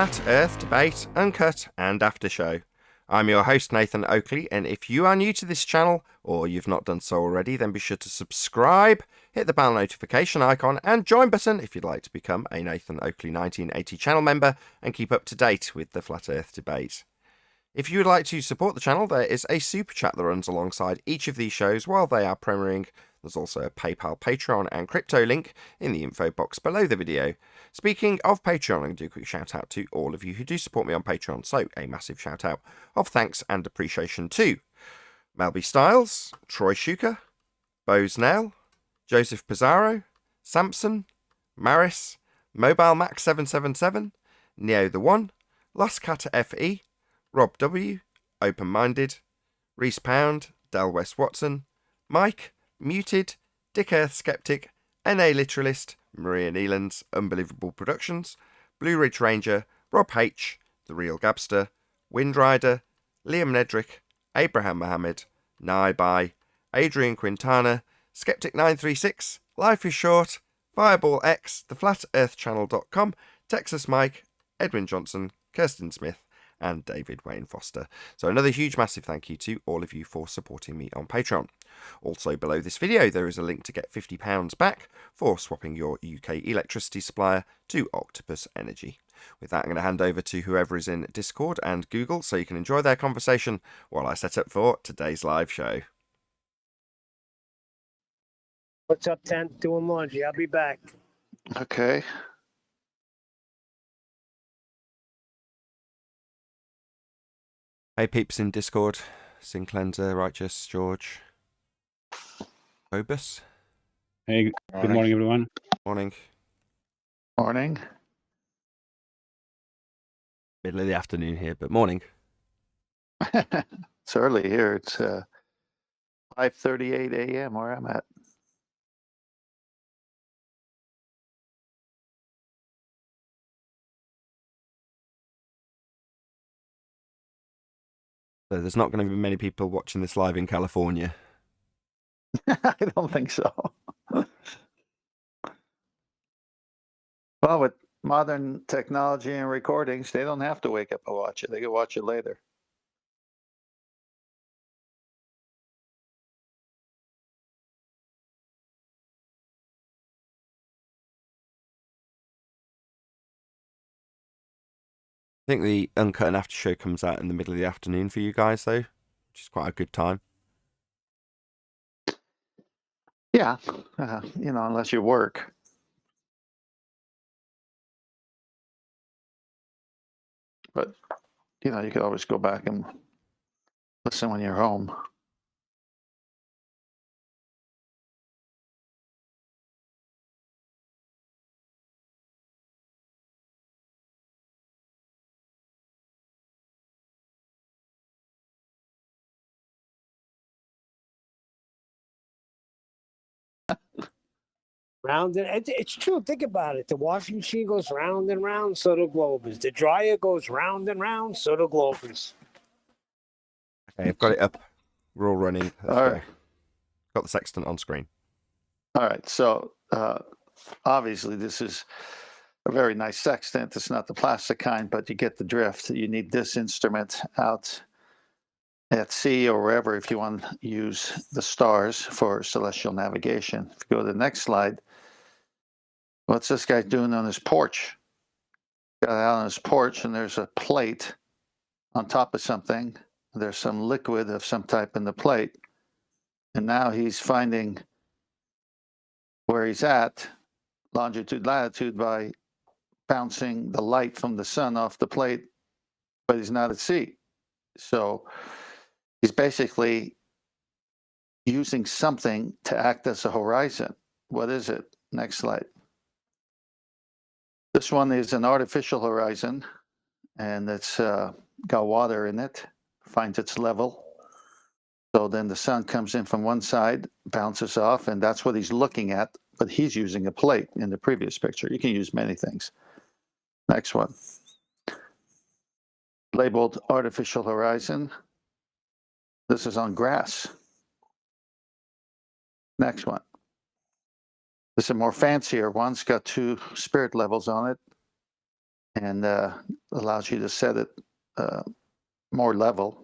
Flat Earth Debate, Uncut and After Show. I'm your host Nathan Oakley, and if you are new to this channel, or you've not done so already, then be sure to subscribe, hit the bell notification icon and join button if you'd like to become a Nathan Oakley 1980 channel member and keep up to date with the Flat Earth Debate. If you would like to support the channel, there is a super chat that runs alongside each of these shows while they are premiering. There's also a PayPal, Patreon and crypto link in the info box below the video. Speaking of Patreon, I'm going to do a quick shout out to all of you who do support me on Patreon. So a massive shout out of thanks and appreciation to Melby Styles, Troy Shuker, Bose Nell, Joseph Pizarro, Samson, Maris, Mobile Max 777, Neo the One, Lost Cat FE, Rob W, Open Minded, Reese Pound, Del West Watson, Mike, Muted, Dick Earth Skeptic, NA Literalist, Maria Neelands, Unbelievable Productions, Blue Ridge Ranger, Rob H, The Real Gabster, Windrider, Liam Nedrick, Abraham Mohammed, Naibai, Adrian Quintana, Skeptic936, Life is Short, Fireball X, TheFlatEarthChannel.com, Texas Mike, Edwin Johnson, Kirsten Smith, and David Wayne Foster. So another huge massive thank you to all of you for supporting me on Patreon. Also below this video there is a link to get £50 back for swapping your UK electricity supplier to Octopus Energy. With that I'm going to hand over to whoever is in Discord and Google so you can enjoy their conversation while I set up for today's live show. What's up, Tent? Doing laundry. I'll be back. Okay. Hey peeps in Discord, Sinclenser, Righteous, George, Obus. Hey, good morning, everyone. Morning. Morning. Middle of the afternoon here, but morning. It's early here. It's 5:38 a.m. where I'm at. So there's not going to be many people watching this live in California. I don't think so. Well, with modern technology and recordings, they don't have to wake up and watch it. They can watch it later. I think the Uncut and After Show comes out in the middle of the afternoon for you guys, though, which is quite a good time. Yeah, unless you work. But, you could always go back and listen when you're home. Round and it's true. Think about it. The washing machine goes round and round, so the globe is. The dryer goes round and round, so the globe is. Okay, I've got it up. We're all running. Let's All go. right. Got the sextant on screen. All right. So obviously this is a very nice sextant. It's not the plastic kind, but you get the drift. You need this instrument out at sea or wherever if you want to use the stars for celestial navigation. If you go to the next slide, what's this guy doing on his porch? Got out on his porch and there's a plate on top of something. There's some liquid of some type in the plate. And now he's finding where he's at, longitude, latitude, by bouncing the light from the sun off the plate, but he's not at sea. So he's basically using something to act as a horizon. What is it? Next slide. This one is an artificial horizon, and it's got water in it, finds its level. So then the sun comes in from one side, bounces off, and that's what he's looking at, but he's using a plate in the previous picture. You can use many things. Next one. Labeled artificial horizon. This is on grass. Next one. This is a more fancier one. It's got 2 spirit levels on it. and allows you to set it more level.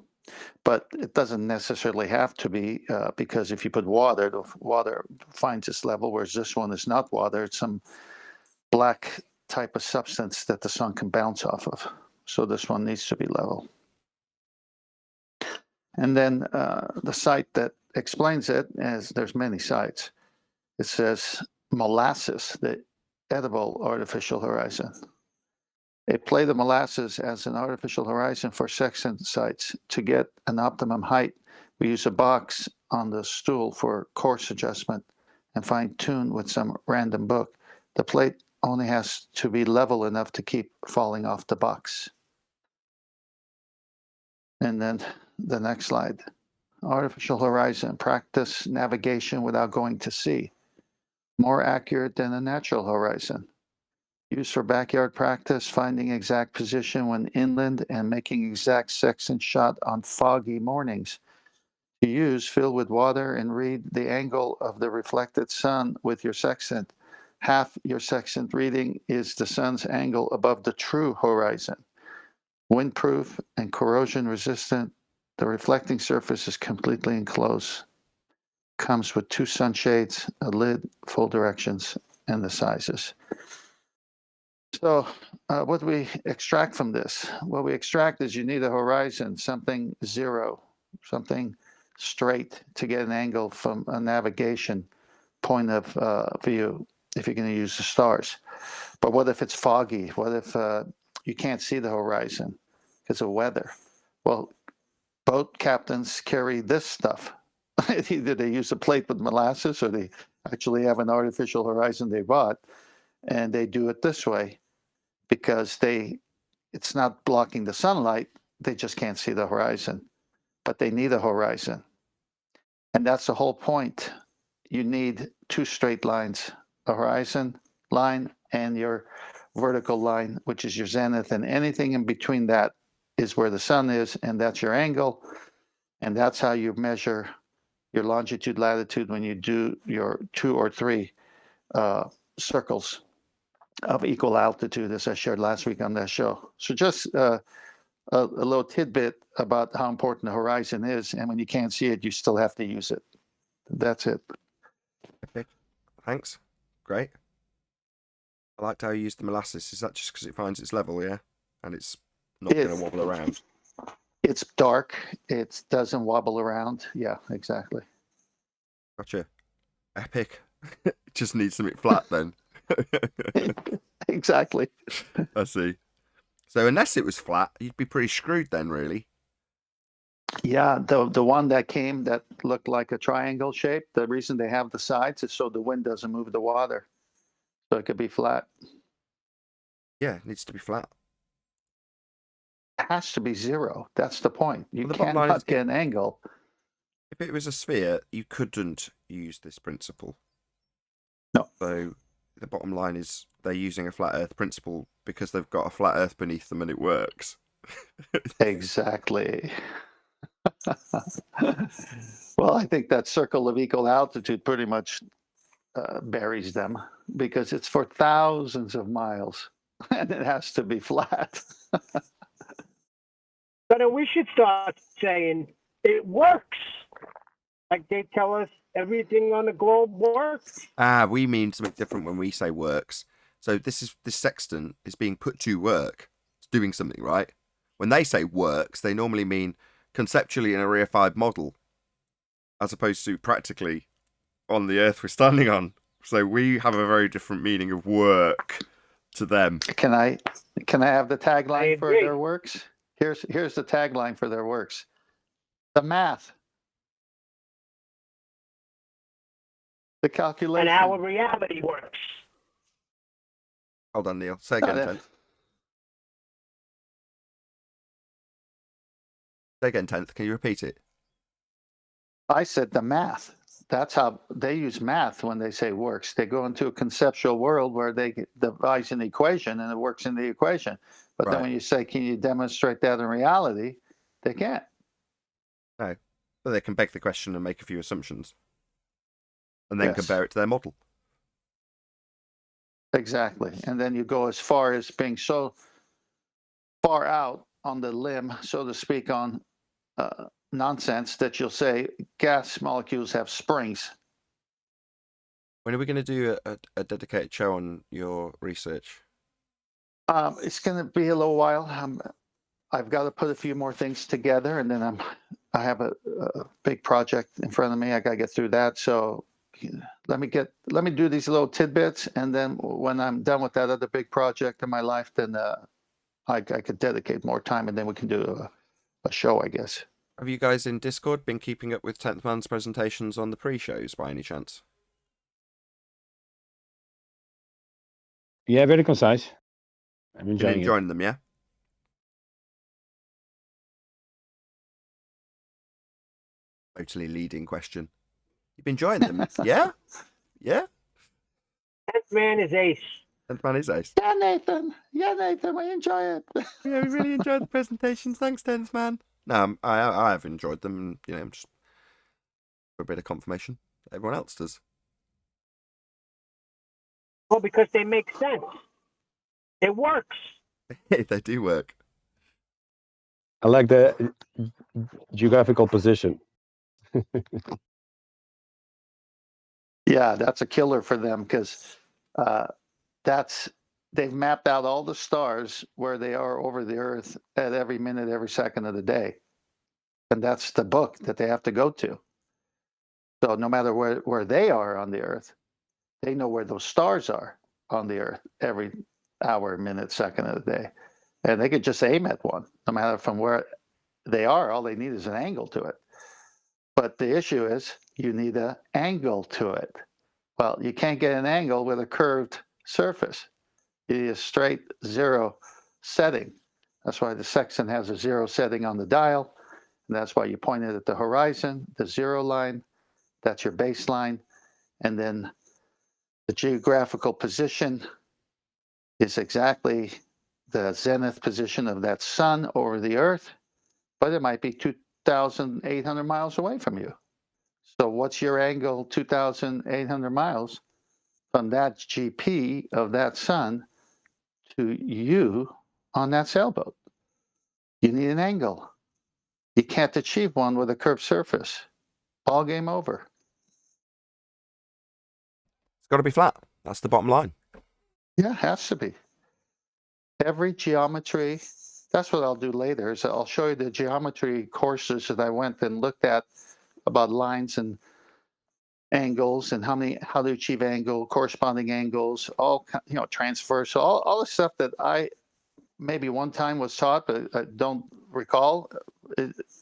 But it doesn't necessarily have to be, because if you put water, the water finds its level, whereas this one is not water. It's some black type of substance that the sun can bounce off of. So this one needs to be level. And then the site that explains it, as there's many sites, it says molasses, the edible artificial horizon. They play the molasses as an artificial horizon for sextant sites. To get an optimum height, we use a box on the stool for course adjustment and fine tune with some random book. The plate only has to be level enough to keep falling off the box. And then the next slide. Artificial horizon, practice navigation without going to sea. More accurate than a natural horizon. Used for backyard practice, finding exact position when inland and making exact sextant shot on foggy mornings. To use, fill with water and read the angle of the reflected sun with your sextant. Half your sextant reading is the sun's angle above the true horizon. Windproof and corrosion resistant, the reflecting surface is completely enclosed. Comes with 2 sunshades, a lid, full directions, and the sizes. So what do we extract from this? What we extract is you need a horizon, something zero, something straight to get an angle from a navigation point of view if you're going to use the stars. But what if it's foggy? What if you can't see the horizon because of weather? Well, boat captains carry this stuff. Either they use a plate with molasses or they actually have an artificial horizon they bought, and they do it this way because it's not blocking the sunlight. They just can't see the horizon, but they need a horizon. And that's the whole point. You need 2 straight lines, a horizon line and your vertical line, which is your zenith, and anything in between that is where the sun is, and that's your angle. And that's how you measure your longitude, latitude when you do your 2 or 3 circles of equal altitude, as I shared last week on that show. So just a little tidbit about how important the horizon is, and when you can't see it, you still have to use it. That's it. Okay, thanks. Great. I liked how you used the molasses. Is that just because it finds its level, yeah? And it's not going to wobble around? It's dark. It doesn't wobble around. Yeah, exactly. Gotcha. Epic. It just needs something flat then. Exactly. I see. So unless it was flat, you'd be pretty screwed then, really. Yeah, the one that came that looked like a triangle shape, the reason they have the sides is so the wind doesn't move the water. So it could be flat. Yeah, it needs to be flat. It has to be zero. That's the point. You Well, the bottom line cannot is, get an angle. if it was a sphere, you couldn't use this principle. No. So the bottom line is they're using a flat Earth principle because they've got a flat Earth beneath them and it works. Exactly. Well, I think that circle of equal altitude pretty much buries them because it's for thousands of miles and it has to be flat. But we should start saying it works. Like they tell us everything on the globe works. We mean something different when we say works. So this sextant is being put to work. It's doing something, right? When they say works, they normally mean conceptually in a reified model, as opposed to practically on the Earth we're standing on. So we have a very different meaning of work to them. Can I have the tagline for their works? Here's the tagline for their works. The math. The calculation. And our reality works. Hold on, Neil. Say again, Tenth. Say again, Tenth. Can you repeat it? I said the math. That's how they use math when they say works. They go into a conceptual world where they devise an equation and it works in the equation. But then when you say, can you demonstrate that in reality? They can't. No. But they can beg the question and make a few assumptions. And then compare it to their model. Exactly. And then you go as far as being so far out on the limb, so to speak, on nonsense that you'll say gas molecules have springs. When are we going to do a dedicated show on your research? It's going to be a little while. I've got to put a few more things together, and then I have a big project in front of me. I got to get through that. So let me do these little tidbits, and then when I'm done with that other big project in my life, then I could dedicate more time, and then we can do a show, I guess. Have you guys in Discord been keeping up with 10th Man's presentations on the pre-shows by any chance? Yeah, very concise. I'm Been enjoying it. enjoying them, yeah? Totally leading question. You've been enjoying them, yeah? Yeah? 10th man is ace. 10th Man is ace. Yeah, Nathan, we enjoy it. Yeah, we really enjoyed the presentations. Thanks, 10th Man. No, I have enjoyed them, and just for a bit of confirmation. Everyone else does. Well, because they make sense. It works. They do work. I like the geographical position. Yeah, that's a killer for them because they've mapped out all the stars where they are over the Earth at every minute, every second of the day, and that's the book that they have to go to. So no matter where they are on the Earth, they know where those stars are on the Earth every hour, minute, second of the day, and they could just aim at one, no matter from where they are. All they need is an angle to it. But the issue is you need an angle to it. Well, you can't get an angle with a curved surface. You need a straight zero setting. That's why the sextant has a zero setting on the dial. And that's why you point it at the horizon, the zero line. That's your baseline. And then the geographical position is exactly the zenith position of that sun over the Earth, but it might be 2,800 miles away from you. So what's your angle 2,800 miles from that GP of that sun to you on that sailboat? You need an angle. You can't achieve one with a curved surface. All game over. It's got to be flat. That's the bottom line. Yeah, it has to be. Every geometry, that's what I'll do later, is I'll show you the geometry courses that I went and looked at about lines and angles and how to achieve angle, corresponding angles, all transverse, all the stuff that I maybe one time was taught, but I don't recall.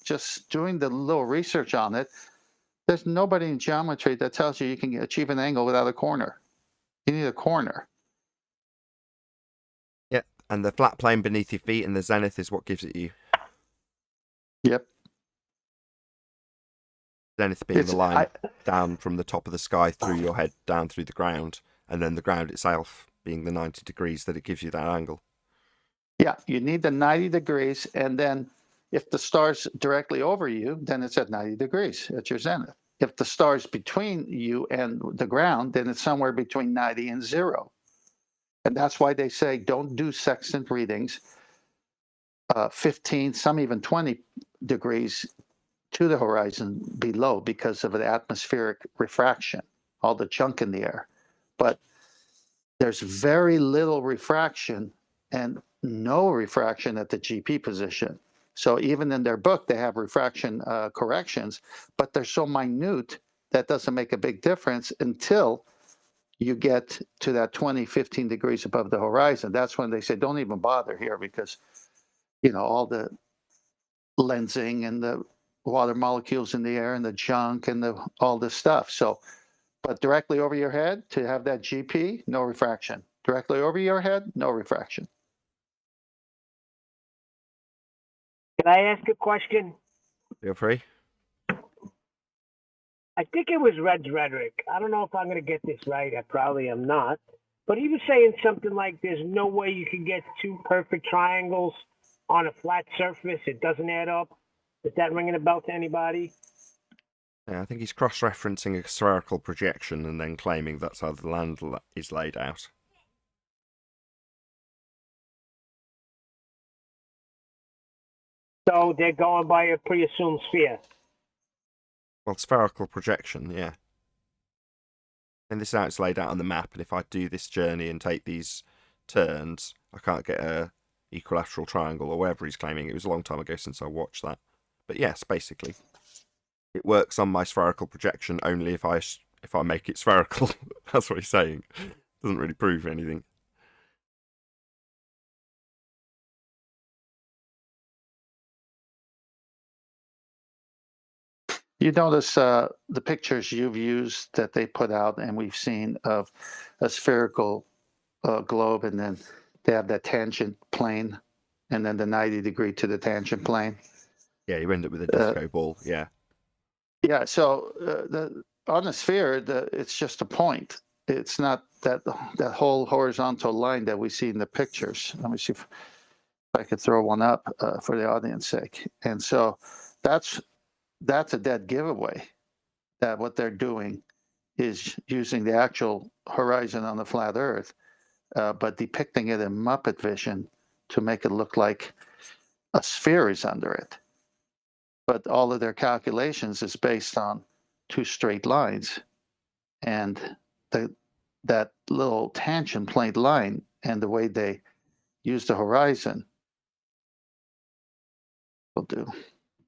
Just doing the little research on it, there's nobody in geometry that tells you can achieve an angle without a corner. You need a corner. Yeah, and the flat plane beneath your feet and the zenith is what gives it you. Yep. Zenith being the line down from the top of the sky through your head, down through the ground, and then the ground itself being the 90 degrees that it gives you that angle. Yeah, you need the 90 degrees, and then if the star's directly over you, then it's at 90 degrees at your zenith. If the star's between you and the ground, then it's somewhere between 90 and 0. And that's why they say don't do sextant readings 15, some even 20 degrees to the horizon below because of the atmospheric refraction, all the junk in the air. But there's very little refraction and no refraction at the GP position. So even in their book, they have refraction corrections, but they're so minute that doesn't make a big difference until you get to that 20, 15 degrees above the horizon. That's when they say, don't even bother here because, all the lensing and the water molecules in the air and the junk and all this stuff. So, but directly over your head to have that GP, no refraction. Directly over your head, no refraction. Can I ask a question? Feel free. I think it was Red's rhetoric. I don't know if I'm going to get this right. I probably am not. But he was saying something like there's no way you can get two perfect triangles on a flat surface. It doesn't add up. Is that ringing a bell to anybody? Yeah, I think he's cross-referencing a spherical projection and then claiming that's how the land is laid out. So they're going by a pre-assumed sphere. Well, spherical projection, yeah. And this is how it's laid out on the map. And if I do this journey and take these turns, I can't get a equilateral triangle or whatever he's claiming. It was a long time ago since I watched that. But yes, basically, it works on my spherical projection only if I make it spherical. That's what he's saying. Doesn't really prove anything. You notice the pictures you've used that they put out and we've seen of a spherical globe, and then they have that tangent plane and then the 90-degree to the tangent plane. Yeah, you end up with a disco ball, yeah. Yeah, so on a sphere, it's just a point. It's not that whole horizontal line that we see in the pictures. Let me see if I could throw one up for the audience sake. And so that's a dead giveaway, that what they're doing is using the actual horizon on the flat Earth, but depicting it in Muppet vision to make it look like a sphere is under it. But all of their calculations is based on two straight lines, and that little tangent plane line and the way they use the horizon will do.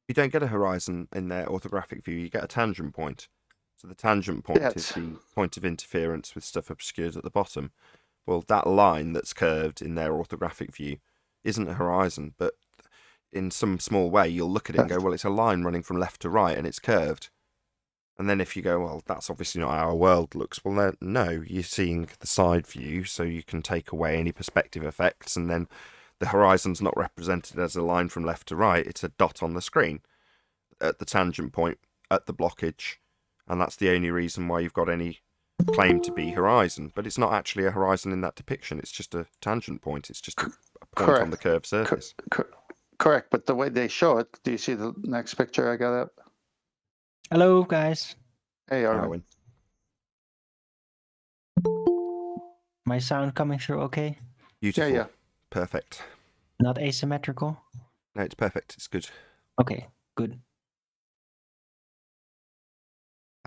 You don't get a horizon in their orthographic view, you get a tangent point. So the tangent point is the point of interference with stuff obscured at the bottom. Well, that line that's curved in their orthographic view isn't a horizon, but in some small way you'll look at it and go, well, it's a line running from left to right and it's curved. And then if you go, well, that's obviously not how our world looks, well, no, you're seeing the side view, so you can take away any perspective effects, and then the horizon's not represented as a line from left to right, it's a dot on the screen at the tangent point, at the blockage, and that's the only reason why you've got any claim to be horizon. But it's not actually a horizon in that depiction, it's just a tangent point, it's just a point on the curved surface. Correct, but the way they show it, do you see the next picture I got up? Hello, guys. Hey, Arwen. My sound coming through okay? Beautiful. Yeah. Perfect. Not asymmetrical? No, it's perfect. It's good. Okay, good.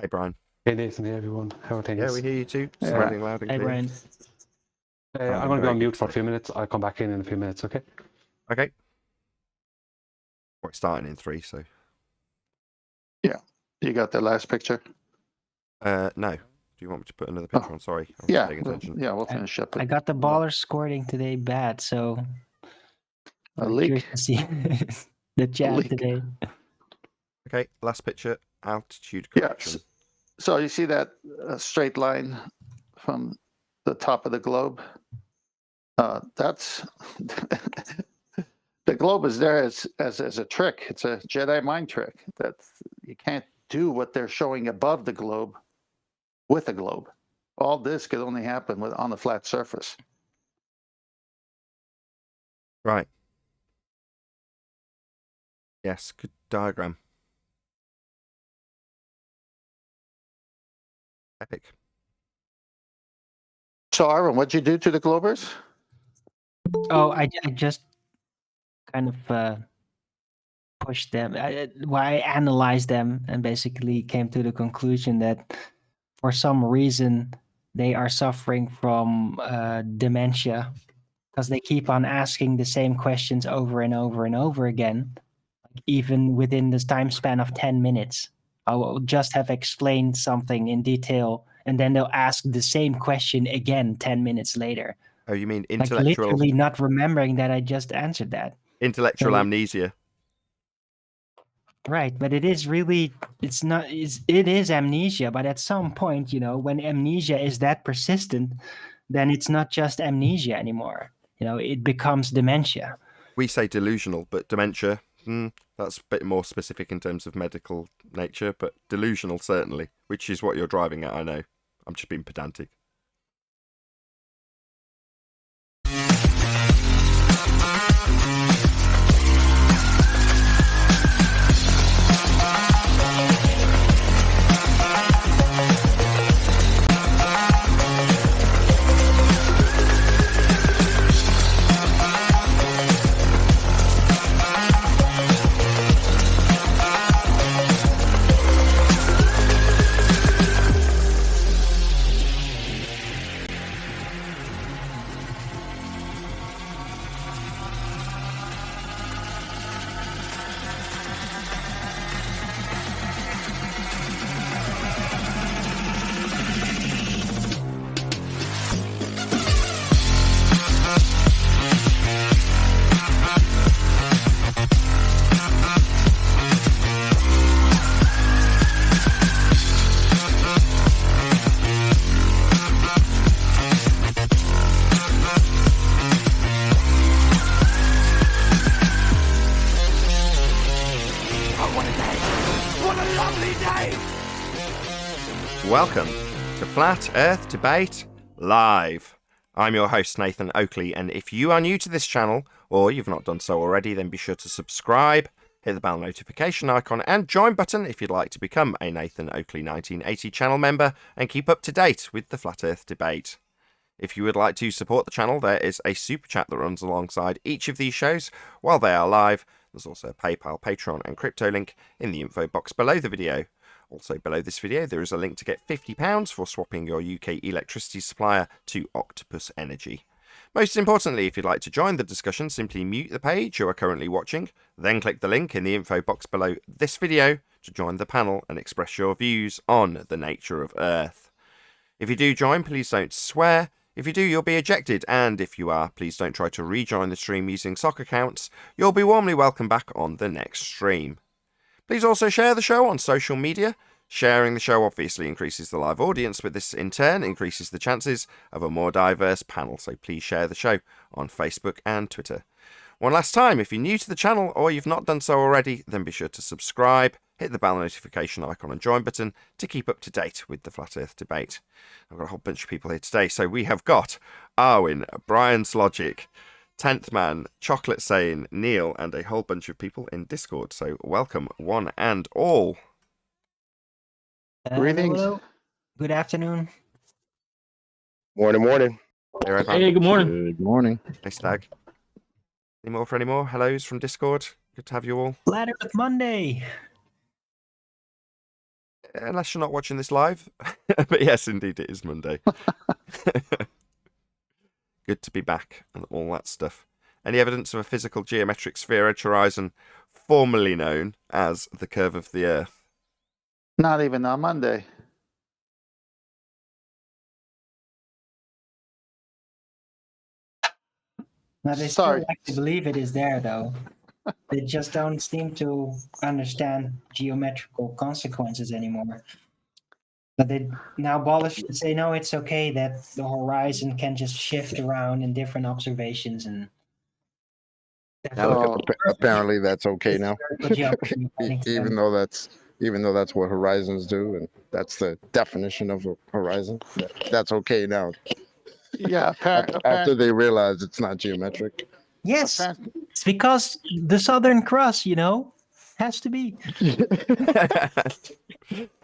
Hey, Brian. Hey, Nathan. Hey, everyone. How are things? Yeah, we hear you too. Yeah. Sounding loud and Hey, clear. Brian. I'm going to be on mute for a few minutes. I'll come back in a few minutes, okay? Okay. We're starting in 3, so... Yeah. You got the last picture? No. Do you want me to put another picture on? Sorry. I wasn't paying attention. We'll finish up. I got the ballers squirting today bad, so... A I'm leak. curious to see the chat today. Okay, last picture. Altitude correction. Yes. So you see that straight line from the top of the globe? That's... The globe is there as a trick. It's a Jedi mind trick that you can't do what they're showing above the globe with a globe. All this could only happen on a flat surface. Right. Yes, good diagram. Epic. So, Aaron, what'd you do to the globers? Oh, I just kind of pushed them. I analyzed them and basically came to the conclusion that for some reason they are suffering from dementia because they keep on asking the same questions over and over and over again, even within this time span of 10 minutes. I will just have explained something in detail, and then they'll ask the same question again 10 minutes later. Oh, you mean Like intellectual... literally not remembering that I just answered that. Intellectual amnesia. Right, but it is really, it is amnesia, but at some point, when amnesia is that persistent, then it's not just amnesia anymore. It becomes dementia. We say delusional, but dementia, that's a bit more specific in terms of medical nature, but delusional certainly, which is what you're driving at, I know. I'm just being pedantic. day! What a lovely day! Welcome to Flat Earth Debate Live. I'm your host, Nathan Oakley, and if you are new to this channel, or you've not done so already, then be sure to subscribe, hit the bell notification icon, and join button if you'd like to become a Nathan Oakley 1980 channel member and keep up to date with the Flat Earth debate. If you would like to support the channel, there is a super chat that runs alongside each of these shows while they are live. There's also a PayPal, Patreon, and crypto link in the info box below the video. Also below this video, there is a link to get £50 for swapping your UK electricity supplier to Octopus Energy. Most importantly, if you'd like to join the discussion, simply mute the page you are currently watching, then click the link in the info box below this video to join the panel and express your views on the nature of Earth. If you do join, please don't swear. If you do, you'll be ejected, and if you are, please don't try to rejoin the stream using sock accounts. You'll be warmly welcomed back on the next stream. Please also share the show on social media. Sharing the show obviously increases the live audience, but this in turn increases the chances of a more diverse panel, so please share the show on Facebook and Twitter. One last time, if you're new to the channel or you've not done so already, then be sure to subscribe, hit the bell notification icon and join button to keep up to date with the Flat Earth debate. I've got a whole bunch of people here today, so we have got Arwin, Brian's Logic, 10th Man, Chocolate Saying, Neil, and a whole bunch of people in Discord. So welcome, one and all. Greetings. Hello. Good afternoon. Morning. Hey, good morning. Good morning. Hey, Stag. Any more hellos from Discord? Good to have you all. Flat Earth Monday. Unless you're not watching this live. But yes, indeed, it is Monday. Good to be back and all that stuff. Any evidence of a physical geometric sphere edge horizon, formerly known as the curve of the Earth? Not even on Monday. Now they Sorry. still like to believe it is there, though. They just don't seem to understand geometrical consequences anymore. But they now abolish to say, no, it's okay that the horizon can just shift around in different observations and. So- Apparently that's okay now. Geometry, according to Even them. though that's what horizons do, and that's the definition of a horizon. That's okay now. Yeah, After they realize it's not geometric. Yes, it's because the Southern Cross, has to be.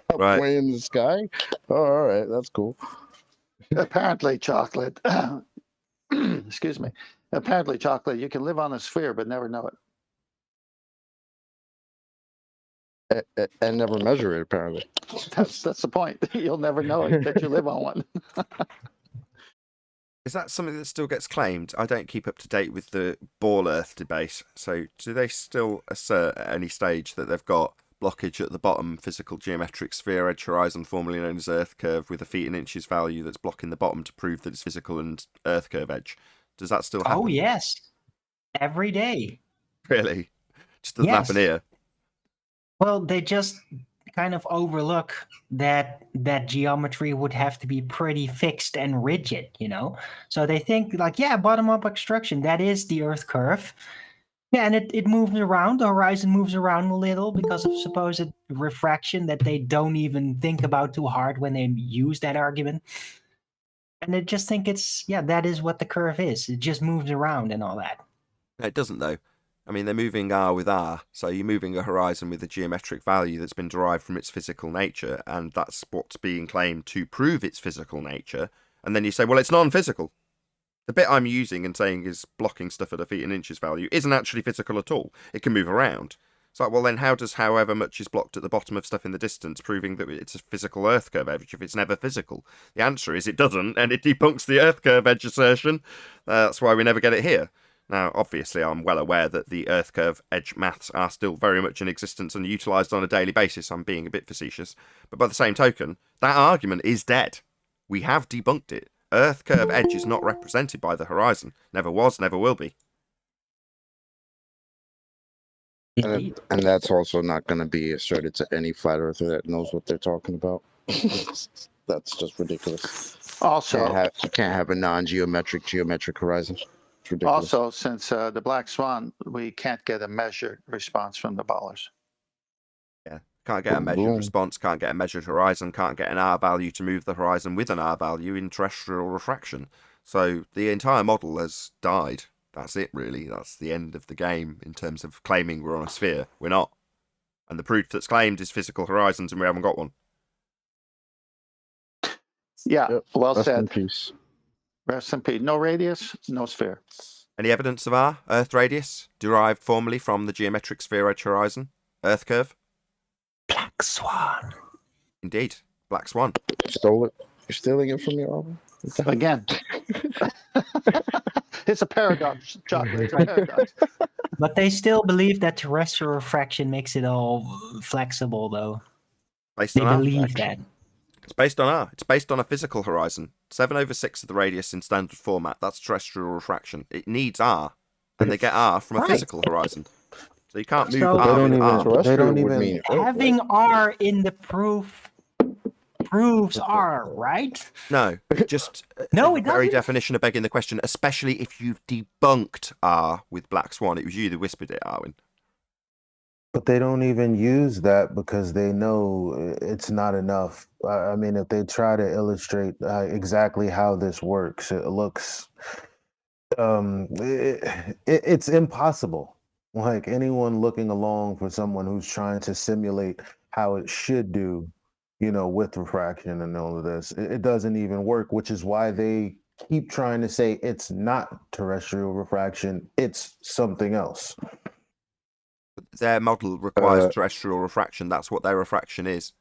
Up Right. way in the sky. Oh, all right, that's cool. apparently, Chocolate. Excuse me. Apparently, Chocolate, you can live on a sphere but never know it. And never measure it. Apparently. That's the point. You'll never know it that you live on one. Is that something that still gets claimed? I don't keep up to date with the ball Earth debate. So do they still assert at any stage that they've got blockage at the bottom, physical geometric sphere edge horizon, formerly known as Earth curve, with a feet and inches value that's blocking the bottom to prove that it's physical and Earth curve edge? Does that still happen? Oh, yes. Every day. Really? Just doesn't happen Yes. here. Well, they just kind of overlook that geometry would have to be pretty fixed and rigid, So they think bottom-up extruction, that is the Earth curve. Yeah, and it moves around. The horizon moves around a little because of supposed refraction that they don't even think about too hard when they use that argument. And they just think that is what the curve is. It just moves around and all that. No, it doesn't, though. I mean, they're moving R with R, so you're moving a horizon with a geometric value that's been derived from its physical nature, and that's what's being claimed to prove its physical nature. And then you say, well, it's non-physical. The bit I'm using and saying is blocking stuff at a feet and inches value isn't actually physical at all. It can move around. It's like, well, then how does however much is blocked at the bottom of stuff in the distance proving that it's a physical Earth curve edge if it's never physical? The answer is it doesn't, and it debunks the Earth curve edge assertion. That's why we never get it here. Now, obviously, I'm well aware that the Earth curve edge maths are still very much in existence and utilised on a daily basis. I'm being a bit facetious. But by the same token, that argument is dead. We have debunked it. Earth curve edge is not represented by the horizon. Never was, never will be. Indeed. And that's also not going to be asserted to any flat earther that knows what they're talking about. That's just ridiculous. Also, You can't have a non-geometric geometric horizon. It's ridiculous. also, since the Black Swan, we can't get a measured response from the ballers. Yeah. Can't get a measured Boom. response, can't get a measured horizon, can't get an R value to move the horizon with an R value in terrestrial refraction. So the entire model has died. That's it, really. That's the end of the game in terms of claiming we're on a sphere. We're not. And the proof that's claimed is physical horizons, and we haven't got one. Yeah, Yep. well Rest in said. peace. Rest in peace. No radius, no sphere. Any evidence of our Earth radius, derived formally from the geometric sphere edge horizon? Earth curve? Black Swan. Indeed. Black Swan. Stole it. You're stealing it from me, Aubrey? Again. It's a paradox, Chocolate. It's a paradox. But they still believe that terrestrial refraction makes it all flexible, though. Based They on R. believe that. It's based on R. It's based on a physical horizon. 7/6 of the radius in standard format. That's terrestrial refraction. It needs R. And they get R from a Right. physical horizon. So you can't move So- R They with don't R. even. They Terrestrial don't would even. mean Earth, Having right? R in the proof proves R, right? No, it just No, the it very doesn't. definition of begging the question, especially if you've debunked R with Black Swan. It was you that whispered it, Arwin. But they don't even use that because they know it's not enough. I mean, if they try to illustrate exactly how this works, it looks it's impossible. Like anyone looking along for someone who's trying to simulate how it should do, with refraction and all of this, it doesn't even work, which is why they keep trying to say it's not terrestrial refraction, it's something else. Their model requires terrestrial refraction. That's what their refraction is.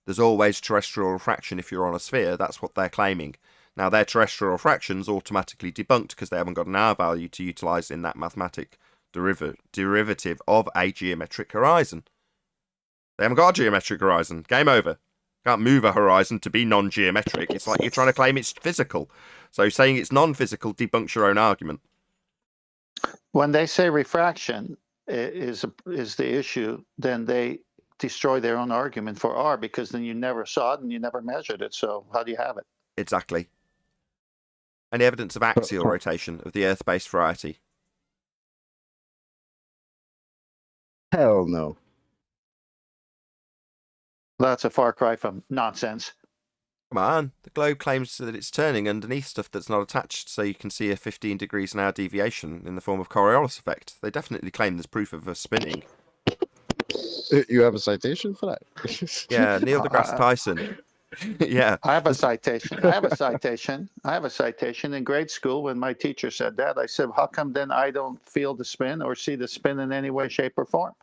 There's always terrestrial refraction if you're on a sphere. That's what they're claiming. Now, their terrestrial refraction's automatically debunked because they haven't got an R value to utilise in that mathematic derivative of a geometric horizon. They haven't got a geometric horizon. Game over. Can't move a horizon to be non-geometric. It's like you're trying to claim it's physical. So saying it's non-physical debunks your own argument. When they say refraction is the issue, then they destroy their own argument for R, because then you never saw it and you never measured it. So how do you have it? Exactly. Any evidence of axial rotation of the Earth-based variety? Hell no. That's a far cry from nonsense. Come on. The globe claims that it's turning underneath stuff that's not attached, so you can see a 15 degrees an hour deviation in the form of Coriolis effect. They definitely claim there's proof of a spinning. You have a citation for that? Yeah, Neil deGrasse Tyson. Yeah. I have a citation. I have a citation in grade school. When my teacher said that, I said, how come then I don't feel the spin or see the spin in any way, shape, or form?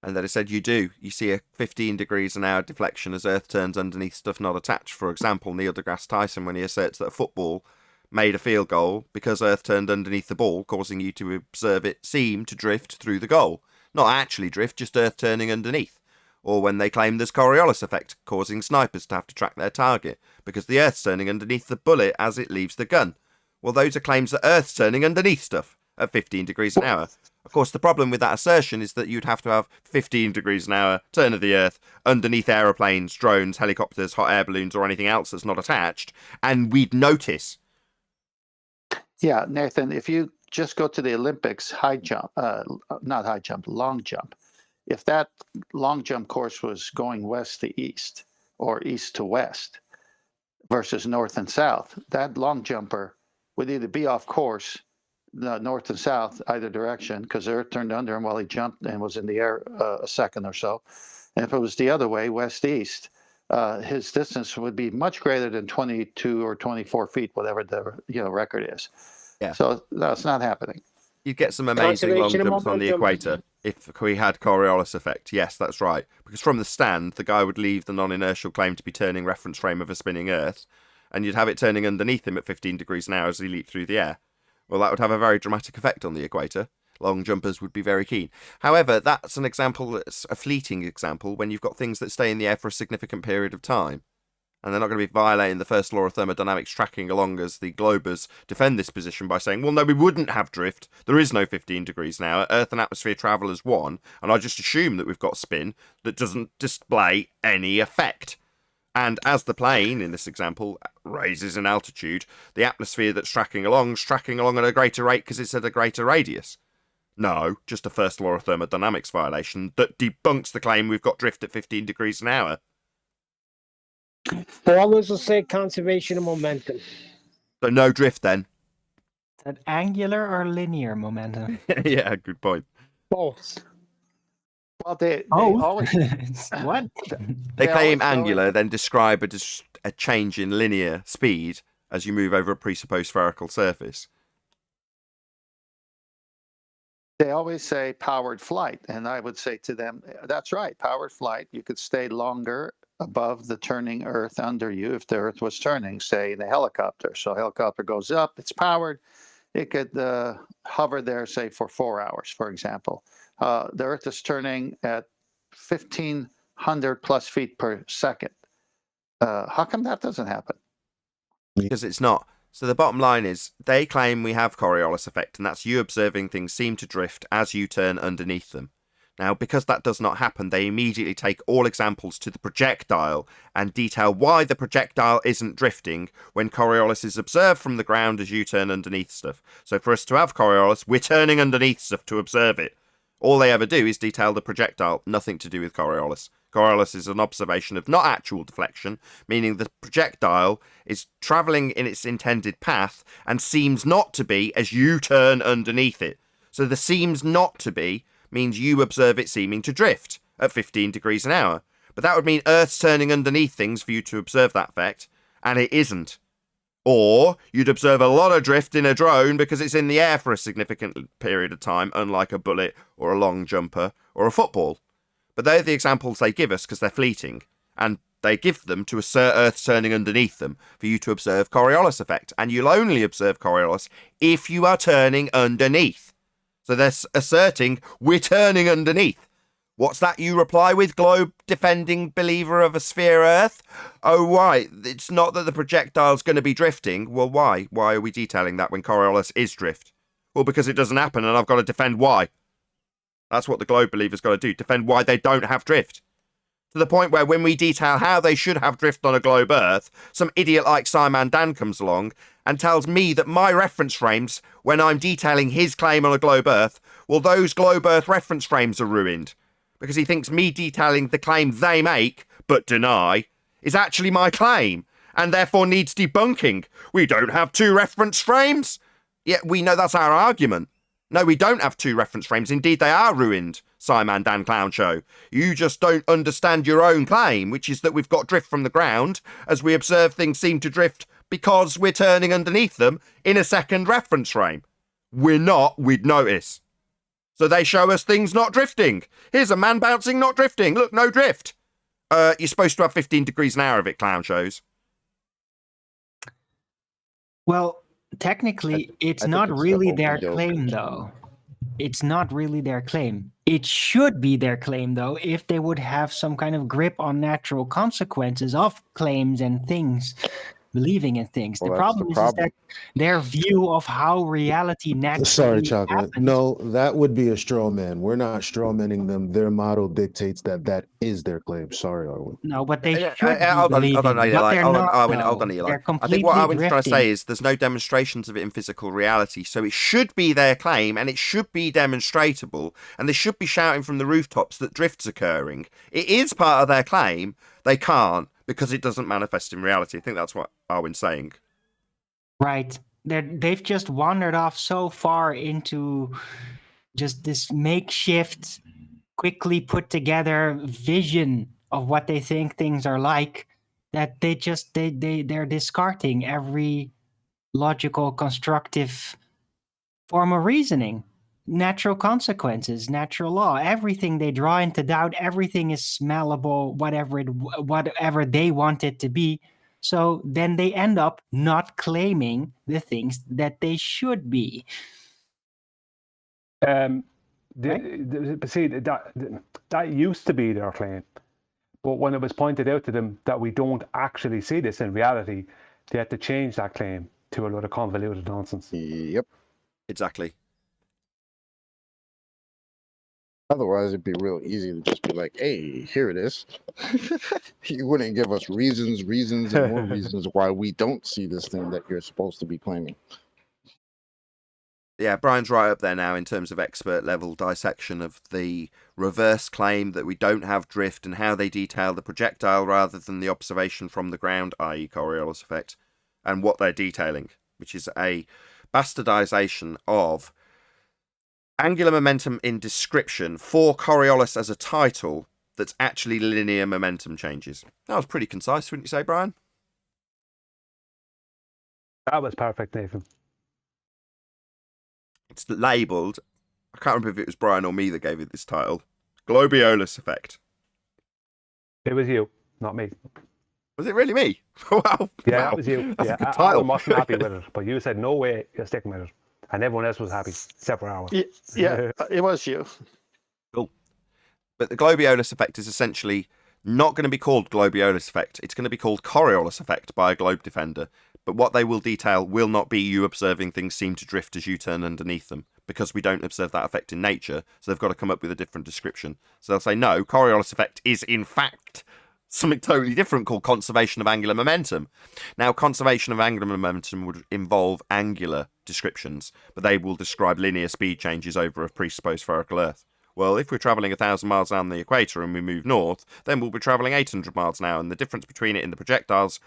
And then it said you do. You see a 15 degrees an hour deflection as Earth turns underneath stuff not attached. For example, Neil deGrasse Tyson, when he asserts that a football made a field goal because Earth turned underneath the ball, causing you to observe it seem to drift through the goal. Not actually drift, just Earth turning underneath. Or when they claim there's Coriolis effect, causing snipers to have to track their target because the Earth's turning underneath the bullet as it leaves the gun. Well, those are claims that Earth's turning underneath stuff at 15 degrees an hour. Of course, the problem with that assertion is that you'd have to have 15 degrees an hour turn of the Earth underneath aeroplanes, drones, helicopters, hot air balloons, or anything else that's not attached, and we'd notice. Yeah, Nathan, if you just go to the Olympics high jump, not high jump, long jump, if that long jump course was going west to east or east to west versus north and south, that long jumper would either be off course, north and south, either direction, because the Earth turned under him while he jumped and was in the air a second or so. And if it was the other way, west-east, his distance would be much greater than 22 or 24 feet, whatever the record is. Yeah. So that's not happening. You'd get some amazing long Conservation of jumps on the momentum. equator if we had Coriolis effect. Yes, that's right. Because from the stand, the guy would leave the non-inertial claim to be turning reference frame of a spinning Earth, and you'd have it turning underneath him at 15 degrees an hour as he leaped through the air. Well, that would have a very dramatic effect on the equator. Long jumpers would be very keen. However, that's an example that's a fleeting example when you've got things that stay in the air for a significant period of time. And they're not going to be violating the first law of thermodynamics tracking along as the globers defend this position by saying, well, no, we wouldn't have drift. There is no 15 degrees an hour. Earth and atmosphere travel as one. And I just assume that we've got spin that doesn't display any effect. And as the plane, in this example, raises in altitude, the atmosphere that's tracking along is tracking along at a greater rate because it's at a greater radius. No, just a first law of thermodynamics violation that debunks the claim we've got drift at 15 degrees an hour. Paulus will say conservation of momentum. So no drift then. Is that angular or linear momentum? Yeah, good point. Both. Well, they Oh, always what? They claim always go angular, then describe a change in linear speed as you move over a presupposed spherical surface. They always say powered flight, and I would say to them, that's right, powered flight. You could stay longer above the turning Earth under you if the Earth was turning, say the helicopter. So helicopter goes up, it's powered. It could hover there, say, for 4 hours, for example. The Earth is turning at 1,500 plus feet per second. How come that doesn't happen? Because it's not. So the bottom line is, they claim we have Coriolis effect, and that's you observing things seem to drift as you turn underneath them. Now, because that does not happen, they immediately take all examples to the projectile and detail why the projectile isn't drifting when Coriolis is observed from the ground as you turn underneath stuff. So for us to have Coriolis, we're turning underneath stuff to observe it. All they ever do is detail the projectile, nothing to do with Coriolis. Coriolis is an observation of not actual deflection, meaning the projectile is travelling in its intended path and seems not to be as you turn underneath it. So the seems not to be means you observe it seeming to drift at 15 degrees an hour. But that would mean Earth's turning underneath things for you to observe that effect, and it isn't. Or you'd observe a lot of drift in a drone because it's in the air for a significant period of time, unlike a bullet or a long jumper or a football. But they're the examples they give us because they're fleeting, and they give them to assert Earth's turning underneath them for you to observe Coriolis effect, and you'll only observe Coriolis if you are turning underneath. So they're asserting we're turning underneath. What's that you reply with, globe-defending believer of a sphere Earth? Oh, why? It's not that the projectile's going to be drifting. Well, why? Why are we detailing that when Coriolis is drift? Well, because it doesn't happen, and I've got to defend why. That's what the globe believer's got to do, defend why they don't have drift. To the point where when we detail how they should have drift on a globe Earth, some idiot like Simon Dan comes along and tells me that my reference frames, when I'm detailing his claim on a globe Earth, well, those globe Earth reference frames are ruined. Because he thinks me detailing the claim they make, but deny, is actually my claim, and therefore needs debunking. We don't have two reference frames? Yet we know that's our argument. No, we don't have two reference frames. Indeed, they are ruined, Simon Dan Clown Show. You just don't understand your own claim, which is that we've got drift from the ground, as we observe things seem to drift because we're turning underneath them in a second reference frame. We're not, we'd notice. So they show us things not drifting. Here's a man bouncing, not drifting. Look, no drift. You're supposed to have 15 degrees an hour of it, Clown Shows. Well, technically, it's not really their claim, though. It's not really their claim. It should be their claim, though, if they would have some kind of grip on natural consequences of claims and things, believing in things. Well, the that's problem the is problem. that their view of how reality naturally Sorry, Chocolate. happens. No, that would be a straw man. We're not straw manning them. Their model dictates that that is their claim. Sorry, Arwen. No, but they should be Hold on, believing, hold on, but they're not, hold on, though. Eli. They're I completely think what Arwen's trying to drifting. say is there's no demonstrations of it in physical reality, so it should be their claim, and it should be demonstratable, and they should be shouting from the rooftops that drift's occurring. It is part of their claim. They can't, because it doesn't manifest in reality. I think that's what Arwen's saying. Right. They've just wandered off so far into just this makeshift, quickly put together vision of what they think things are like that they're discarding every logical, constructive form of reasoning. Natural consequences, natural law, everything they draw into doubt, everything is smellable, whatever they want it to be. So then they end up not claiming the things that they should be. But see, that used to be their claim. But when it was pointed out to them that we don't actually see this in reality, they had to change that claim to a lot of convoluted nonsense. Yep. Exactly. Otherwise, it'd be real easy to just be like, hey, here it is. You wouldn't give us reasons, and more reasons why we don't see this thing that you're supposed to be claiming. Yeah, Brian's right up there now in terms of expert level dissection of the reverse claim that we don't have drift and how they detail the projectile rather than the observation from the ground, i.e. Coriolis effect, and what they're detailing, which is a bastardization of angular momentum in description for Coriolis as a title that's actually linear momentum changes. That was pretty concise, wouldn't you say, Brian? That was perfect, Nathan. It's labelled, I can't remember if it was Brian or me that gave it this title, Globiolis effect. It was you, not me. Was it really me? Wow. Yeah, wow. that was you. That's yeah, a good title. Alan wasn't happy with it, but you said, no way, you're sticking with it. And everyone else was happy, except for Alan. Yeah, it was you. Cool. But the Globiolis effect is essentially not going to be called Globiolis effect. It's going to be called Coriolis effect by a globe defender. But what they will detail will not be you observing things seem to drift as you turn underneath them, because we don't observe that effect in nature, so they've got to come up with a different description. So they'll say, no, Coriolis effect is in fact something totally different called conservation of angular momentum. Now, conservation of angular momentum would involve angular descriptions, but they will describe linear speed changes over a presupposed spherical Earth. Well, if we're travelling 1,000 miles down the equator and we move north, then we'll be travelling 800 miles an hour, and the difference between it and the projectiles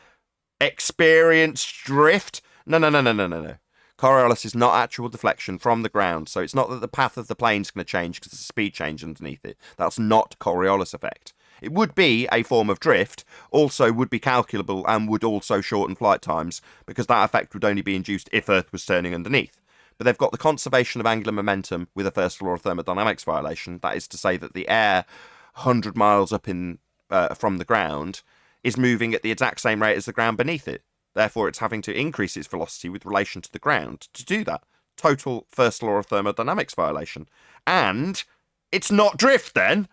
experience drift. No. Coriolis is not actual deflection from the ground, so it's not that the path of the plane is going to change because there's a speed change underneath it. That's not Coriolis effect. It would be a form of drift, also would be calculable and would also shorten flight times, because that effect would only be induced if Earth was turning underneath. But they've got the conservation of angular momentum with a first law of thermodynamics violation. That is to say that the air 100 miles up in from the ground is moving at the exact same rate as the ground beneath it. Therefore, it's having to increase its velocity with relation to the ground to do that. Total first law of thermodynamics violation. And it's not drift then.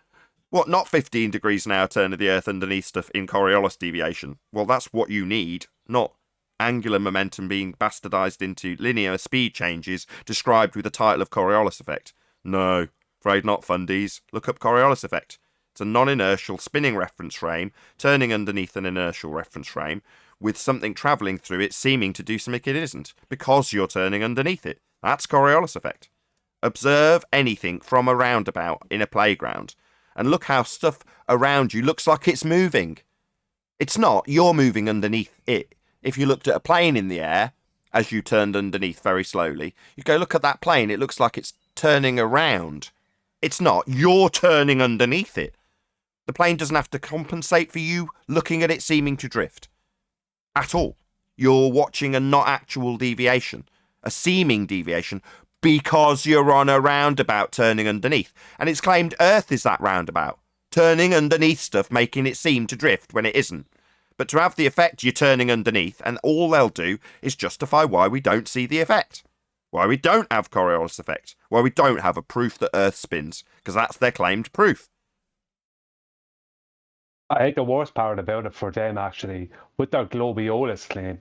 What, not 15 degrees an hour turn of the Earth underneath stuff in Coriolis deviation? Well, that's what you need, not angular momentum being bastardized into linear speed changes described with the title of Coriolis effect. No, afraid not, fundies. Look up Coriolis effect. It's a non-inertial spinning reference frame turning underneath an inertial reference frame with something travelling through it seeming to do something it isn't, because you're turning underneath it. That's Coriolis effect. Observe anything from a roundabout in a playground and look how stuff around you looks like it's moving. It's not. You're moving underneath it. If you looked at a plane in the air as you turned underneath very slowly, you go, look at that plane. It looks like it's turning around. It's not. You're turning underneath it. The plane doesn't have to compensate for you looking at it seeming to drift. At all. You're watching a not actual deviation, a seeming deviation, because you're on a roundabout turning underneath. And it's claimed Earth is that roundabout, turning underneath stuff, making it seem to drift when it isn't. But to have the effect, you're turning underneath, and all they'll do is justify why we don't see the effect. Why we don't have Coriolis effect. Why we don't have a proof that Earth spins, because that's their claimed proof. I think the worst part about it for them, actually, with their globiolis claim,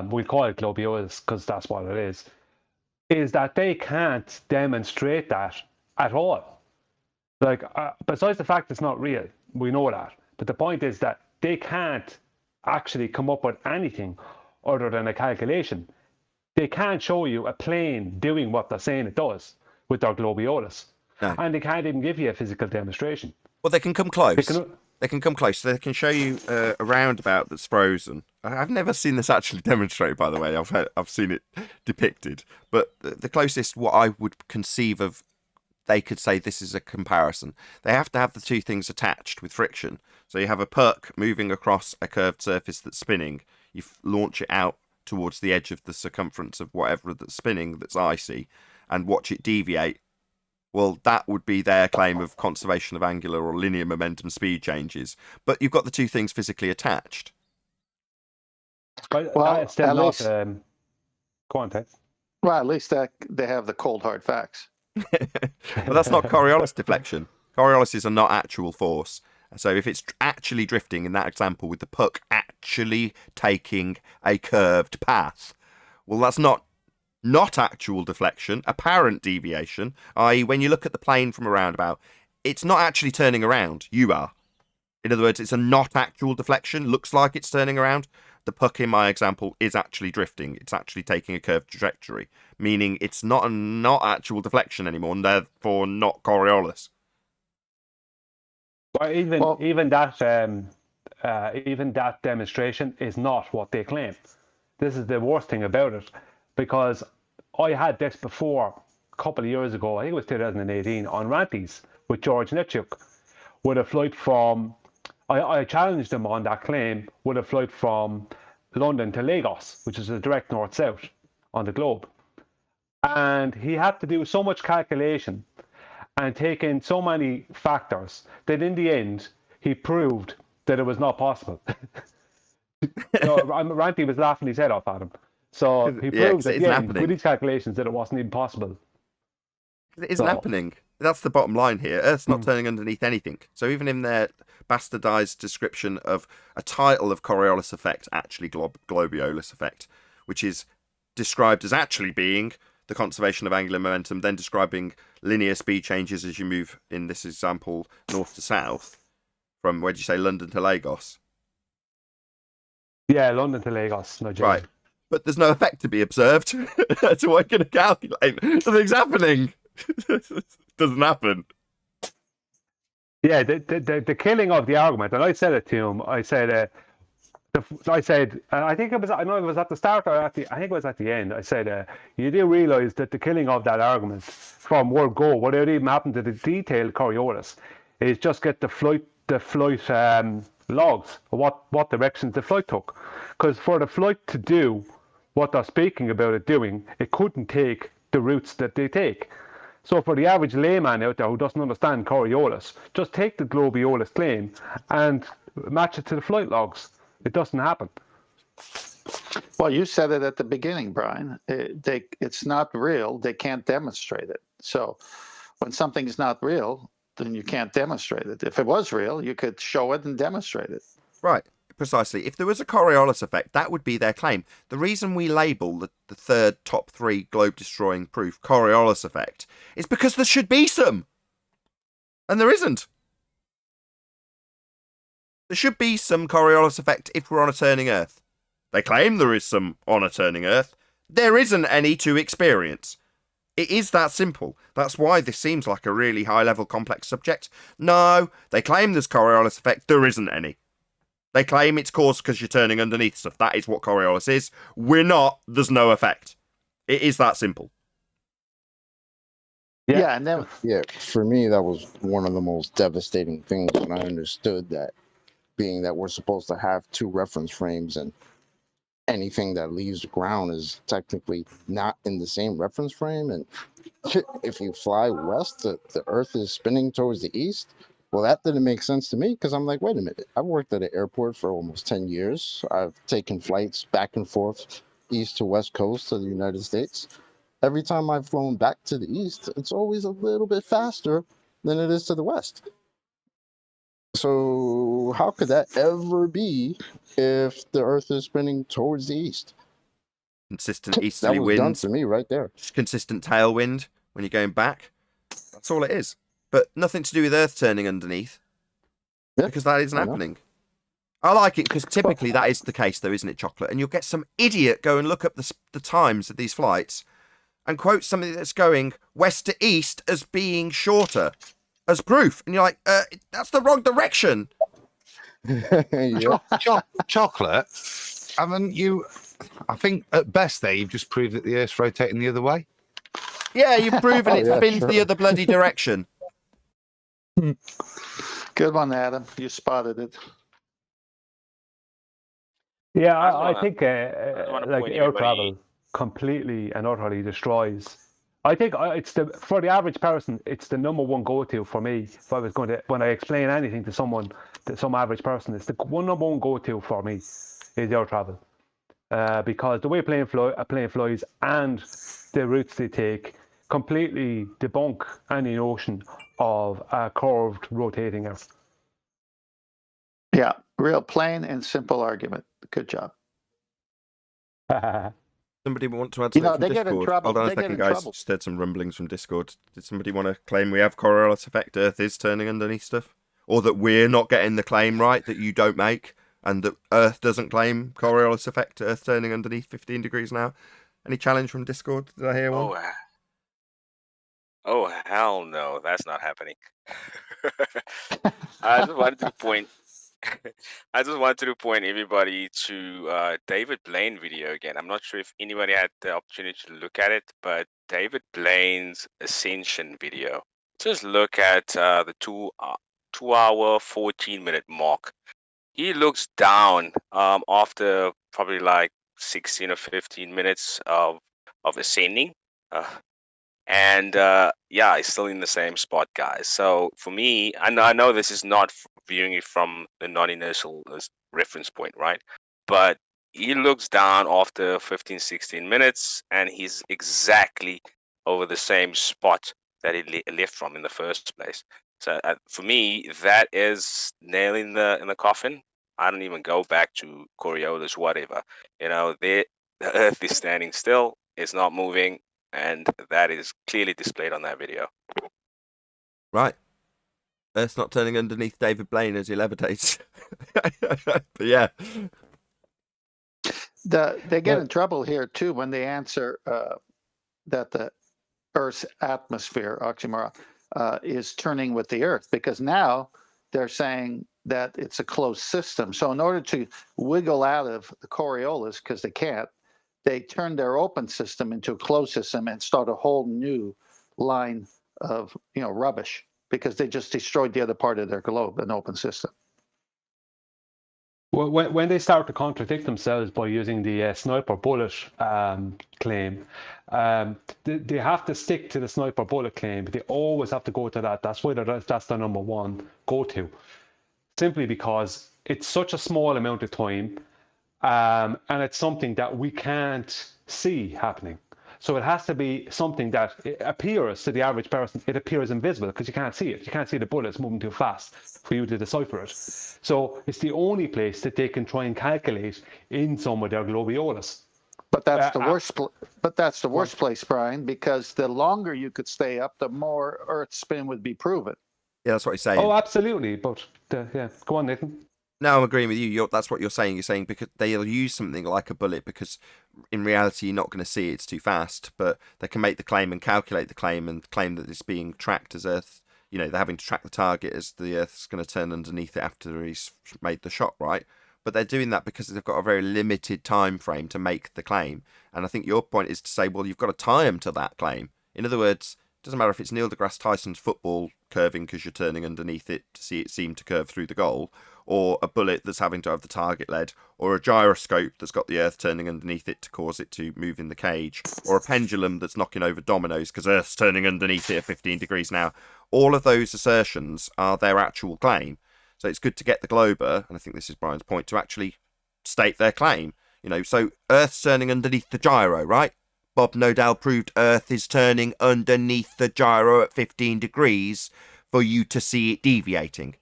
we'll call it globiolis because that's what it is that they can't demonstrate that at all. Like, besides the fact it's not real, we know that. But the point is that they can't actually come up with anything other than a calculation. They can't show you a plane doing what they're saying it does with their globiolis. No. And they can't even give you a physical demonstration. Well, they can come close. They can come close. They can show you a roundabout that's frozen. I've never seen this actually demonstrated, by the way. I've seen it depicted. But the closest what I would conceive of, they could say this is a comparison. They have to have the two things attached with friction. So you have a puck moving across a curved surface that's spinning. You launch it out towards the edge of the circumference of whatever that's spinning that's icy and watch it deviate. Well, that would be their claim of conservation of angular or linear momentum speed changes. But you've got the two things physically attached. But well, it's still not... Go on, Ted. Well, at least they have the cold, hard facts. But that's not Coriolis deflection. Coriolis is a not actual force. So if it's actually drifting in that example with the puck actually taking a curved path, well, that's not actual deflection, apparent deviation, i.e. when you look at the plane from a roundabout, it's not actually turning around, you are. In other words, it's a not actual deflection, looks like it's turning around. the puck in my example is actually drifting. It's actually taking a curved trajectory, meaning it's not actual deflection anymore, and therefore not Coriolis. But even that demonstration is not what they claim. This is the worst thing about it, because I had this before a couple of years ago. I think it was 2018 on Ranties with George Nitschuk, with a flight from. I challenged him on that claim with a flight from London to Lagos, which is a direct north-south on the globe. And he had to do so much calculation and take in so many factors that in the end, he proved that it was not possible. So Ranty was laughing his head off at him. So he proved at the end, with these calculations, that it wasn't even possible. It isn't happening. That's the bottom line here. Earth's not turning underneath anything. So even in their bastardized description of a title of Coriolis effect, actually Globulolis effect, which is described as actually being the conservation of angular momentum, then describing linear speed changes as you move, in this example, north to south, from, where did you say, London to Lagos? Yeah, London to Lagos, Nigeria. Right. But there's no effect to be observed. So what are you going to calculate? Nothing's happening. Doesn't happen. Yeah, the killing of the argument, and I said it to him. I said, I think it was. I know it was at the start or at the. I think it was at the end. I said, you do realise that the killing of that argument from word go, whatever even happened to the detailed Coriolis, is just get the flight logs of what directions the flight took, because for the flight to do what they're speaking about it doing, it couldn't take the routes that they take. So for the average layman out there who doesn't understand Coriolis, just take the Globulolis claim and match it to the flight logs. It doesn't happen. Well, you said it at the beginning, Brian. It's not real. They can't demonstrate it. So when something's not real, then you can't demonstrate it. If it was real, you could show it and demonstrate it. Right. Precisely. If there was a Coriolis effect, that would be their claim. The reason we label the third top three globe-destroying proof Coriolis effect is because there should be some. And there isn't. There should be some Coriolis effect if we're on a turning Earth. They claim there is some on a turning Earth. There isn't any to experience. It is that simple. That's why this seems like a really high-level complex subject. No, they claim there's Coriolis effect. There isn't any. They claim it's caused because you're turning underneath stuff. That is what Coriolis is. We're not. There's no effect. It is that simple. Yeah, and then for me, that was one of the most devastating things when I understood that, being that we're supposed to have two reference frames and anything that leaves the ground is technically not in the same reference frame. And if you fly west, the Earth is spinning towards the east. Well, that didn't make sense to me, because I'm like, wait a minute. I've worked at an airport for almost 10 years. I've taken flights back and forth, east to west coast of the United States. Every time I've flown back to the east, it's always a little bit faster than it is to the west. So how could that ever be if the Earth is spinning towards the east? Consistent easterly that was winds. Done to me right there. Consistent tailwind when you're going back. That's all it is. But nothing to do with Earth turning underneath. Yeah, because that isn't happening. I like it because typically that is the case, though, isn't it, Chocolate? And you'll get some idiot go and look up the times of these flights and quote something that's going west to east as being shorter as proof. And you're like, that's the wrong direction. Chocolate. I mean, I think at best there you've just proved that the Earth's rotating the other way. Yeah, you've proven it spins the other bloody direction. Good one, Adam. You spotted it. Yeah, I think like air travel completely and utterly destroys. I think it's for the average person, it's the number one go-to for me. If I was going to, when I explain anything to someone, to some average person, it's the number one go-to for me is air travel, because the way a plane flies and the routes they take completely debunk any notion of a curved rotating Earth. Yeah, real plain and simple argument. Good job. Somebody want to add something from Discord? Hold on a second, guys. Just heard some rumblings from Discord. Did somebody want to claim we have Coriolis effect? Earth is turning underneath stuff, or that we're not getting the claim right that you don't make? and that Earth doesn't claim Coriolis effect, Earth turning underneath 15 degrees now. Any challenge from Discord? Did I hear one? Oh, hell no, that's not happening. I just wanted to point. I just wanted to point everybody to David Blaine video again. I'm not sure if anybody had the opportunity to look at it, but David Blaine's Ascension video. Just look at the 2 hour 14-minute mark. He looks down after probably like 16 or 15 minutes of ascending. And yeah, it's still in the same spot, guys. So for me, I know this is not viewing it from the non-inertial reference point, right? But he looks down after 15, 16 minutes, and he's exactly over the same spot that he left from in the first place. So for me, that is nail in the coffin. I don't even go back to Coriolis, whatever. The Earth is standing still. It's not moving. And that is clearly displayed on that video. Right. Earth's not turning underneath David Blaine as he levitates. But yeah. They get in trouble here too when they answer that the Earth's atmosphere, oxymoron, is turning with the Earth, because now they're saying that it's a closed system. So in order to wiggle out of the Coriolis, because they can't, they turn their open system into a closed system and start a whole new line of rubbish, because they just destroyed the other part of their globe, an open system. Well, when they start to contradict themselves by using the sniper bullet claim, they have to stick to the sniper bullet claim, but they always have to go to that. That's why that's the number one go-to, simply because it's such a small amount of time, and it's something that we can't see happening. So it has to be something that appears to the average person, it appears invisible because you can't see it. You can't see the bullets moving too fast for you to decipher it. So it's the only place that they can try and calculate in some of their globiolis. But that's the worst. But that's the worst place, Brian, because the longer you could stay up, the more Earth spin would be proven. Yeah, that's what he's saying. Oh, absolutely. But yeah, go on, Nathan. No, I'm agreeing with you. That's what you're saying. You're saying because they'll use something like a bullet, because in reality you're not going to see it. It's too fast. But they can make the claim and calculate the claim and claim that it's being tracked as Earth. They're having to track the target as the Earth's going to turn underneath it after he's made the shot, right? But they're doing that because they've got a very limited time frame to make the claim. And I think your point is to say, well, you've got to tie them to that claim. In other words, it doesn't matter if it's Neil deGrasse Tyson's football curving because you're turning underneath it to see it seem to curve through the goal, or a bullet that's having to have the target led, or a gyroscope that's got the Earth turning underneath it to cause it to move in the cage, or a pendulum that's knocking over dominoes because Earth's turning underneath it at 15 degrees now. All of those assertions are their actual claim. So it's good to get the Glober, and I think this is Brian's point, to actually state their claim. So Earth's turning underneath the gyro, right? Bob Nodal proved Earth is turning underneath the gyro at 15 degrees for you to see it deviating.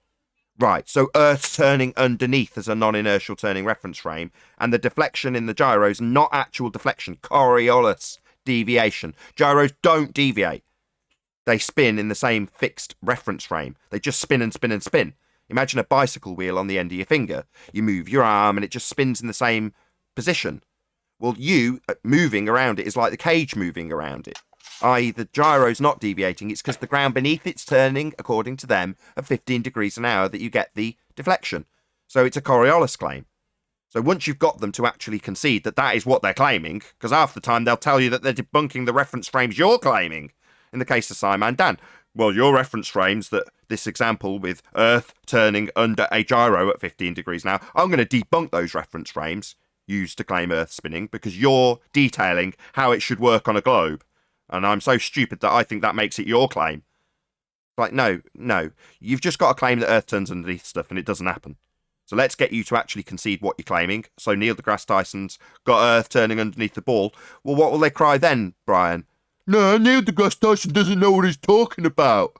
Right, so Earth's turning underneath as a non-inertial turning reference frame, and the deflection in the gyro's not actual deflection, Coriolis deviation. Gyros don't deviate. They spin in the same fixed reference frame. They just spin and spin and spin. Imagine a bicycle wheel on the end of your finger. You move your arm and it just spins in the same position. Well, you moving around it is like the cage moving around it. I.e. the gyro's not deviating. It's because the ground beneath it's turning, according to them, at 15 degrees an hour that you get the deflection. So it's a Coriolis claim. So once you've got them to actually concede that that is what they're claiming, because half the time they'll tell you that they're debunking the reference frames you're claiming. In the case of Simon Dan, well, your reference frames that this example with Earth turning under a gyro at 15 degrees now, I'm going to debunk those reference frames used to claim Earth spinning because you're detailing how it should work on a globe. And I'm so stupid that I think that makes it your claim. Like, no. You've just got to claim that Earth turns underneath stuff and it doesn't happen. So let's get you to actually concede what you're claiming. So Neil deGrasse Tyson's got Earth turning underneath the ball. Well, what will they cry then, Brian? No, Neil deGrasse Tyson doesn't know what he's talking about.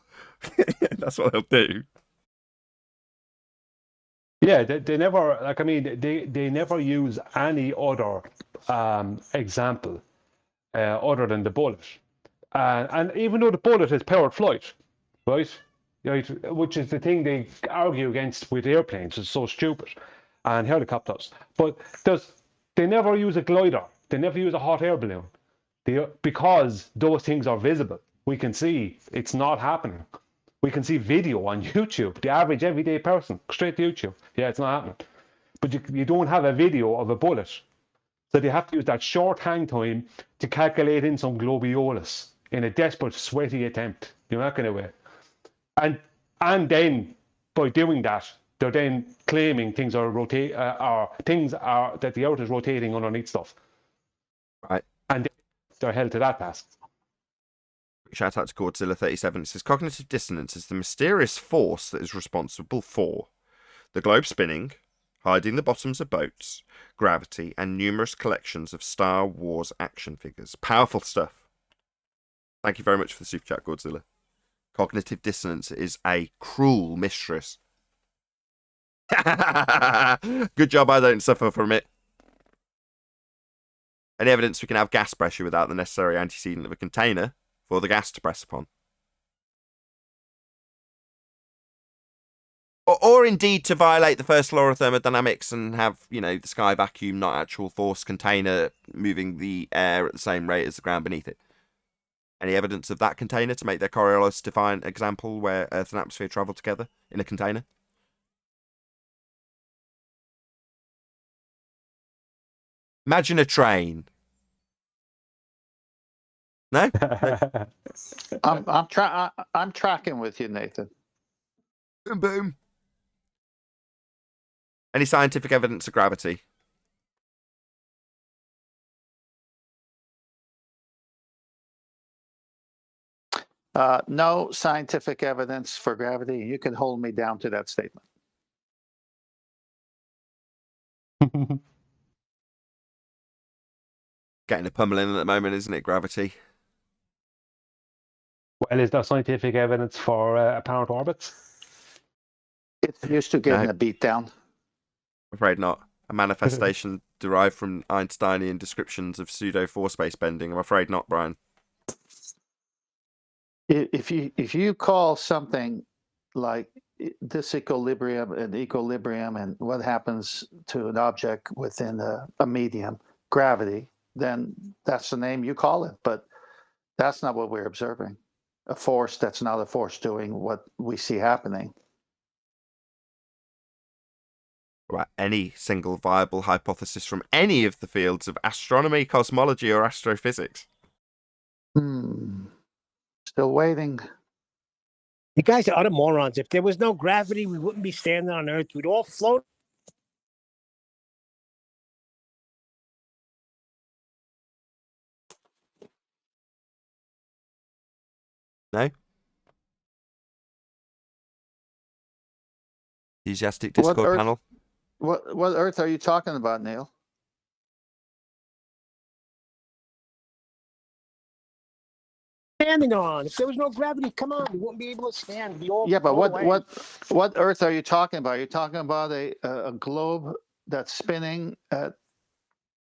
That's what they'll do. Yeah, they never, they never use any other example other than the bullet. And even though the bullet is powered flight, right, which is the thing they argue against with airplanes, it's so stupid. and helicopters. But they never use a glider. They never use a hot air balloon. Because those things are visible. We can see it's not happening. We can see video on YouTube. The average everyday person, straight to YouTube. Yeah, it's not happening. But you don't have a video of a bullet. So they have to use that short hang time to calculate in some globiolus in a desperate, sweaty attempt. You're not going to win. And then by doing that, they're then claiming things are that the Earth is rotating underneath stuff. Right. And they're held to that task. Shout out to Godzilla37. It says cognitive dissonance is the mysterious force that is responsible for the globe spinning, hiding the bottoms of boats, gravity, and numerous collections of Star Wars action figures. Powerful stuff. Thank you very much for the super chat, Godzilla. Cognitive dissonance is a cruel mistress. Good job I don't suffer from it. Any evidence we can have gas pressure without the necessary antecedent of a container for the gas to press upon? Or indeed to violate the first law of thermodynamics and have, the sky vacuum, not actual force container moving the air at the same rate as the ground beneath it. Any evidence of that container to make their coriolis define example where Earth and atmosphere travel together in a container? Imagine a train. No? I'm tracking with you, Nathan. Boom, boom. Any scientific evidence of gravity? No scientific evidence for gravity. You can hold me down to that statement. Getting a pummeling at the moment, isn't it, gravity? Well, is there scientific evidence for apparent orbits? It's used to getting a beat down. I'm afraid not. A manifestation derived from Einsteinian descriptions of pseudo force-based bending. I'm afraid not, Brian. If you call something like disequilibrium and equilibrium and what happens to an object within a medium, gravity, then that's the name you call it. But that's not what we're observing. A force that's not a force doing what we see happening. Right. Any single viable hypothesis from any of the fields of astronomy, cosmology, or astrophysics? Still waiting. You guys are utter morons. If there was no gravity, we wouldn't be standing on Earth. We'd all float. No? Enthusiastic Discord panel? What Earth are you talking about, Neil? Standing on. If there was no gravity, come on, we wouldn't be able to stand. But what Earth are you talking about? You're talking about a globe that's spinning at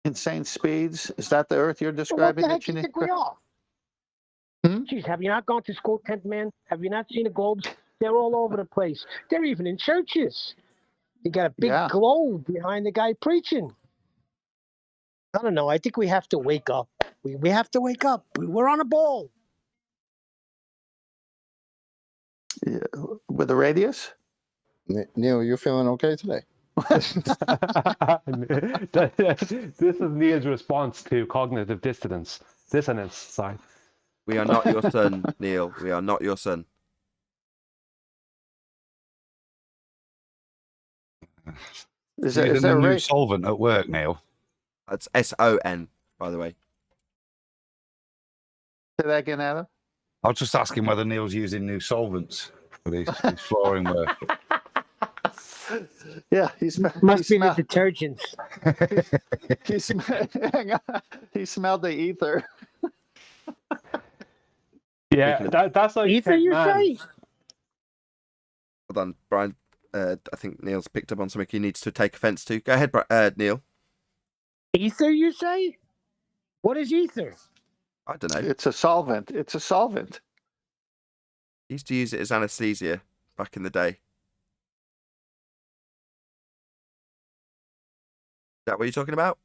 insane speeds. Is that the Earth you're describing? What the heck do you think we are? Jeez, have you not gone to school, 10th man? Have you not seen the globes? They're all over the place. They're even in churches. You got a big globe behind the guy preaching. I don't know. I think we have to wake up. We have to wake up. We're on a ball. Yeah, with a radius? Neil, you feeling okay today? This is Neil's response to cognitive dissonance. Sorry. We are not your son, Neil. We are not your son. Is there a new solvent at work, Neil? That's SON, by the way. Say that again, Adam. I was just asking whether Neil's using new solvents for these flooring work. Yeah, must be the detergents. He smelled the ether. Yeah, that's like ether, you say? Hold on, Brian. I think Neil's picked up on something he needs to take offense to. Go ahead, Neil. Ether, you say? What is ether? I don't know. It's a solvent. It's a solvent. He used to use it as anesthesia back in the day. that what you're talking about?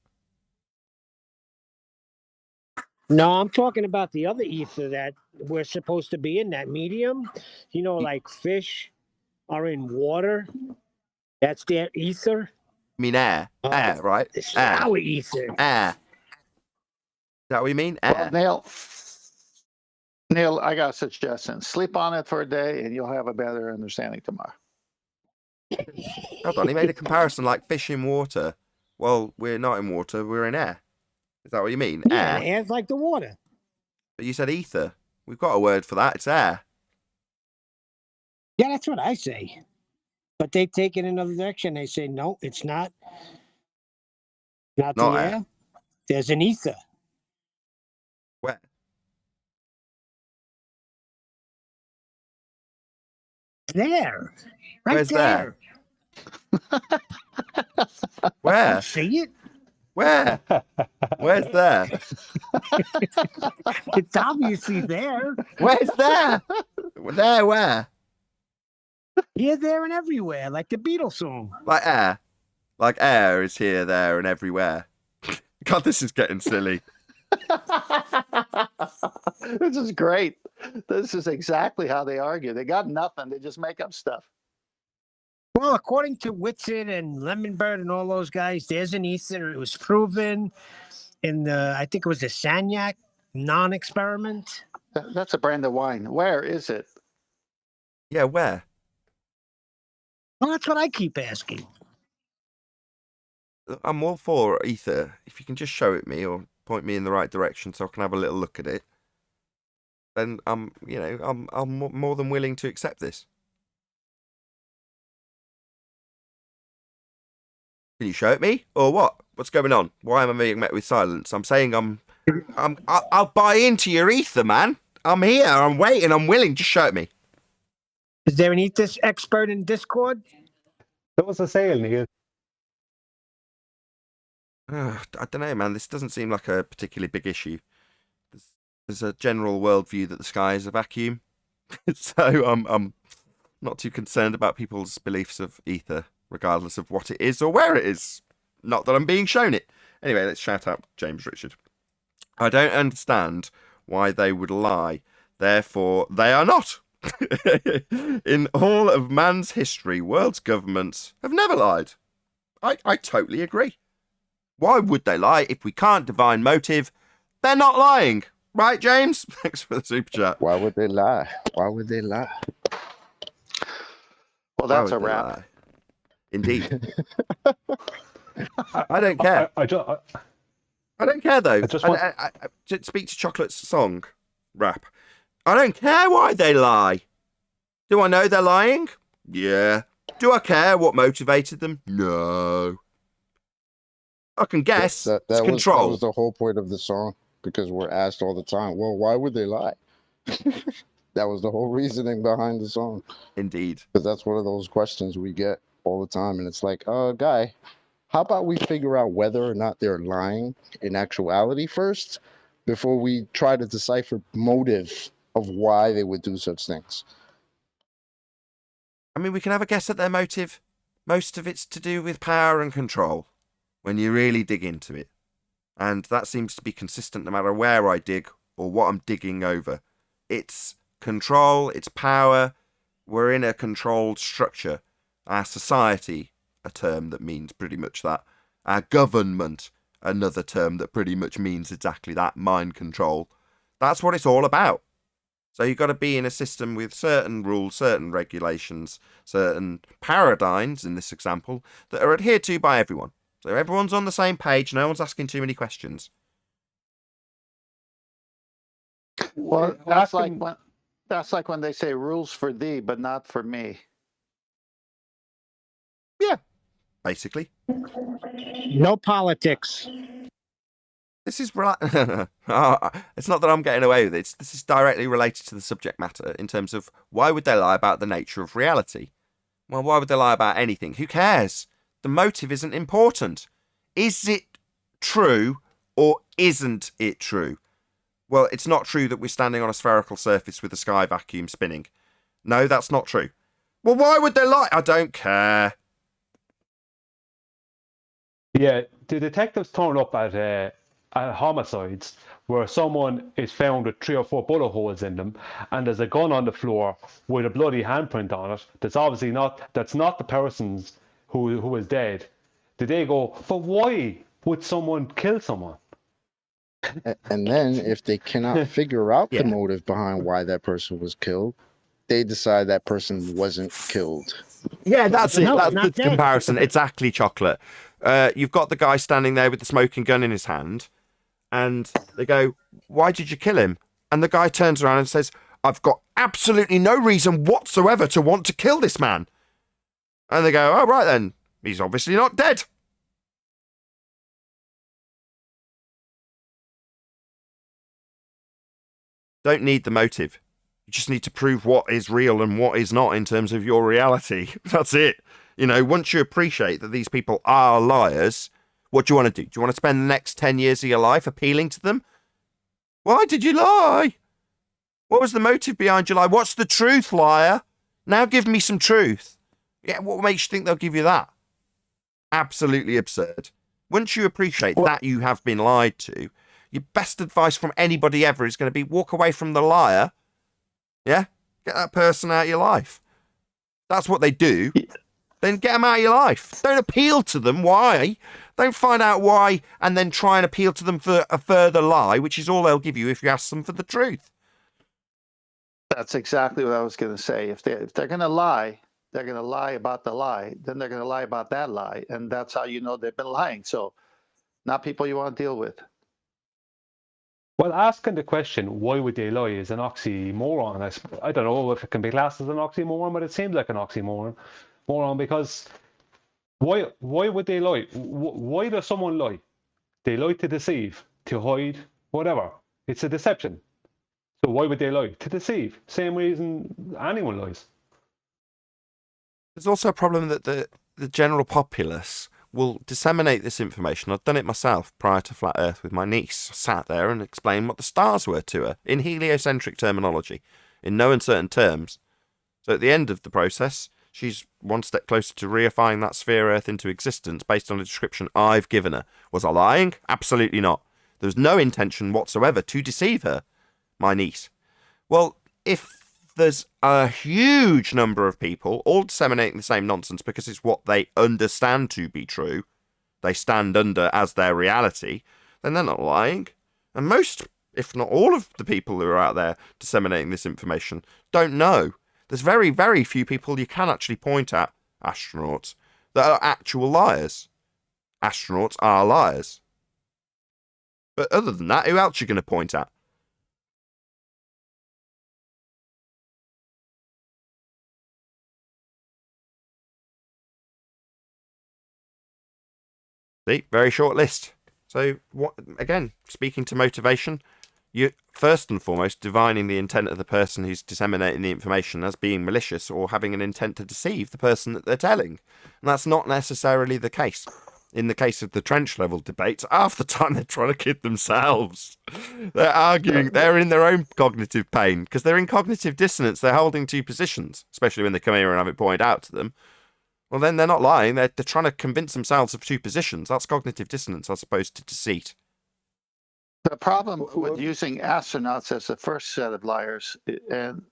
No, I'm talking about the other ether that we're supposed to be in, that medium. You know, like fish are in water. That's their ether. I mean air. Air, right? This is Air. our ether. Air. Is that what you mean? Well, Air. Neil, I got a suggestion. Sleep on it for a day, and you'll have a better understanding tomorrow. Hold on, he made a comparison like fish in water. Well, we're not in water, we're in air. Is that what you mean? Yeah, Air. and air's like the water. But you said ether. We've got a word for that. It's air. Yeah, that's what I say. But they take it another direction. They say, no, it's not. Not the Not air. air. There's an ether. Where? There. Right Where's there. Where? You see it? Where? Where's there? It's obviously there. Where's there? There where? Here, there, and everywhere, like the Beatles song. Like air. Like air is here, there, and everywhere. God, this is getting silly. This is great. This is exactly how they argue. They got nothing. They just make up stuff. Well, according to Whitson and Lemonbird and all those guys, there's an ether. It was proven in the, I think it was the Sagnac non-experiment. That's a brand of wine. Where is it? Yeah, where? Well, that's what I keep asking. I'm all for ether. If you can just show it me or point me in the right direction so I can have a little look at it, then I'm more than willing to accept this. Can you show it me or what? What's going on? Why am I being met with silence? I'm saying I'll buy into your ether, man. I'm here. I'm waiting. I'm willing. Just show it me. Is there an ether expert in Discord? There was a sale, Neil. I don't know, man. This doesn't seem like a particularly big issue. There's a general worldview that the sky is a vacuum, so I'm not too concerned about people's beliefs of ether, regardless of what it is or where it is. Not that I'm being shown it. Anyway, let's shout out James Richard. I don't understand why they would lie. Therefore, they are not. In all of man's history, world's governments have never lied. I totally agree. Why would they lie if we can't divine motive? They're not lying. Right, James? Thanks for the super chat. Why would they lie? Why would they lie? Well, that's a wrap. Lie? Indeed. I don't care. I don't care, though. I speak to Chocolate's song rap. I don't care why they lie. Do I know they're lying? Yeah. Do I care what motivated them? No. I can guess. That control. That was the whole point of the song, because we're asked all the time, well, why would they lie? That was the whole reasoning behind the song. Indeed. Because that's one of those questions we get all the time. And it's like, guy, how about we figure out whether or not they're lying in actuality first before we try to decipher motive of why they would do such things? I mean, we can have a guess at their motive. Most of it's to do with power and control when you really dig into it. And that seems to be consistent no matter where I dig or what I'm digging over. It's control, it's power. We're in a controlled structure. Our society, a term that means pretty much that. Our government, another term that pretty much means exactly that, mind control. That's what it's all about. So you've got to be in a system with certain rules, certain regulations, certain paradigms, in this example, that are adhered to by everyone. So everyone's on the same page, no one's asking too many questions. Well, that's like when they say rules for thee, but not for me. Yeah, basically. No politics. This is it's not that I'm getting away with it. This is directly related to the subject matter in terms of why would they lie about the nature of reality? Well, why would they lie about anything? Who cares? The motive isn't important. Is it true or isn't it true? Well, it's not true that we're standing on a spherical surface with a sky vacuum spinning. No, that's not true. Well, why would they lie? I don't care. Yeah, the detectives turn up at homicides where someone is found with 3 or 4 bullet holes in them, and there's a gun on the floor with a bloody handprint on it. That's not the person's who is dead. Did they go, but why would someone kill someone? And then if they cannot figure out the Yeah. motive behind why that person was killed, they decide that person wasn't killed. Yeah, that's it. No, That's not the dead. comparison. Exactly, Chocolate. You've got the guy standing there with the smoking gun in his hand, and they go, "Why did you kill him?" And the guy turns around and says, "I've got absolutely no reason whatsoever to want to kill this man." And they go, "Oh, right then. He's obviously not dead." Don't need the motive. You just need to prove what is real and what is not in terms of your reality. That's it. Once you appreciate that these people are liars, what do you want to do? Do you want to spend the next 10 years of your life appealing to them? Why did you lie? What was the motive behind your lie? What's the truth, liar? Now give me some truth. Yeah, what makes you think they'll give you that? Absolutely absurd. Once you appreciate that you have been lied to, your best advice from anybody ever is going to be walk away from the liar. Yeah? Get that person out of your life. That's what they do. Then get them out of your life. Don't appeal to them. Why? Don't find out why and then try and appeal to them for a further lie, which is all they'll give you if you ask them for the truth. That's exactly what I was going to say. If they're going to lie, they're going to lie about the lie. Then they're going to lie about that lie. And that's how you know they've been lying. So not people you want to deal with. Well, asking the question, why would they lie, is an oxymoron. I don't know if it can be classed as an oxymoron, but it seems like an oxymoron. Because why would they lie? Why does someone lie? They lie to deceive, to hide, whatever. It's a deception. So why would they lie? To deceive. Same reason anyone lies. There's also a problem that the general populace will disseminate this information. I've done it myself prior to Flat Earth with my niece. I sat there and explained what the stars were to her in heliocentric terminology, in no uncertain terms. So at the end of the process, she's one step closer to reifying that sphere Earth into existence based on a description I've given her. Was I lying? Absolutely not. There was no intention whatsoever to deceive her, my niece. Well, if there's a huge number of people all disseminating the same nonsense because it's what they understand to be true, they stand under as their reality, then they're not lying. And most, if not all of the people who are out there disseminating this information don't know. There's very, very few people you can actually point at, astronauts, that are actual liars. Astronauts are liars. But other than that, who else are you going to point at? See, very short list. So, again, speaking to motivation, you first and foremost divining the intent of the person who's disseminating the information as being malicious or having an intent to deceive the person that they're telling. And that's not necessarily the case. In the case of the trench level debates, half the time they're trying to kid themselves. They're arguing, they're in their own cognitive pain because they're in cognitive dissonance. They're holding two positions, especially when they come here and have it pointed out to them. Well, then they're not lying. They're trying to convince themselves of two positions. That's cognitive dissonance as opposed to deceit. The problem with using astronauts as the first set of liars and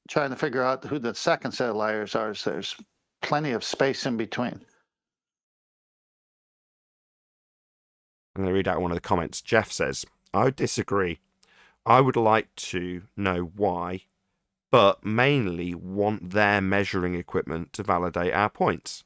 trying to figure out who the second set of liars are is there's plenty of space in between. I'm going to read out one of the comments. Jeff says, I disagree. I would like to know why, but mainly want their measuring equipment to validate our points.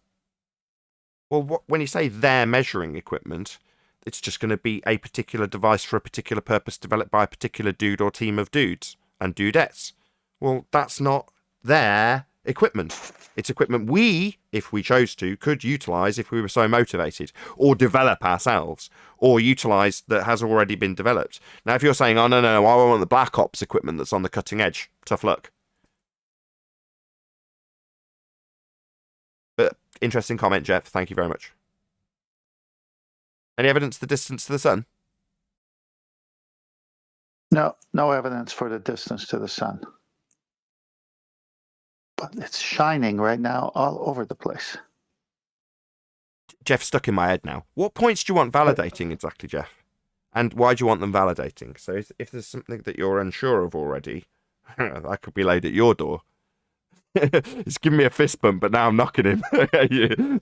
Well, when you say their measuring equipment, it's just going to be a particular device for a particular purpose developed by a particular dude or team of dudes and dudettes. Well, that's not their equipment. It's equipment we, if we chose to, could utilise if we were so motivated, or develop ourselves, or utilise that has already been developed. Now, if you're saying, oh, no, I want the Black Ops equipment that's on the cutting edge, tough luck. But interesting comment, Jeff. Thank you very much. Any evidence the distance to the sun? No evidence for the distance to the sun. But it's shining right now all over the place. Jeff, stuck in my head now. What points do you want validating exactly, Jeff? And why do you want them validating? So if there's something that you're unsure of already, that could be laid at your door. He's giving me a fist bump, but now I'm knocking him.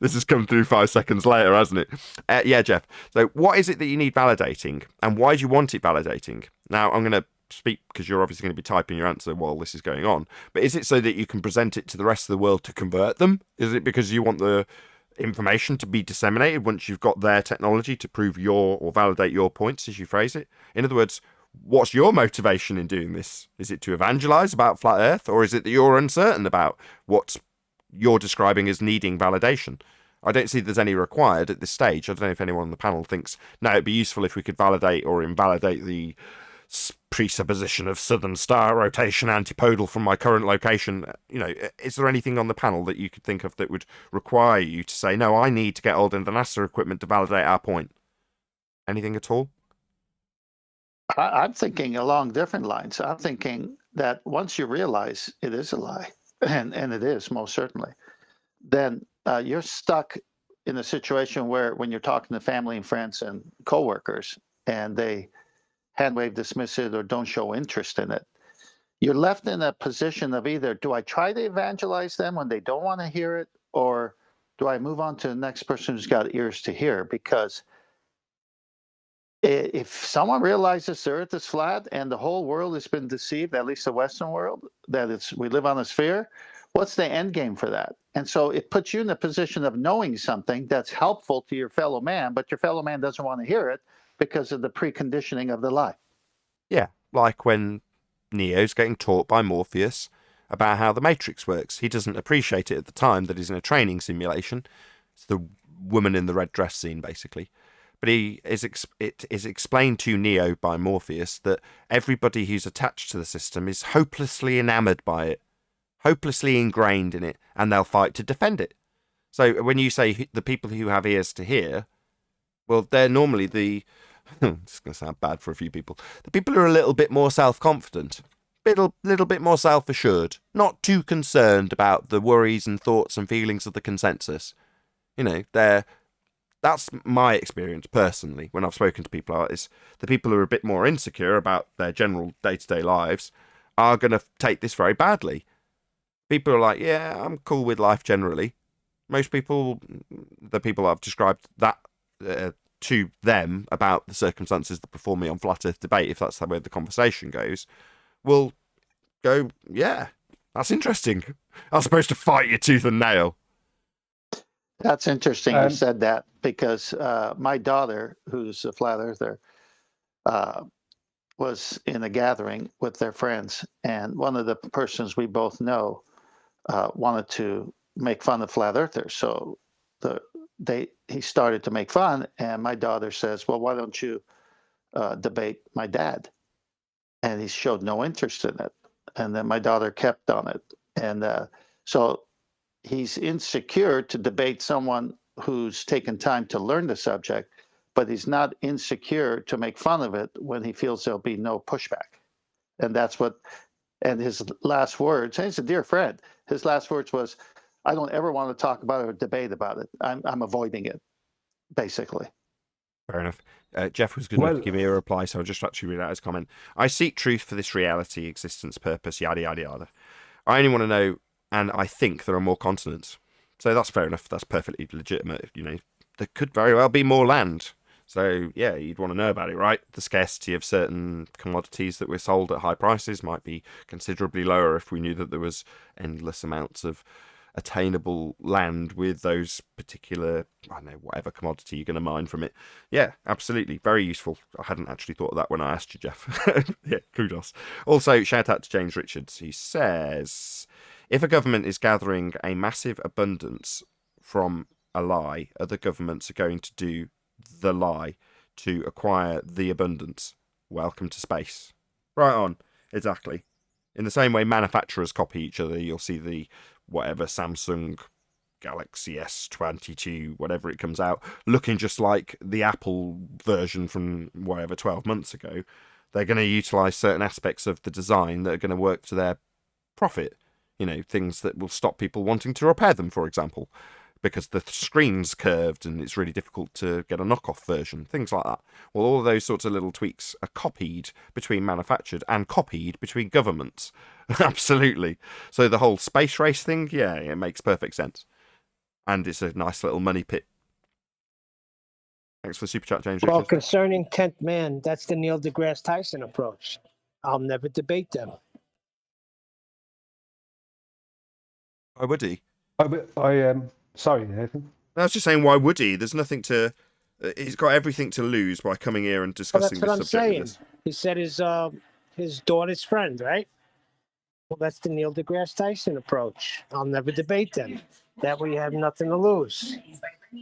This has come through 5 seconds later, hasn't it? Yeah, Jeff. So what is it that you need validating, and why do you want it validating? Now, I'm going to speak because you're obviously going to be typing your answer while this is going on, but is it so that you can present it to the rest of the world to convert them? Is it because you want the information to be disseminated once you've got their technology to prove your or validate your points, as you phrase it? In other words, what's your motivation in doing this? Is it to evangelize about flat Earth, or is it that you're uncertain about what you're describing as needing validation? I don't see there's any required at this stage. I don't know if anyone on the panel thinks, no, it'd be useful if we could validate or invalidate the presupposition of southern star rotation antipodal from my current location. You know, is there anything on the panel that you could think of that would require you to say, no, I need to get hold of the NASA equipment to validate our point? Anything at all? I'm thinking along different lines. I'm thinking that once you realize it is a lie, and it is most certainly, then you're stuck in a situation where when you're talking to family and friends and coworkers and they hand wave, dismiss it, or don't show interest in it, you're left in a position of either do I try to evangelize them when they don't want to hear it, or do I move on to the next person who's got ears to hear? Because if someone realizes the earth is flat and the whole world has been deceived, at least the Western world, that we live on a sphere, what's the end game for that? And so it puts you in the position of knowing something that's helpful to your fellow man, but your fellow man doesn't want to hear it because of the preconditioning of the lie. Yeah, like when Neo's getting taught by Morpheus about how the Matrix works. He doesn't appreciate it at the time that he's in a training simulation. It's the woman in the red dress scene, basically. But it is explained to Neo by Morpheus that everybody who's attached to the system is hopelessly enamored by it, hopelessly ingrained in it, and they'll fight to defend it. So when you say the people who have ears to hear, well, they're normally the... It's going to sound bad for a few people. The people who are a little bit more self-confident, little bit more self-assured, not too concerned about the worries and thoughts and feelings of the consensus. You know, that's my experience personally when I've spoken to people like this. The people who are a bit more insecure about their general day-to-day lives are going to take this very badly. People are like, yeah, I'm cool with life generally. Most people, the people I've described that to them about the circumstances that before me on Flat Earth debate, if that's the way the conversation goes, will go, yeah, that's interesting. I'm supposed to fight you tooth and nail. That's interesting you said that, because my daughter, who's a flat earther, was in a gathering with their friends, and one of the persons we both know wanted to make fun of flat earthers. So he started to make fun, and my daughter says, well, why don't you debate my dad? And he showed no interest in it. And then my daughter kept on it. And so he's insecure to debate someone who's taken time to learn the subject, but he's not insecure to make fun of it when he feels there'll be no pushback. And that's what, and his last words, and he's a dear friend, his last words was, I don't ever want to talk about it or debate about it. I'm avoiding it, basically. Fair enough. Jeff was good enough to give me a reply, so I'll just actually read out his comment. I seek truth for this reality, existence, purpose, yada, yada, yada. I only want to know, and I think there are more continents. So that's fair enough. That's perfectly legitimate. You know, there could very well be more land. So, yeah, you'd want to know about it, right? The scarcity of certain commodities that were sold at high prices might be considerably lower if we knew that there was endless amounts of attainable land with those particular, I don't know, whatever commodity you're going to mine from it. Yeah, absolutely. Very useful. I hadn't actually thought of that when I asked you, Jeff. Yeah, kudos. Also, shout out to James Richards. He says, if a government is gathering a massive abundance from a lie, other governments are going to do the lie to acquire the abundance. Welcome to space. Right on. Exactly. In the same way manufacturers copy each other, you'll see the whatever Samsung Galaxy S22, whatever it comes out, looking just like the Apple version from whatever 12 months ago. They're going to utilize certain aspects of the design that are going to work to their profit. You know, things that will stop people wanting to repair them, for example. because the screen's curved and it's really difficult to get a knockoff version, things like that. Well, all of those sorts of little tweaks are copied between manufactured and copied between governments. Absolutely. So the whole space race thing, yeah, it makes perfect sense. And it's a nice little money pit. Thanks for the super chat, James Well, Richards. concerning 10th man, that's the Neil deGrasse Tyson approach. I'll never debate them. Why would he? Sorry, Nathan. I was just saying, why would he? There's nothing to... he's got everything to lose by coming here and discussing Well, this that's what I'm subject. saying. He said his daughter's friend, right? Well, that's the Neil deGrasse Tyson approach. I'll never debate them. That way you have nothing to lose.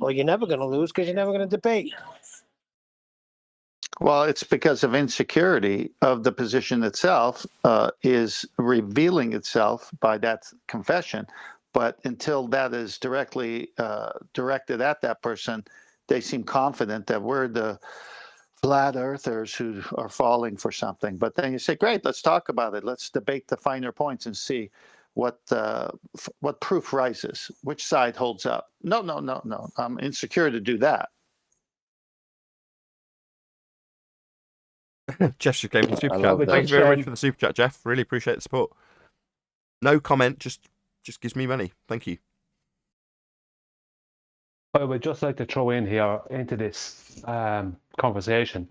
Well, you're never going to lose because you're never going to debate. Well, it's because of insecurity of the position itself is revealing itself by that confession. But until that is directly directed at that person, they seem confident that we're the flat earthers who are falling for something. But then you say, great, let's talk about it. Let's debate the finer points and see what proof rises, which side holds up. No. I'm insecure to do that. Jeff just gave me the super I chat. love that. Thank you very much for the super chat, Jeff. Really appreciate the support. No comment, just gives me money. Thank you. I would just like to throw in here into this conversation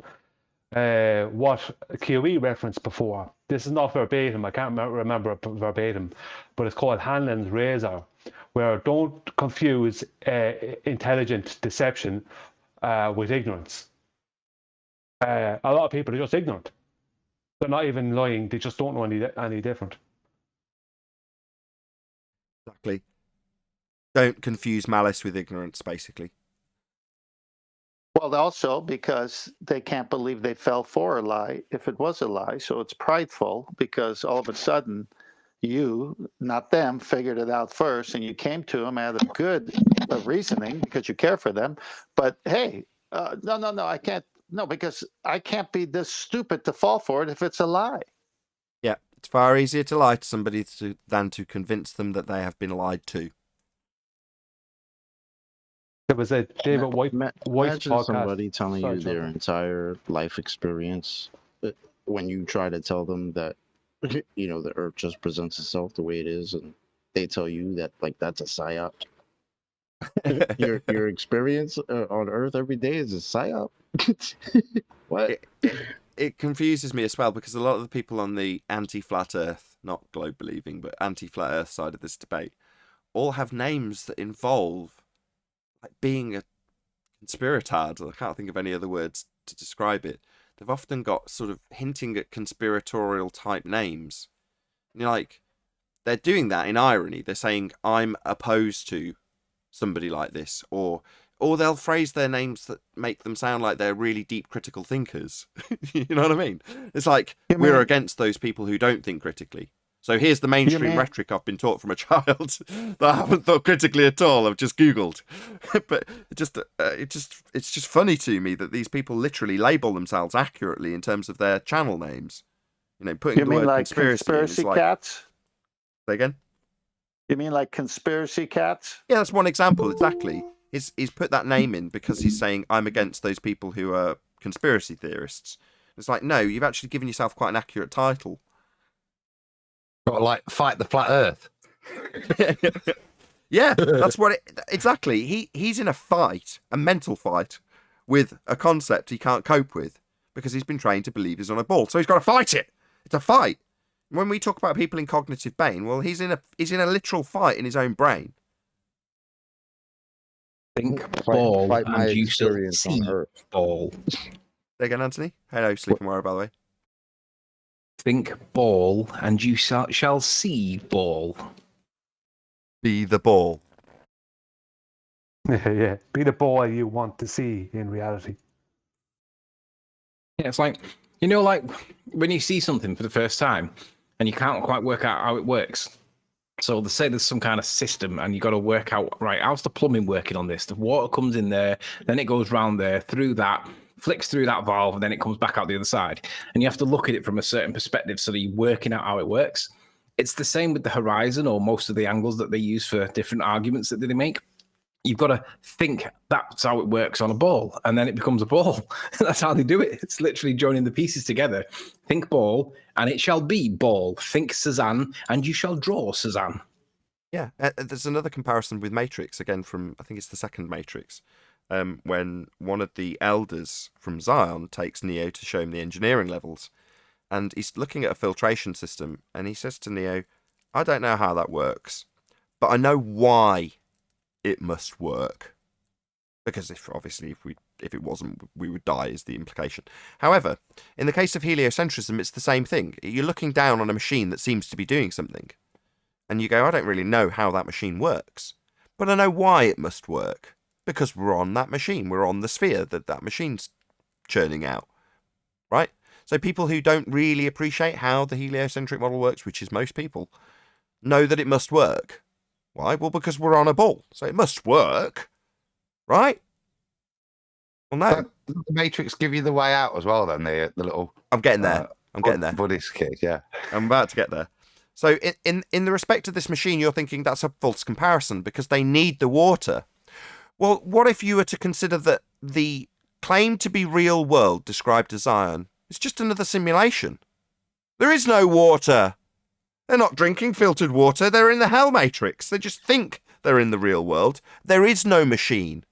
what QE referenced before. This is not verbatim. I can't remember verbatim, but it's called Hanlon's razor, where don't confuse intelligent deception with ignorance. A lot of people are just ignorant. They're not even lying. They just don't know any different. Exactly. Don't confuse malice with ignorance, basically. Well, also because they can't believe they fell for a lie if it was a lie. So it's prideful because all of a sudden you, not them, figured it out first and you came to them out of good reasoning because you care for them. But hey, no, I can't. No, because I can't be this stupid to fall for it if it's a lie. Yeah, it's far easier to lie to somebody than to convince them that they have been lied to. There was a David White Imagine podcast. somebody telling Sorry, you their Jonathan. entire life experience when you try to tell them that, you know, the earth just presents itself the way it is, and they tell you that, like, that's a psyop. your experience on earth every day is a psyop. What? It confuses me as well, because a lot of the people on the anti-flat earth, not globe believing, but anti-flat earth side of this debate, all have names that involve like being a conspiratard. I can't think of any other words to describe it. They've often got sort of hinting at conspiratorial type names. And you're like, they're doing that in irony. They're saying, I'm opposed to somebody like this, or they'll phrase their names that make them sound like they're really deep critical thinkers. You know what I mean? It's like, we're against those people who don't think critically. So here's the mainstream rhetoric I've been taught from a child that I haven't thought critically at all. I've just Googled. But it's just funny to me that these people literally label themselves accurately in terms of their channel names. You know, putting You the mean word like conspiracy in, cats? Say again? You mean like conspiracy cats? Yeah, that's one example, exactly. He's put that name in because he's saying, I'm against those people who are conspiracy theorists. It's like, no, you've actually given yourself quite an accurate title. Got to, like, fight the flat earth. Yeah, that's what exactly. He's in a fight, a mental fight, with a concept he can't cope with because he's been trained to believe he's on a ball. So he's got to fight it. It's a fight. When we talk about people in cognitive pain, well, he's in a literal fight in his own brain. Think ball fight my and you shall experience see on Earth. ball. Say again, Anthony? Hello, Sleeping Warrior, by the way. Think ball and you shall see ball. Be the ball. Yeah, be the ball you want to see in reality. Yeah, it's like, you know, like when you see something for the first time and you can't quite work out how it works. So they say there's some kind of system and you got to work out, right, how's the plumbing working on this? The water comes in there, then it goes round there, through that, flicks through that valve, and then it comes back out the other side. And you have to look at it from a certain perspective so that you're working out how it works. It's the same with the horizon or most of the angles that they use for different arguments that they make. You've got to think that's how it works on a ball, and then it becomes a ball. That's how they do it. It's literally joining the pieces together. Think ball, and it shall be ball. Think Cezanne, and you shall draw Cezanne. Yeah, there's another comparison with Matrix, again from, I think it's the second Matrix, when one of the elders from Zion takes Neo to show him the engineering levels. And he's looking at a filtration system, and he says to Neo, I don't know how that works, but I know why it must work. Because if it wasn't, we would die, is the implication. However, in the case of heliocentrism, it's the same thing. You're looking down on a machine that seems to be doing something. And you go, I don't really know how that machine works, but I know why it must work. Because we're on that machine. We're on the sphere that machine's churning out. Right? So people who don't really appreciate how the heliocentric model works, which is most people, know that it must work. Why? Well, because we're on a ball, so it must work. Right? Well, no. But doesn't the Matrix give you the way out as well, then, the little... I'm getting there. I'm getting there. Buddhist kid, yeah. I'm about to get there. So in the respect of this machine, you're thinking that's a false comparison because they need the water. Well, what if you were to consider that the claim to be real world described as Zion is just another simulation? There is no water. They're not drinking filtered water. They're in the hell matrix. They just think they're in the real world. There is no machine.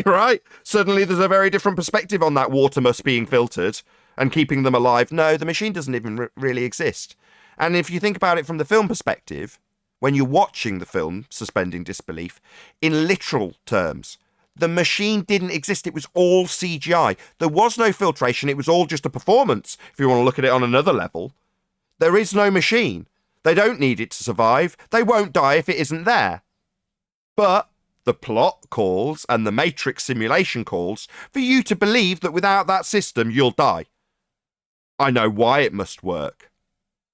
Right? Suddenly there's a very different perspective on that water must being filtered and keeping them alive. No, the machine doesn't even really exist. And if you think about it from the film perspective, when you're watching the film, suspending disbelief, in literal terms, the machine didn't exist. It was all CGI. There was no filtration. It was all just a performance, if you want to look at it on another level. There is no machine. They don't need it to survive. They won't die if it isn't there. But the plot calls and the Matrix simulation calls for you to believe that without that system, you'll die. I know why it must work.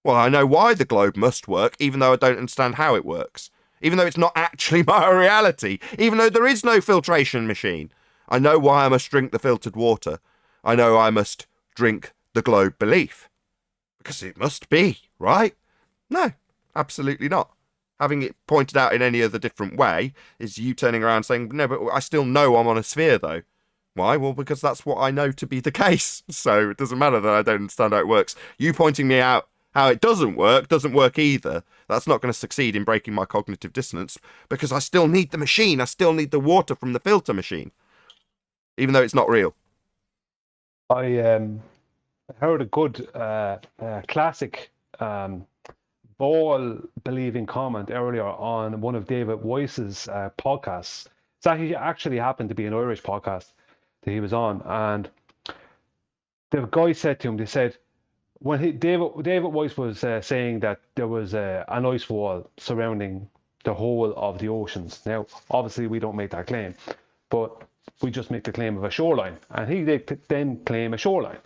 Well, I know why the globe must work, even though I don't understand how it works. Even though it's not actually my reality. Even though there is no filtration machine. I know why I must drink the filtered water. I know I must drink the globe belief. Because it must be, right? No, absolutely not. Having it pointed out in any other different way is you turning around saying, no, but I still know I'm on a sphere, though. Why? Well, because that's what I know to be the case. So it doesn't matter that I don't understand how it works. You pointing me out how it doesn't work either. That's not going to succeed in breaking my cognitive dissonance because I still need the machine. I still need the water from the filter machine, even though it's not real. I heard a good classic ball believing comment earlier on one of David Weiss's podcasts. It's actually happened to be an Irish podcast that he was on, and the guy said to him, they said, when David Weiss was saying that there was an ice wall surrounding the whole of the oceans. Now, obviously, we don't make that claim, but we just make the claim of a shoreline, and he did then claim a shoreline.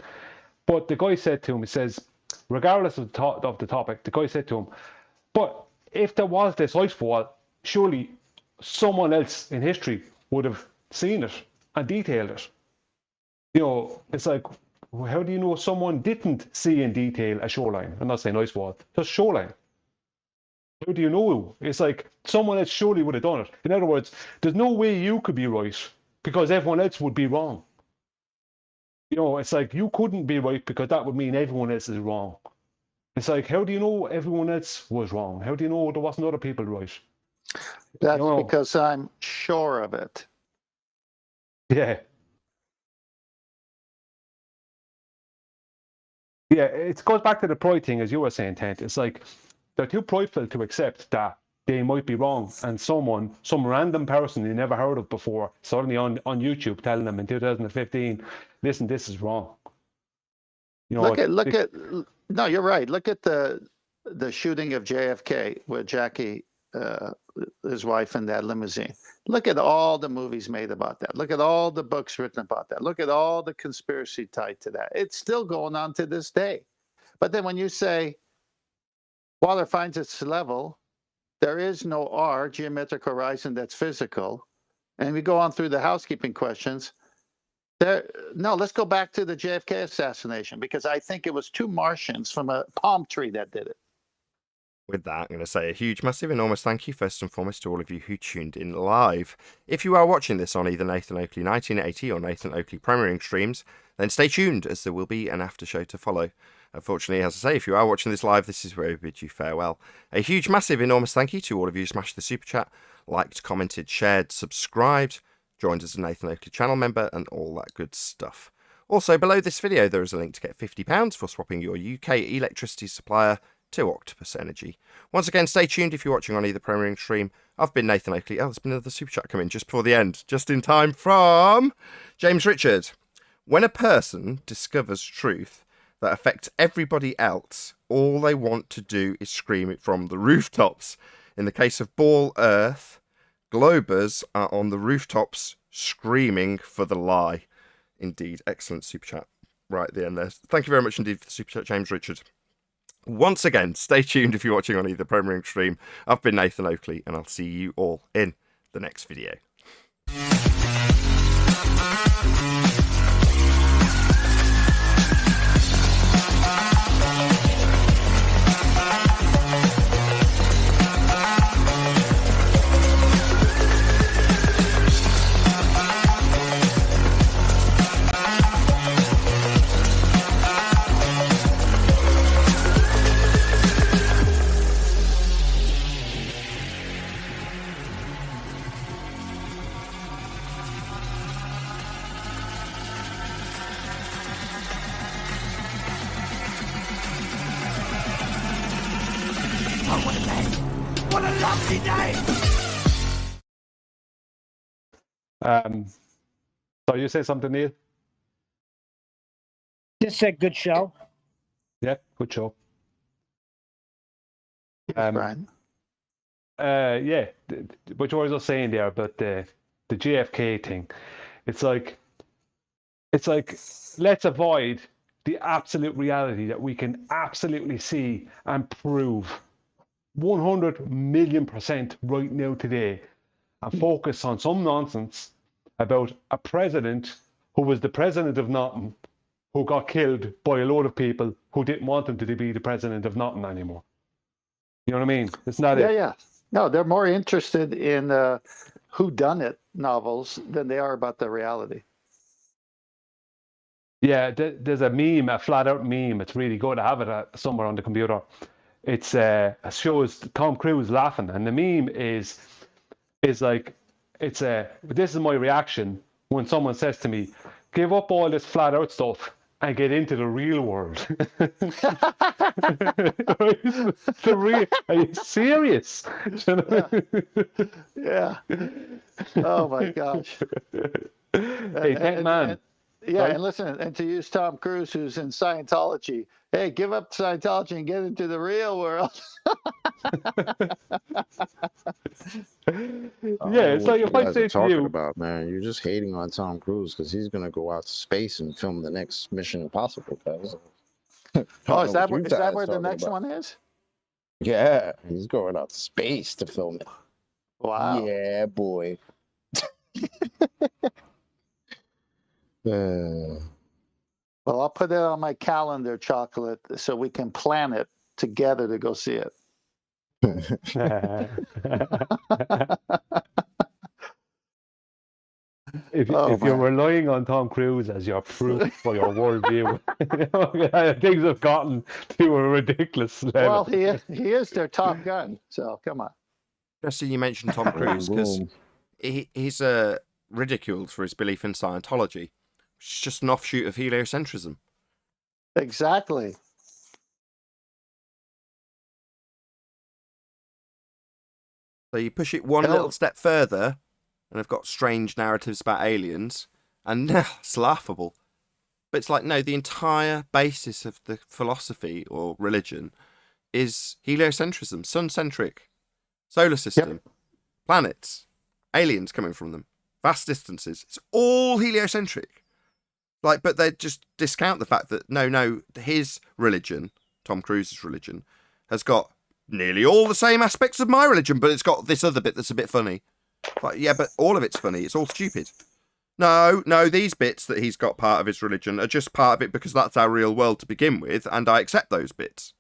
But the guy said to him, he says, regardless of the topic, the guy said to him, but if there was this ice wall, surely someone else in history would have seen it and detailed it. You know, it's like, how do you know someone didn't see in detail a shoreline? I'm not saying ice wall, just shoreline. How do you know? It's like someone else surely would have done it. In other words, there's no way you could be right because everyone else would be wrong. You know, it's like you couldn't be right because that would mean everyone else is wrong. It's like, how do you know everyone else was wrong? How do you know there wasn't other people right? That's because I'm sure of it. Yeah. Yeah, it goes back to the pride thing, as you were saying, Tent. It's like they're too prideful to accept that they might be wrong, and some random person they never heard of before, suddenly on YouTube telling them in 2015, listen, this is wrong. You know, look at. No, you're right. Look at the shooting of JFK with Jackie, his wife, in that limousine. Look at all the movies made about that. Look at all the books written about that. Look at all the conspiracy tied to that. It's still going on to this day. But then when you say water finds its level, there is no R, geometric horizon, that's physical. And we go on through the housekeeping questions. No, let's go back to the JFK assassination, because I think it was two Martians from a palm tree that did it. With that, I'm going to say a huge, massive, enormous thank you first and foremost to all of you who tuned in live. If you are watching this on either Nathan Oakley 1980 or Nathan Oakley premiering streams, then stay tuned as there will be an after show to follow. Unfortunately, as I say, if you are watching this live, this is where we bid you farewell. A huge, massive, enormous thank you to all of you who smashed the super chat, liked, commented, shared, subscribed, joined as a Nathan Oakley channel member, and all that good stuff. Also, below this video, there is a link to get £50 for swapping your UK electricity supplier to Octopus Energy. Once again, stay tuned if you're watching on either premiering stream. I've been Nathan Oakley. Oh, there's been another super chat coming just before the end, just in time from James Richard. When a person discovers truth that affects everybody else, all they want to do is scream it from the rooftops. In the case of Ball Earth, Globers are on the rooftops screaming for the lie. Indeed, excellent super chat right at the end there. Thank you very much indeed for the super chat, James Richard. Once again, stay tuned if you're watching on either premiering stream. I've been Nathan Oakley, and I'll see you all in the next video. What a lovely day! So you say something, Neil? Just said good show. Yeah, good show. Brian. Yeah, what you were just saying there about the JFK thing. It's like let's avoid the absolute reality that we can absolutely see and prove 100,000,000% right now today, and focus on some nonsense about a president who was the president of nothing, who got killed by a load of people who didn't want him to be the president of nothing anymore. You know what I mean? It's not it. Yeah. No, they're more interested in whodunit novels than they are about the reality. Yeah, there's a meme, a flat-out meme. It's really good. I have it somewhere on the computer. It's shows Tom Cruise laughing, and the meme is like, this is my reaction when someone says to me, "Give up all this flat-out stuff and get into the real world." Are you serious? Yeah. Oh my gosh. Hey, that man. Yeah, right? and listen, and to use Tom Cruise, who's in Scientology, hey, give up Scientology and get into the real world. Yeah, it's like if I say to talking you, about, man, you're just hating on Tom Cruise because he's gonna go out to space and film the next Mission Impossible, guys. Oh, is that where the next one is? Yeah, he's going out to space to film it. Wow. Yeah, boy. Well, I'll put it on my calendar, Chocolate, so we can plan it together to go see it. if you're relying on Tom Cruise as your proof for your worldview, things have gotten to a ridiculous level. Well, he is their Top Gun, so come on. Just so you mentioned Tom Cruise, because he's ridiculed for his belief in Scientology, which is just an offshoot of heliocentrism. Exactly. So you push it one little step further, and have got strange narratives about aliens, and it's laughable. But it's like, no, the entire basis of the philosophy or religion is heliocentrism, sun-centric, solar system, planets, aliens coming from them, vast distances. It's all heliocentric. Like, but they just discount the fact that no, his religion, Tom Cruise's religion, has got nearly all the same aspects of my religion, but it's got this other bit that's a bit funny. Like, yeah, but all of it's funny. It's all stupid. No, these bits that he's got part of his religion are just part of it because that's our real world to begin with, and I accept those bits.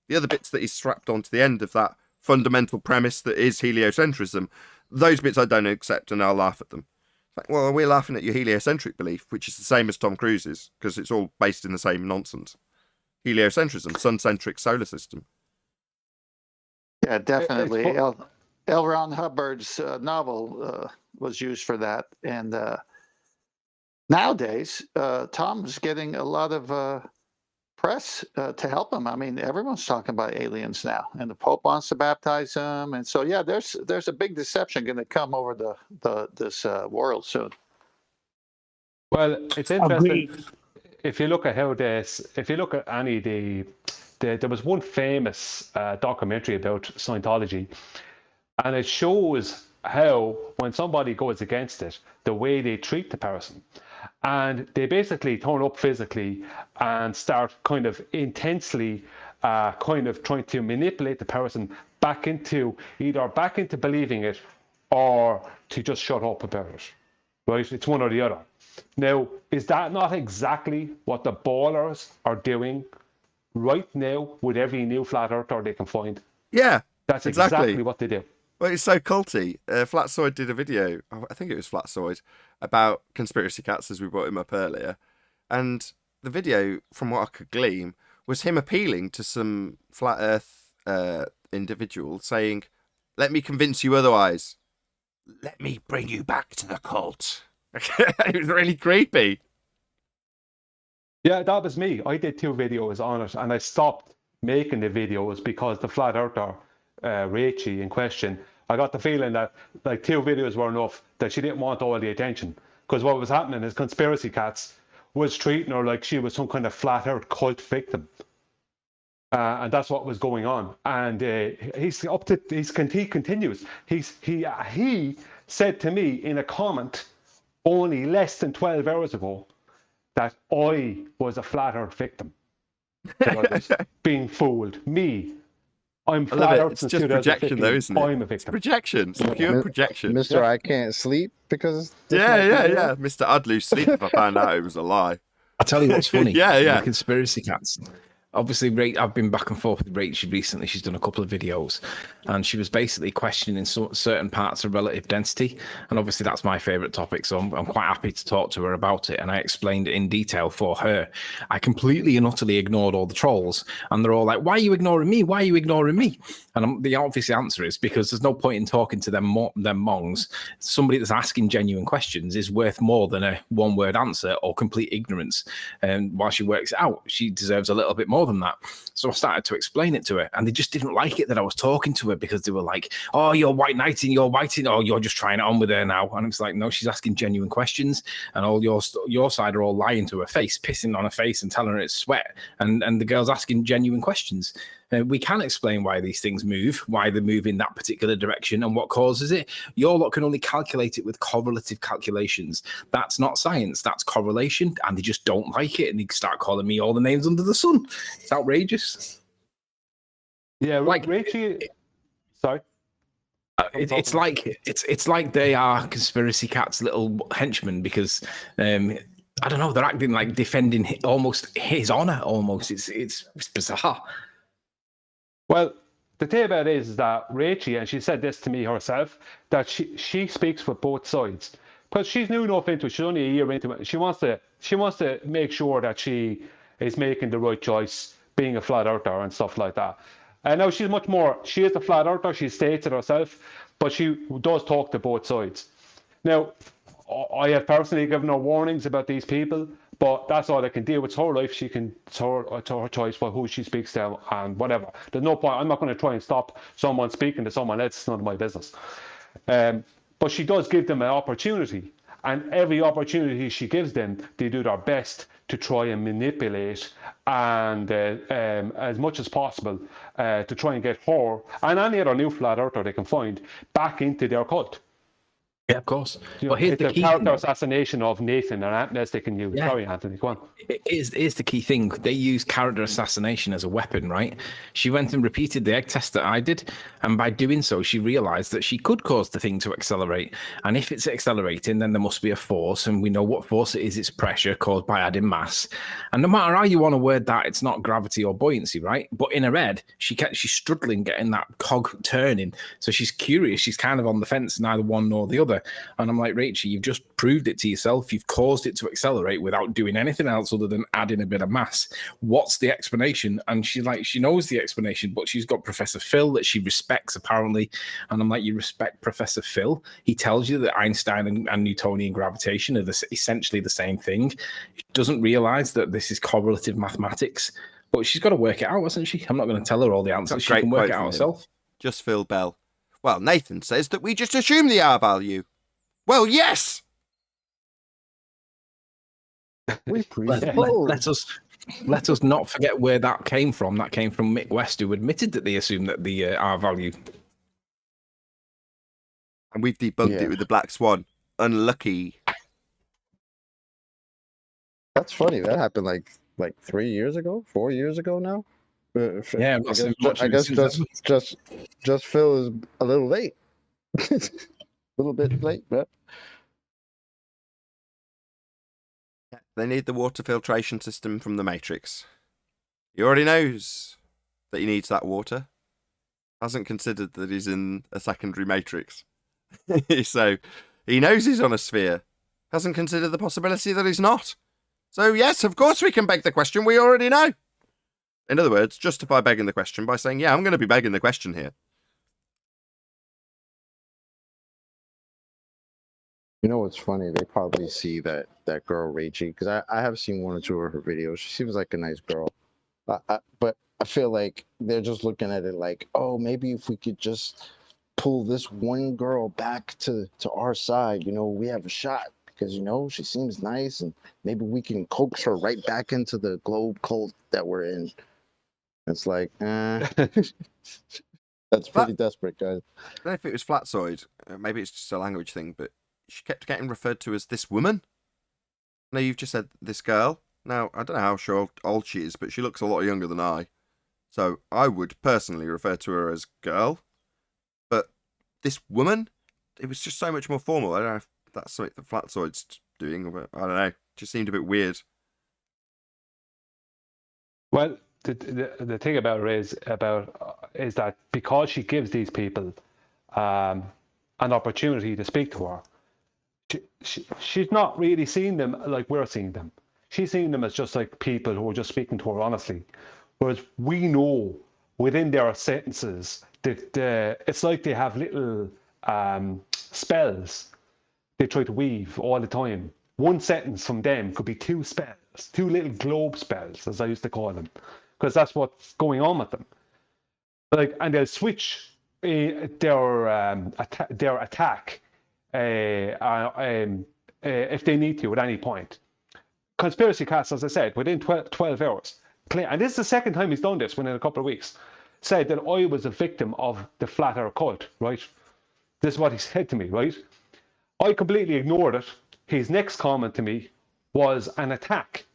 The other bits that he's strapped onto the end of that fundamental premise that is heliocentrism, those bits I don't accept, and I'll laugh at them. Like, well, we're laughing at your heliocentric belief, which is the same as Tom Cruise's, because it's all based in the same nonsense. Heliocentrism, sun-centric solar system. Yeah, definitely. L. Ron Hubbard's novel was used for that. And nowadays, Tom's getting a lot of press to help him. I mean, everyone's talking about aliens now, and the Pope wants to baptize them. And so, yeah, there's a big deception going to come over this world soon. Well, it's interesting. Agreed. If you look at if you look at any there was one famous documentary about Scientology, and it shows how when somebody goes against it, the way they treat the person. And they basically turn up physically and start kind of intensely kind of trying to manipulate the person back into believing it or to just shut up about it. Right? It's one or the other. Now, is that not exactly what the ballers are doing right now with every new flat earther they can find? Yeah, that's exactly what they do. Well, it's so culty. Flatsoid did a video, I think it was Flatsoid, about conspiracy cats, as we brought him up earlier. And the video, from what I could glean, was him appealing to some flat earth individual saying, let me convince you otherwise. Let me bring you back to the cult. It was really creepy. Yeah, that was me. I did 2 videos on it, and I stopped making the videos because the flat earther, Rachie in question, I got the feeling that like 2 videos were enough, that she didn't want all the attention. Because what was happening is Conspiracy Cats was treating her like she was some kind of flat earth cult victim. And that's what was going on. And he continues. He said to me in a comment only less than 12 hours ago that I was a flat earth victim. That I was being fooled. Me. I'm flat earth. It's just projection, though, isn't it? I'm a victim. It's projection. It's pure projection. Mr. I can't sleep because yeah. Mr. I'd lose sleep if I found out it was a lie. I'll tell you what's funny. yeah. The conspiracy cats. Obviously, I've been back and forth with Rachel recently. She's done a couple of videos, and she was basically questioning certain parts of relative density. And obviously, that's my favourite topic, so I'm quite happy to talk to her about it. And I explained it in detail for her. I completely and utterly ignored all the trolls, and they're all like, "Why are you ignoring me? Why are you ignoring me?" And the obvious answer is because there's no point in talking to them mongs. Somebody that's asking genuine questions is worth more than a one-word answer or complete ignorance. And while she works it out, she deserves a little bit more than that. So I started to explain it to her, and they just didn't like it that I was talking to her, because they were like, "Oh, you're white knighting, oh, you're just trying it on with her now." And it's like, no, she's asking genuine questions, and all your side are all lying to her face, pissing on her face and telling her it's sweat, and the girl's asking genuine questions. We can explain why these things move, why they move in that particular direction, and what causes it. Your lot can only calculate it with correlative calculations. That's not science, that's correlation, and they just don't like it, and they start calling me all the names under the sun. It's outrageous. Yeah, like Rachie. Sorry. It's like they are conspiracy cats' little henchmen, because I don't know, they're acting like defending almost his honor. Almost, it's bizarre. Well, the thing about it is that Rachie, and she said this to me herself, that she speaks with both sides, because she's new enough into it. She's only a year into it. She wants to make sure that she is making the right choice, being a flat earther and stuff like that. And now she is a flat earther. She states it herself, but she does talk to both sides. Now, I have personally given her warnings about these people, but that's all I can do. It's her life. It's her choice for who she speaks to and whatever. There's no point. I'm not going to try and stop someone speaking to someone else. It's none of my business. But she does give them an opportunity, and every opportunity she gives them, they do their best to try and manipulate and as much as possible to try and get her and any other new flat earther they can find back into their cult. Yeah, of course. You know, But here's it's the a key character thing. assassination of Nathan and Atlas they can use. Yeah. Sorry, Anthony, go on. Here's the key thing. They use character assassination as a weapon, right? She went and repeated the egg test that I did, and by doing so, she realized that she could cause the thing to accelerate. And if it's accelerating, then there must be a force, and we know what force it is. It's pressure caused by adding mass. And no matter how you want to word that, it's not gravity or buoyancy, right? But in her head, she's struggling getting that cog turning. So she's curious. She's kind of on the fence, neither one nor the other. And I'm like, Rachel, you've just proved it to yourself. You've caused it to accelerate without doing anything else other than adding a bit of mass. What's the explanation? And she knows the explanation, but she's got Professor Phil that she respects apparently. And I'm like, you respect Professor Phil? He tells you that Einstein and Newtonian gravitation are essentially the same thing. She doesn't realize that this is correlative mathematics, but she's got to work it out, hasn't she? I'm not going to tell her all the answers. She can work it out herself. Just Phil Bell. Well, Nathan says that we just assume the R value. Well, yes. Let us not forget where that came from. That came from Mick West, who admitted that they assumed that the R value. And we've debunked it with the Black Swan. Unlucky. That's funny. That happened like 3 years ago, 4 years ago now. Yeah, I guess just Phil is a little late. A little bit late, but they need the water filtration system from the Matrix. He already knows that he needs that water. Hasn't considered that he's in a secondary matrix. So he knows he's on a sphere. Hasn't considered the possibility that he's not. So yes, of course we can beg the question we already know. In other words, justify begging the question by saying, yeah, I'm going to be begging the question here. you know what's funny? They probably see that girl Rachie, because I have seen one or two of her videos. She seems like a nice girl, but I feel like they're just looking at it like, oh, maybe if we could just pull this one girl back to our side, we have a shot, because she seems nice, and maybe we can coax her right back into the globe cult that we're in. It's like, that's pretty desperate, guys. I don't know if it was Flatsoid. Maybe it's just a language thing, but she kept getting referred to as this woman. No, you've just said this girl. Now, I don't know how old she is, but she looks a lot younger than I. So I would personally refer to her as girl. But this woman, it was just so much more formal. I don't know if that's something that Flatsoid's doing, but I don't know. It just seemed a bit weird. Well, the thing about her is that because she gives these people an opportunity to speak to her, she's not really seeing them like we're seeing them. She's seeing them as just like people who are just speaking to her honestly. Whereas we know within their sentences that it's like they have little spells they try to weave all the time. One sentence from them could be two spells, two little globe spells, as I used to call them, because that's what's going on with them. And they'll switch their attack if they need to at any point. Conspiracy Cast, as I said, within 12 hours, and this is the second time he's done this within a couple of weeks, said that I was a victim of the Flat Earth cult, right? This is what he said to me, right? I completely ignored it. His next comment to me was an attack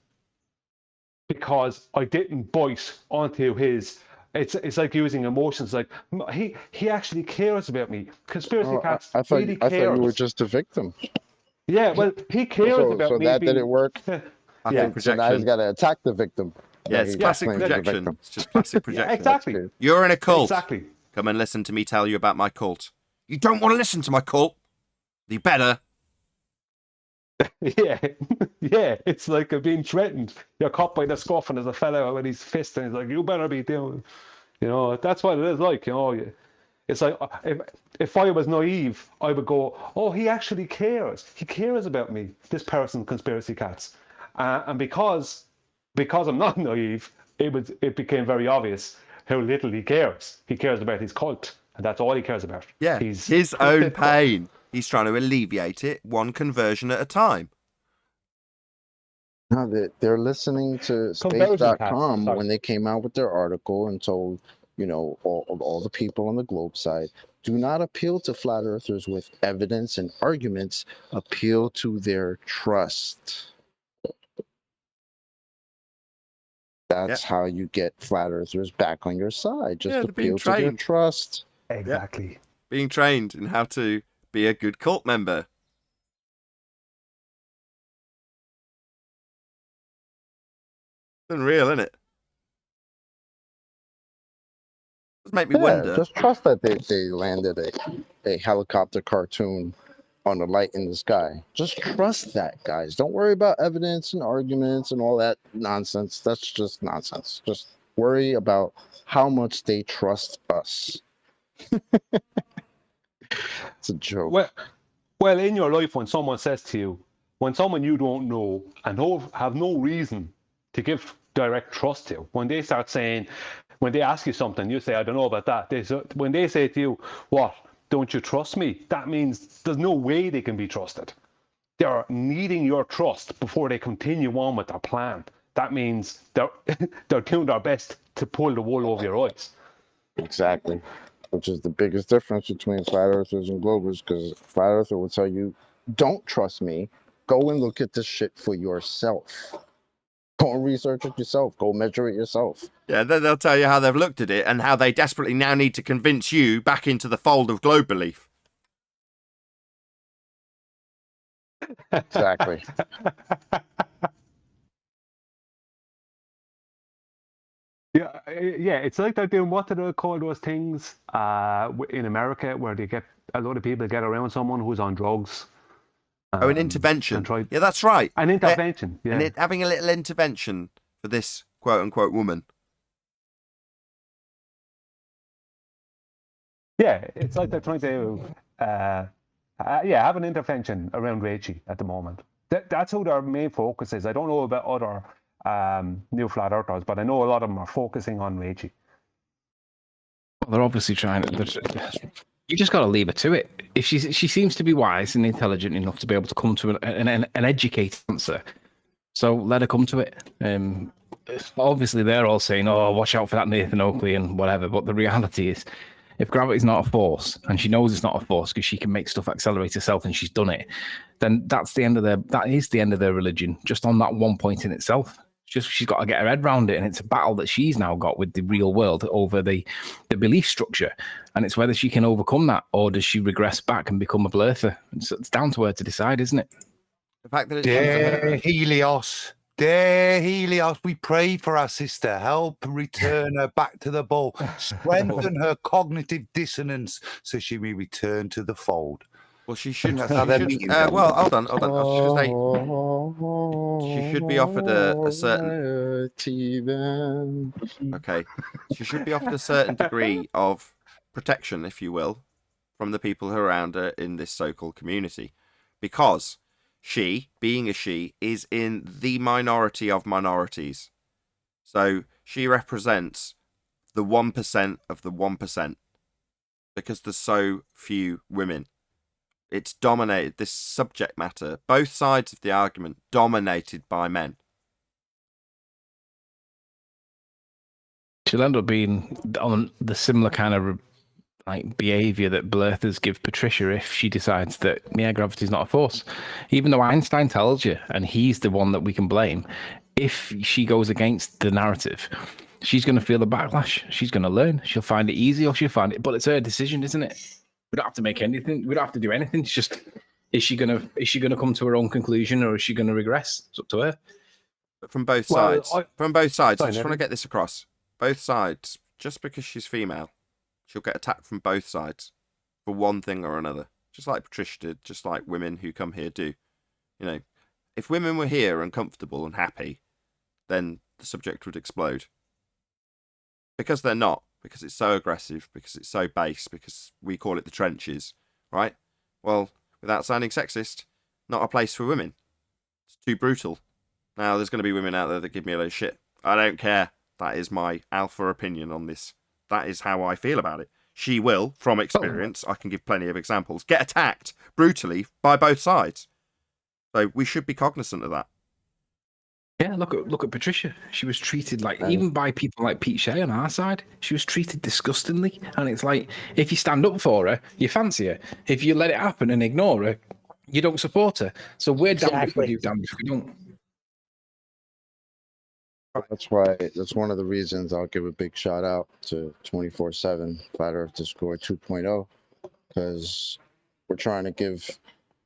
because I didn't bite onto his. It's like using emotions. Like he actually cares about me. Conspiracy Cats really cares. I thought you were just a victim. Yeah, well, he cares about me. So that didn't work. Yeah, so now he's got to attack the victim. Yeah, it's classic projection. It's just classic projection. Yeah, exactly. You're in a cult. Exactly. Come and listen to me tell you about my cult. You don't want to listen to my cult? You better. Yeah, it's like being threatened. You're caught by the scruff and there's a fella with his fist and he's like, you better be doing. That's what it is like, It's like, if I was naive, I would go, oh, he actually cares. He cares about me, this person, Conspiracy Cats. And because I'm not naive, it became very obvious how little he cares. He cares about his cult, and that's all he cares about. Yeah, his own pain. He's trying to alleviate it one conversion at a time. No, they're listening to space.com when they came out with their article and told all the people on the globe side, do not appeal to flat earthers with evidence and arguments, appeal to their trust. That's how you get flat earthers back on your side. Just they're being appeal to their trained. trust. Exactly. Being trained in how to be a good cult member. It's unreal, isn't it? Does make me wonder. Just trust that they landed a helicopter cartoon on the light in the sky. Just trust that, guys. Don't worry about evidence and arguments and all that nonsense. That's just nonsense. Just worry about how much they trust us. It's a joke. Well, in your life, when someone says to you, when someone you don't know and have no reason to give direct trust to, when they start saying, when they ask you something, you say, I don't know about that. When they say to you, what, don't you trust me? That means there's no way they can be trusted. They're needing your trust before they continue on with their plan. That means they're doing their best to pull the wool over your eyes. Exactly. Which is the biggest difference between flat earthers and globers, because flat earther will tell you, don't trust me. Go and look at this shit for yourself. Go and research it yourself. Go measure it yourself. Yeah, they'll tell you how they've looked at it and how they desperately now need to convince you back into the fold of globe belief. Exactly. Yeah, it's like they're doing, what do they call those things in America where they get a lot of people get around someone who's on drugs. An intervention. Yeah, that's right. An intervention. Yeah. And having a little intervention for this quote unquote woman. Yeah, it's like they're trying to have an intervention around Rachie at the moment. That's who their main focus is. I don't know about other new flat earthers, but I know a lot of them are focusing on Rachie. Well, they're obviously trying to. You just got to leave her to it. If she seems to be wise and intelligent enough to be able to come to an educated answer, so let her come to it. Obviously, they're all saying, "Oh, watch out for that Nathan Oakley and whatever." But the reality is, if gravity's not a force, and she knows it's not a force because she can make stuff accelerate herself, and she's done it, then that's the end of that is the end of their religion. Just on that one point in itself. She's got to get her head around it, and it's a battle that she's now got with the real world over the belief structure, and it's whether she can overcome that or does she regress back and become a blurther. It's down to her to decide, isn't it? The fact that Helios, we pray for our sister. Help return her back to the ball. Strengthen her cognitive dissonance so she may return to the fold. Well, she should. That's how they're meeting them. Well, hold on. I was just gonna say, she should be offered a certain. Okay, she should be offered a certain degree of protection, if you will, from the people who are around her in this so-called community, because she, being a she, is in the minority of minorities. So she represents the 1% of the 1%, because there's so few women. It's dominated, this subject matter, both sides of the argument, dominated by men. She'll end up being on the similar kind of like behavior that blurthers give Patricia if she decides that, yeah, gravity's not a force. Even though Einstein tells you, and he's the one that we can blame, if she goes against the narrative, she's going to feel the backlash. She's going to learn. She'll find it easy or she'll find it, but it's her decision, isn't it? We don't have to make anything. We don't have to do anything. It's just, is she gonna come to her own conclusion or is she gonna regress? It's up to her. But from both sides, I just want to get this across. Both sides, just because she's female, she'll get attacked from both sides for one thing or another. Just like Patricia did, just like women who come here do. You know, if women were here and comfortable and happy, then the subject would explode. Because they're not. Because it's so aggressive, because it's so base, because we call it the trenches, right? Well, without sounding sexist, not a place for women. It's too brutal. Now, there's going to be women out there that give me a load of shit. I don't care. That is my alpha opinion on this. That is how I feel about it. She will, from experience, I can give plenty of examples, get attacked brutally by both sides. So we should be cognizant of that. Yeah, look at Patricia. She was treated like, even by people like Pete Shea on our side, she was treated disgustingly. And it's like, if you stand up for her, you fancy her. If you let it happen and ignore her, you don't support her. So we're damned if we do, damned if we don't. That's one of the reasons I'll give a big shout out to 24/7 Flat Earth Discord 2.0, because we're trying to give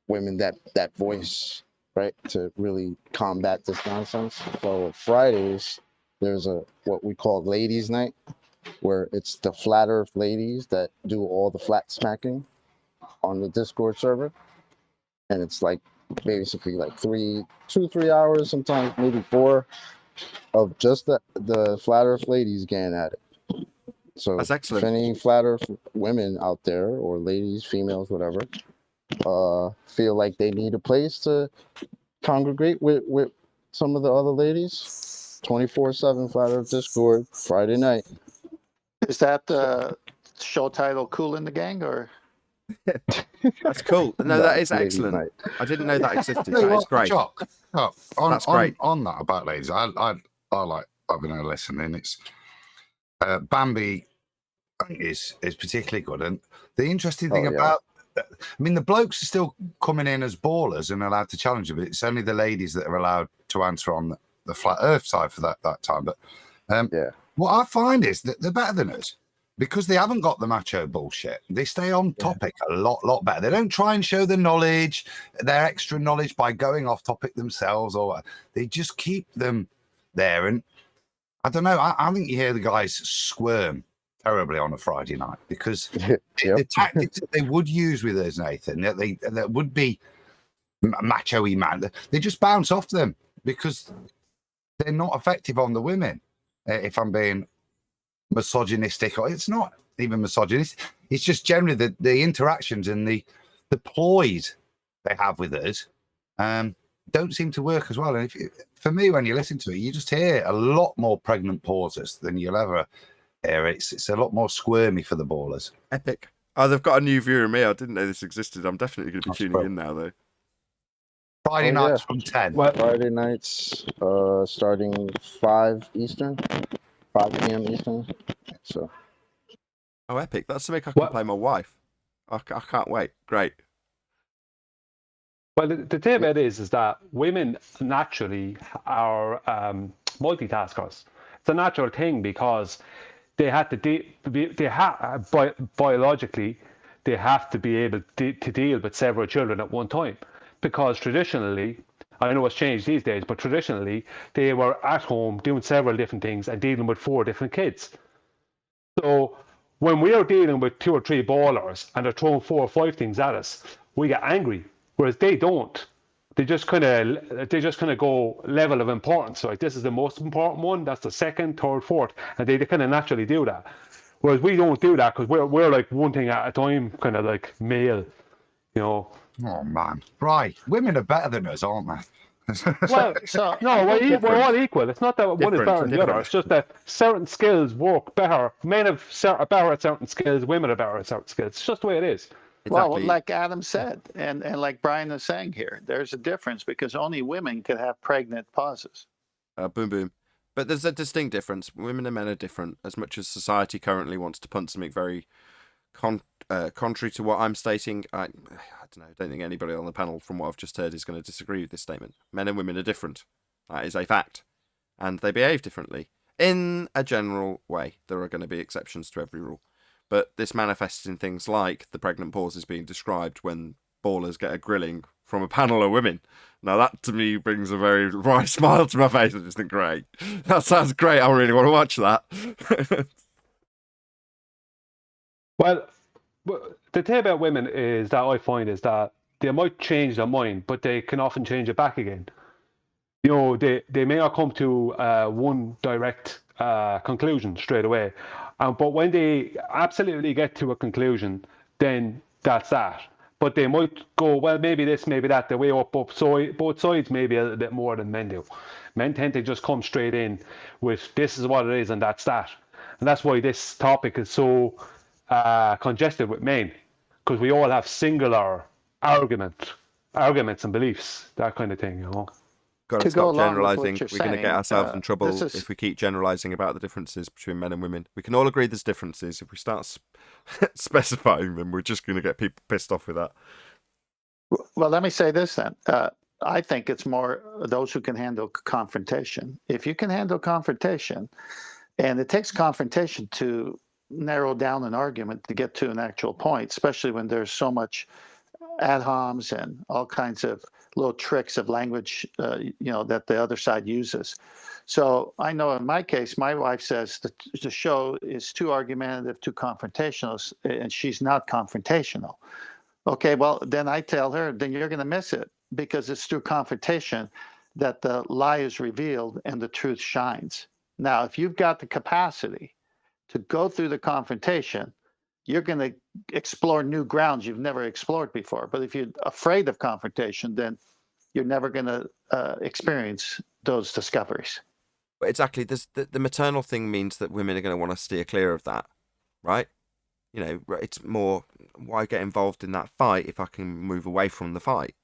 women that voice, right, to really combat this nonsense. So Fridays there's what we call ladies night, where it's the Flat Earth ladies that do all the flat smacking on the Discord server, and it's like basically like 3 hours, sometimes maybe 4, of just the Flat Earth ladies getting at it. So That's excellent. if any Flat Earth women out there, or ladies, females, whatever, feel like they need a place to congregate with some of the other ladies, 24/7 Flat Earth Discord, Friday night. Is that the show title "Cool in the Gang" or? That's cool. No, that is Ladies excellent. night. I didn't know that existed. Tell you That is what, great. Jock, That's great. On that about ladies, I like having a listen, and it's Bambi is particularly good. And the interesting thing about, I mean, the blokes are still coming in as ballers and allowed to challenge them, but it's only the ladies that are allowed to answer on the Flat Earth side for that time. But what I find is that they're better than us, because they haven't got the macho bullshit. They stay on topic a lot better. They don't try and show the knowledge, their extra knowledge, by going off topic themselves, or they just keep them there. And I don't know, I think you hear the guys squirm terribly on a Friday night, because the tactics that they would use with us, Nathan, that would be macho-y man, they just bounce off them because they're not effective on the women. If I'm being misogynistic, or it's not even misogynistic, it's just generally the interactions and the ploys they have with us don't seem to work as well. And for me, when you listen to it, you just hear a lot more pregnant pauses than you'll ever hear. It's a lot more squirmy for the ballers. Epic. Oh, they've got a new viewer of me. I didn't know this existed. I'm definitely going to be tuning in now, though. Friday nights from 10. Friday nights, starting 5 Eastern, 5 p.m. Eastern. So. Oh, epic. That's something I can play my wife. I can't wait. Great. Well, the thing about it is that women naturally are multitaskers. It's a natural thing, because they have to biologically they have to be able to deal with several children at one time, because traditionally, I know it's changed these days, but traditionally they were at home doing several different things and dealing with 4 different kids. So when we are dealing with 2 or 3 ballers and they're throwing 4 or 5 things at us, we get angry. Whereas they don't. They just kind of go level of importance. Like, this is the most important one. That's the second, third, fourth, and they kind of naturally do that. Whereas we don't do that, because we're like one thing at a time, kind of like male, you know. Oh man, right? Women are better than us, aren't they? Well, no, we're all equal. It's not that one is better than the other. It's just that certain skills work better. Men are better at certain skills. Women are better at certain skills. It's just the way it is. Exactly. Well, like Adam said, and like Brian is saying here, there's a difference, because only women can have pregnant pauses. Boom, boom. But there's a distinct difference. Women and men are different. As much as society currently wants to punt something very contrary to what I'm stating, I don't know. I don't think anybody on the panel, from what I've just heard, is going to disagree with this statement. Men and women are different. That is a fact. And they behave differently. In a general way. There are going to be exceptions to every rule. But this manifests in things like the pregnant pauses being described when ballers get a grilling from a panel of women. Now that to me brings a very wry smile to my face. I just think, great. That sounds great. I really want to watch that. Well, the thing about women is that I find is that they might change their mind, but they can often change it back again. You know, they may not come to one direct conclusion straight away. But when they absolutely get to a conclusion, then that's that. But they might go, well, maybe this, maybe that. They weigh up. So both sides maybe a little bit more than men do. Men tend to just come straight in with, this is what it is and that's that. And that's why this topic is so congested with men, because we all have singular arguments and beliefs, that kind of thing, you know. Got to to go stop along with what generalizing. you're We're going to get saying, ourselves in trouble this is if we keep generalizing about the differences between men and women. We can all agree there's differences. If we start specifying them, we're just going to get people pissed off with that. well. Let me say this then. I think it's more those who can handle confrontation. If you can handle confrontation, and it takes confrontation to narrow down an argument to get to an actual point, especially when there's so much ad homs and all kinds of little tricks of language, that the other side uses. So I know in my case, my wife says that the show is too argumentative, too confrontational, and she's not confrontational. Okay, well, then I tell her, then you're going to miss it because it's through confrontation that the lie is revealed and the truth shines. Now, if you've got the capacity to go through the confrontation, you're going to explore new grounds you've never explored before. But if you're afraid of confrontation, then you're never going to experience those discoveries. But exactly, the maternal thing means that women are going to want to steer clear of that, right? It's more, why get involved in that fight if I can move away from the fight?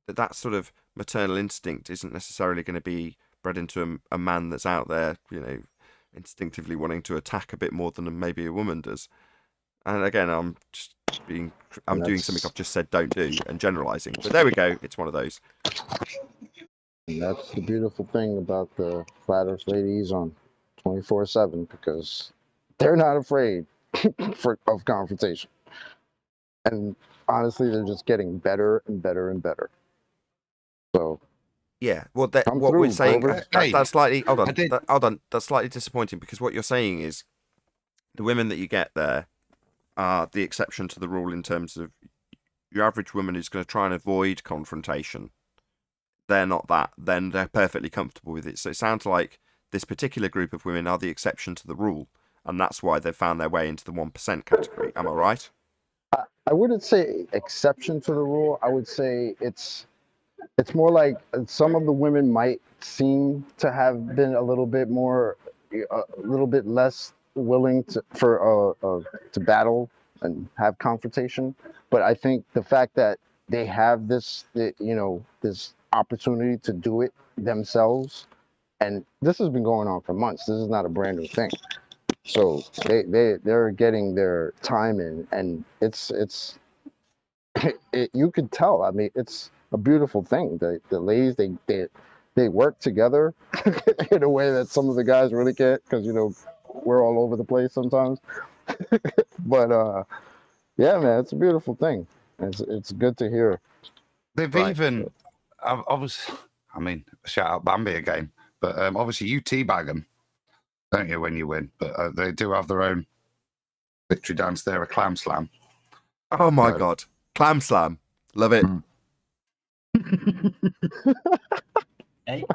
But that sort of maternal instinct isn't necessarily going to be bred into a man that's out there, instinctively wanting to attack a bit more than maybe a woman does. And again, I'm doing something I've just said don't do and generalizing. But there we go. It's one of those. And that's the beautiful thing about the flat earth ladies on 24/7, because they're not afraid of confrontation. And honestly, they're just getting better and better and better. So yeah, well, what we're saying that's slightly hold on. That's slightly disappointing, because what you're saying is the women that you get there are the exception to the rule in terms of your average woman who's going to try and avoid confrontation. They're not that. Then they're perfectly comfortable with it. So it sounds like this particular group of women are the exception to the rule, and that's why they've found their way into the 1% category. Am I right? I wouldn't say exception to the rule. I would say it's more like some of the women might seem to have been a little bit less willing to battle and have confrontation. But I think the fact that they have this opportunity to do it themselves, and this has been going on for months. This is not a brand new thing. So they're getting their time in, and it's you could tell. I mean, it's a beautiful thing. The ladies, they work together in a way that some of the guys really can't, because we're all over the place sometimes. But yeah, man, it's a beautiful thing. It's good to hear. They've even, shout out Bambi again, but obviously you teabag them, don't you, when you win? But they do have their own victory dance there, a clam slam. Oh my God. Clam slam. Love it.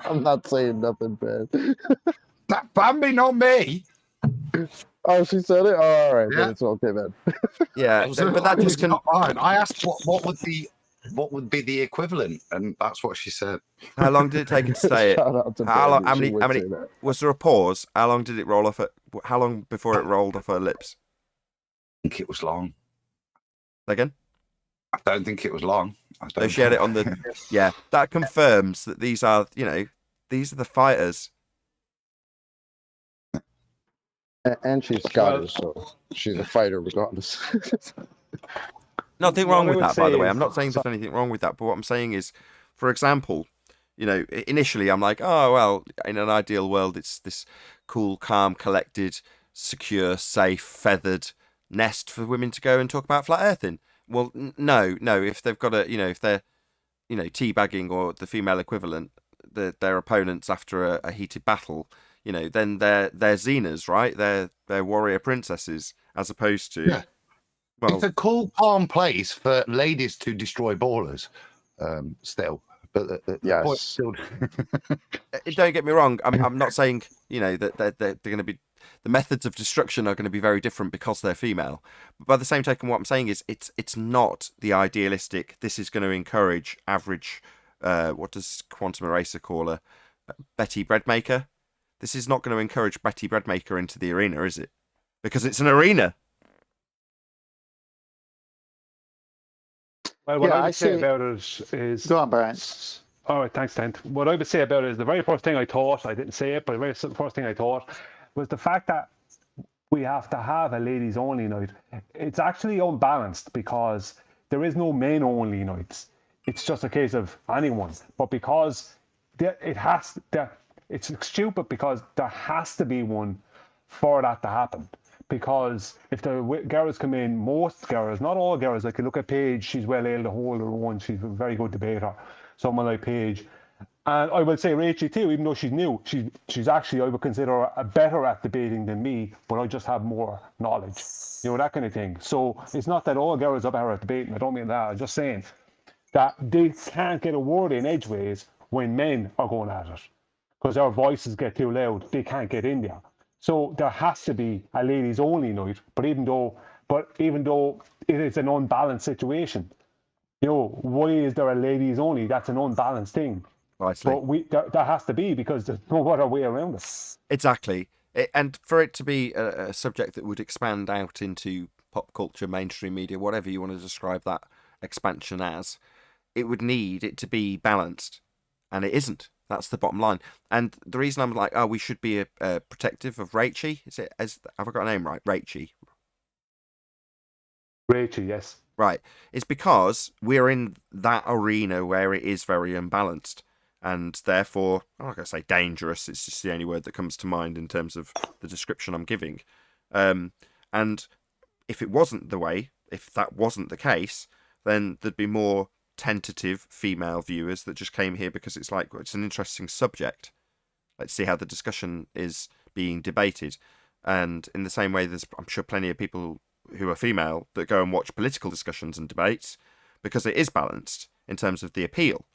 I'm not saying nothing bad. That Bambi, not me. Oh, she said it? Oh, all right, then it's okay, man. Yeah, but that just not mine. I asked what would be the equivalent, and that's what she said. How long did it take her to say it? Shout out to How Brandy, many was there a pause? How long did it roll off? How long before it rolled off her lips? I think it was long. Again? I don't think it was long. They shared it on the. Yeah, that confirms that these are the fighters. And she's Scottish, so she's a fighter regardless. Nothing wrong with that, by the way. I'm not saying there's anything wrong with that, but what I'm saying is, for example, initially I'm like, oh, well, in an ideal world, it's this cool, calm, collected, secure, safe, feathered nest for women to go and talk about flat earthing. Well, no. If they've got if they're, teabagging or the female equivalent, their opponents after a heated battle, then they're Xenas, right? They're warrior princesses, as opposed to. Yeah. Well, it's a cool, calm place for ladies to destroy ballers. Still, but the yes. point still. Don't get me wrong. I'm not saying that they're going to be. The methods of destruction are going to be very different because they're female. But by the same token, what I'm saying is it's not the idealistic. This is going to encourage average. What does Quantum Eraser call her? Betty Breadmaker. This is not going to encourage Betty Breadmaker into the arena, is it? Because it's an arena. Well, what I would say about it is... Go on, Brian. All right, thanks, Tent. What I would say about it is the very first thing I thought, I didn't say it, but the very first thing I thought was the fact that we have to have a ladies only night. It's actually unbalanced because there is no men only nights. It's just a case of anyone. But because it's stupid because there has to be one for that to happen. Because if the girls come in, most girls, not all girls, like you look at Paige, she's well able to hold her own. She's a very good debater. Someone like Paige. And I would say Rachel too, even though she's new, she's actually, I would consider her better at debating than me, but I just have more knowledge, you know, that kind of thing. So it's not that all girls are better at debating. I don't mean that. I'm just saying that they can't get a word in edgeways when men are going at it because our voices get too loud. They can't get in there. So there has to be a ladies only night. But even though it is an unbalanced situation, you know, why is there a ladies only? That's an unbalanced thing. Nicely. But there has to be because there's no other way around it. Exactly. And for it to be a subject that would expand out into pop culture, mainstream media, whatever you want to describe that expansion as, it would need it to be balanced. And it isn't. That's the bottom line. And the reason I'm like, oh, we should be protective of Rachel, have I got a name right? Rachel, yes. Right. It's because we're in that arena where it is very unbalanced. And therefore, I'm not going to say dangerous, it's just the only word that comes to mind in terms of the description I'm giving. And if it wasn't the way, if that wasn't the case, then there'd be more tentative female viewers that just came here because it's like, well, it's an interesting subject. Let's see how the discussion is being debated. And in the same way, there's, I'm sure, plenty of people who are female that go and watch political discussions and debates because it is balanced in terms of the appeal.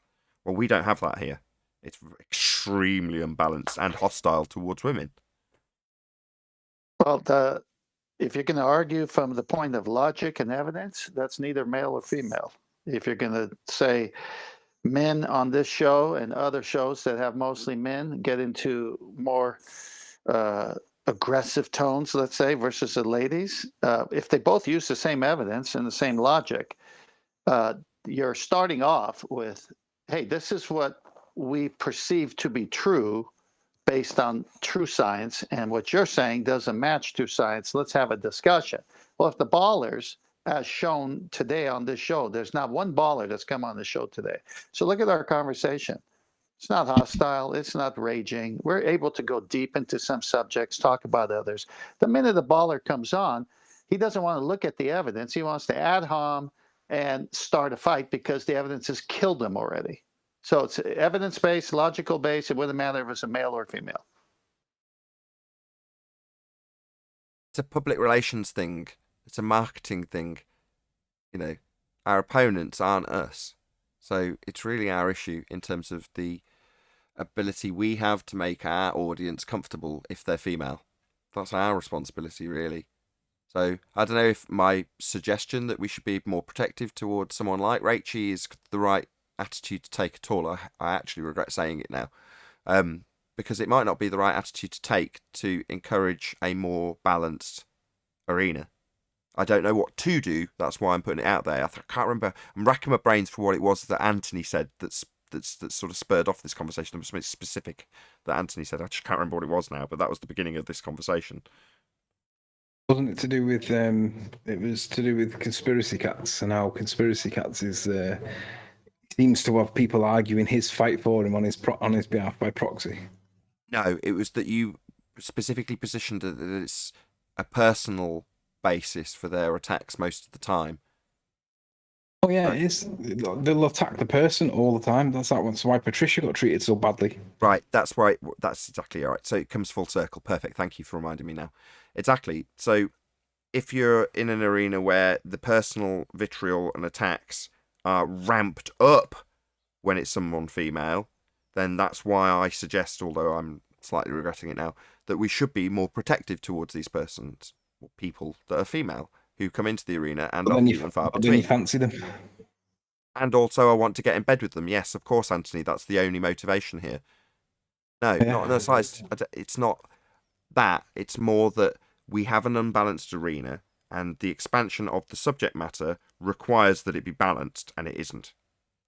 Well, we don't have that here. It's extremely unbalanced and hostile towards women. Well, if you're going to argue from the point of logic and evidence, that's neither male or female. If you're going to say men on this show and other shows that have mostly men get into more aggressive tones, let's say, versus the ladies, if they both use the same evidence and the same logic, you're starting off with, hey, this is what we perceive to be true based on true science, and what you're saying doesn't match true science. Let's have a discussion. Well, if the ballers, as shown today on this show, there's not one baller that's come on the show today. So look at our conversation. It's not hostile. It's not raging. We're able to go deep into some subjects, talk about others. The minute the baller comes on, he doesn't want to look at the evidence. He wants to ad hom and start a fight because the evidence has killed him already. So it's evidence-based, logical-based. It wouldn't matter if it's a male or female. It's a public relations thing. It's a marketing thing. You know, our opponents aren't us. So it's really our issue in terms of the ability we have to make our audience comfortable if they're female. That's our responsibility, really. So I don't know if my suggestion that we should be more protective towards someone like Rachel is the right attitude to take at all. I actually regret saying it now, because it might not be the right attitude to take to encourage a more balanced arena. I don't know what to do. That's why I'm putting it out there. I can't remember. I'm racking my brains for what it was that Anthony said that's sort of spurred off this conversation. There was something specific that Anthony said. I just can't remember what it was now, but that was the beginning of this conversation. Wasn't it to do with it was to do with conspiracy cats and how conspiracy cats is seems to have people arguing his fight for him on his behalf by proxy. No, it was that you specifically positioned that it's a personal basis for their attacks most of the time. Oh yeah, it is. They'll attack the person all the time. That's why Patricia got treated so badly. Right, that's why. That's exactly right. So it comes full circle. Perfect. Thank you for reminding me now. Exactly. So if you're in an arena where the personal vitriol and attacks are ramped up when it's someone female, then that's why I suggest, although I'm slightly regretting it now, that we should be more protective towards these persons or people that are female who come into the arena and are few and far between. Then you fancy them. And also I want to get in bed with them. Yes, of course, Anthony, that's the only motivation here. No, not in a size. It's not that. It's more that we have an unbalanced arena and the expansion of the subject matter requires that it be balanced, and it isn't.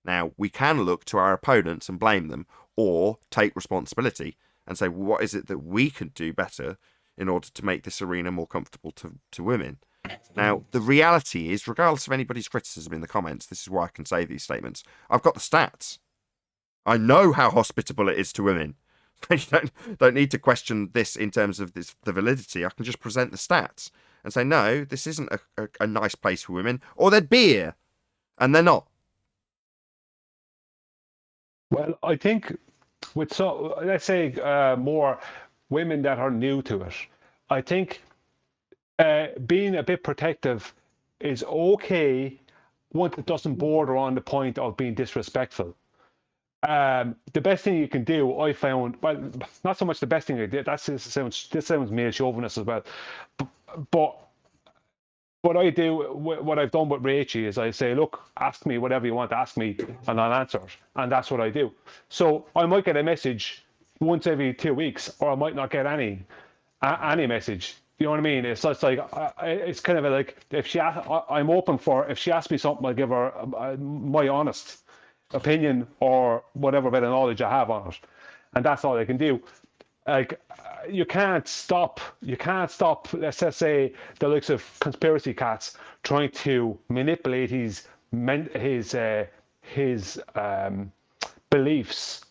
Now, we can look to our opponents and blame them, or take responsibility and say, well, what is it that we could do better in order to make this arena more comfortable to women? Now, the reality is, regardless of anybody's criticism in the comments, this is why I can say these statements, I've got the stats. I know how hospitable it is to women. You don't need to question this in terms of the validity. I can just present the stats and say, no, this isn't a nice place for women, or they'd be here, and they're not. Well, I think with let's say more women that are new to it, I think being a bit protective is okay once it doesn't border on the point of being disrespectful. The best thing you can do, I found, well, not so much the best thing I did. This sounds male chauvinist as well, but what I do, what I've done with Rachie is I say, look, ask me whatever you want to ask me, and I'll answer it, and that's what I do. So I might get a message once every 2 weeks, or I might not get any message. You know what I mean? It's just like it's kind of like if I'm open for, if she asks me something, I'll give her my honest opinion or whatever bit of knowledge I have on it, and that's all I can do. Like you can't stop. Let's just say the likes of conspiracy cats trying to manipulate his beliefs,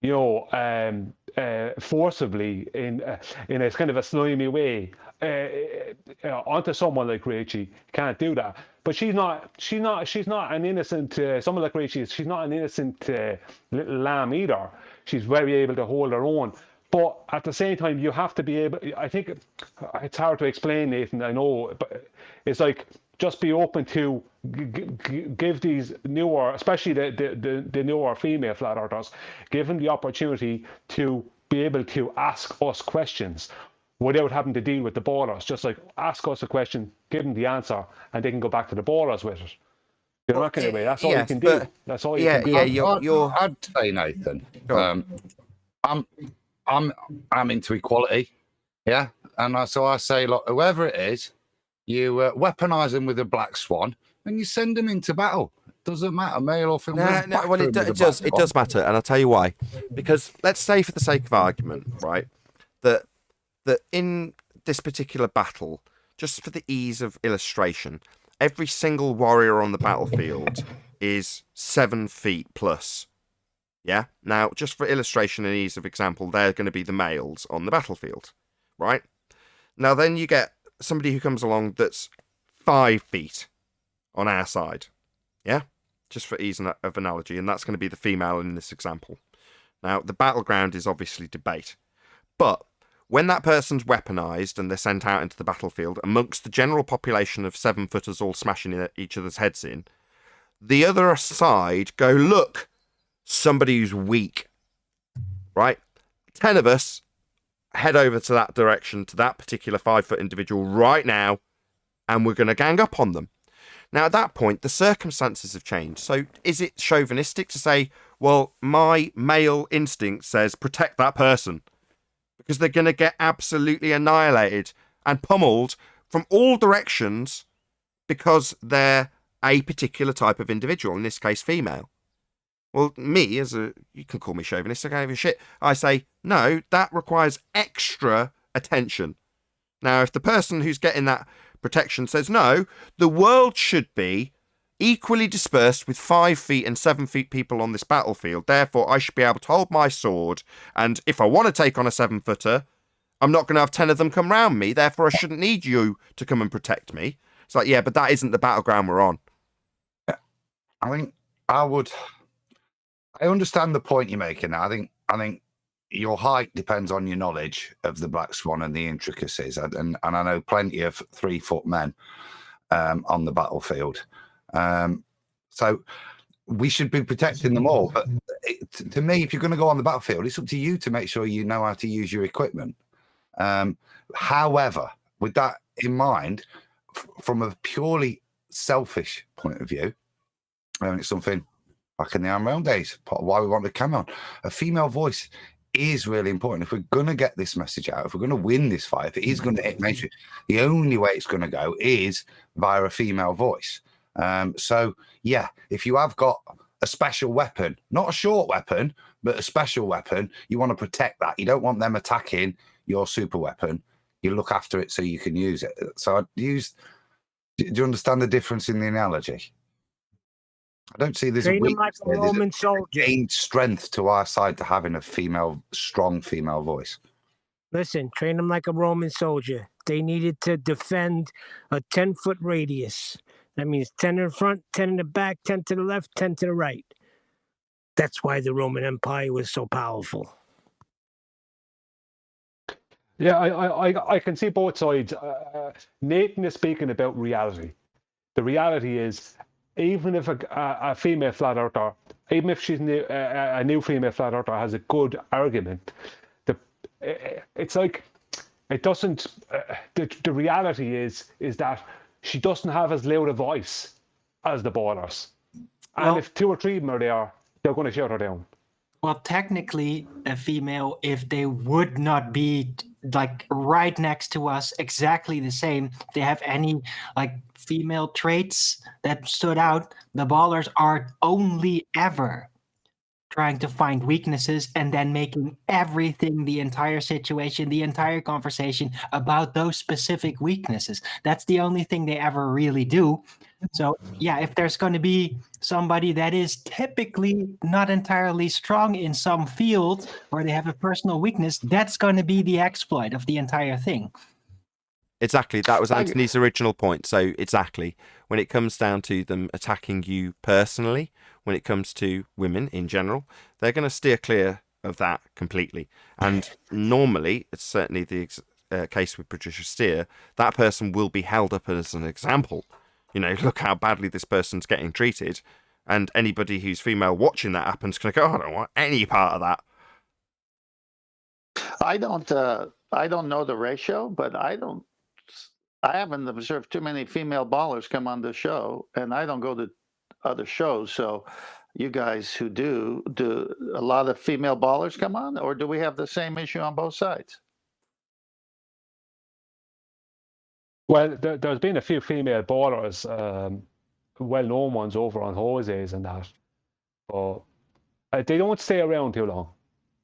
you know, forcibly in a kind of a slimy way onto someone like Rachie. Can't do that. But she's not an innocent. Someone like Rachie, she's not an innocent little lamb either. She's very able to hold her own. But at the same time, you have to be able. I think it's hard to explain, Nathan. I know, but it's like just be open to give these newer, especially the newer female flat earthers, give them the opportunity to be able to ask us questions without having to deal with the ballers. Just like ask us a question, give them the answer, and they can go back to the ballers with it. You know, that kind of way. That's all you can do. That's all you can do. Yeah, I'd say, Nathan. I'm into equality, yeah, and so I say, look, whoever it is, you weaponize them with a black swan, and you send them into battle. Doesn't matter, male or female. No, well, it does matter, and I'll tell you why. Because let's say, for the sake of argument, right, that in this particular battle, just for the ease of illustration, every single warrior on the battlefield is 7 feet plus. Yeah. Now, just for illustration and ease of example, they're going to be the males on the battlefield, right? Now, then you get somebody who comes along that's 5 feet on our side. Yeah. Just for ease of analogy, and that's going to be the female in this example. Now, the battleground is obviously debate, but when that person's weaponized and they're sent out into the battlefield amongst the general population of 7-footers all smashing each other's heads in, the other side go, look, somebody who's weak, right? 10 of us head over to that direction, to that particular 5-foot individual right now, and we're going to gang up on them. Now, at that point, the circumstances have changed. So is it chauvinistic to say, well, my male instinct says protect that person because they're going to get absolutely annihilated and pummeled from all directions because they're a particular type of individual, in this case, female? Well, me, you can call me chauvinist, I don't give a shit. I say, no, that requires extra attention. Now, if the person who's getting that protection says, no, the world should be equally dispersed with 5 feet and 7 feet people on this battlefield. Therefore, I should be able to hold my sword. And if I want to take on a 7-footer, I'm not going to have 10 of them come round me. Therefore, I shouldn't need you to come and protect me. It's like, yeah, but that isn't the battleground we're on. I think I understand the point you're making. I think your height depends on your knowledge of the black swan and the intricacies. And I know plenty of 3-foot men on the battlefield. So we should be protecting them all. But to me, if you're going to go on the battlefield, it's up to you to make sure you know how to use your equipment. However, with that in mind, from a purely selfish point of view, it's something back in the Amround days, part of why we wanted to come on. A female voice is really important. If we're going to get this message out, if we're going to win this fight, if it is going to hit mainstream, the only way it's going to go is via a female voice. So, yeah, if you have got a special weapon, not a short weapon, but a special weapon. You want to protect that. You don't want them attacking your super weapon. You look after it so you can use it. So I used. Do you understand the difference in the analogy? I don't see this Train him like weakness a there. There's Roman soldier. gained strength to our side to having a strong female voice. Listen, train them like a Roman soldier. They needed to defend a 10-foot radius. That means 10 in the front, 10 in the back, 10 to the left, 10 to the right. That's why the Roman Empire was so powerful. Yeah, I can see both sides. Nathan is speaking about reality. The reality is, even if a female flat earther, even if she's a new female flat earther has a good argument, it's like it doesn't. The reality is that she doesn't have as loud a voice as the ballers, and if 2 or 3 of them are there, they're going to shut her down. Well, technically, a female, if they would not be like right next to us, exactly the same, if they have any like female traits that stood out, the ballers are only ever trying to find weaknesses and then making everything, the entire situation, the entire conversation about those specific weaknesses. That's the only thing they ever really do. So yeah, if there's going to be somebody that is typically not entirely strong in some field or they have a personal weakness, that's going to be the exploit of the entire thing. Exactly. That was Anthony's original point. So exactly, when it comes down to them attacking you personally, when it comes to women in general, they're going to steer clear of that completely. And normally, it's certainly the case with Patricia Steer, that person will be held up as an example. You know, look how badly this person's getting treated. And anybody who's female watching that happen is going to go, oh, I don't want any part of that. I don't know the ratio, but I haven't observed too many female ballers come on the show, and I don't go to other shows. So you guys who do a lot of female ballers come on, or do we have the same issue on both sides? Well, there's been a few female ballers, well-known ones over on Jose's and that, but they don't stay around too long.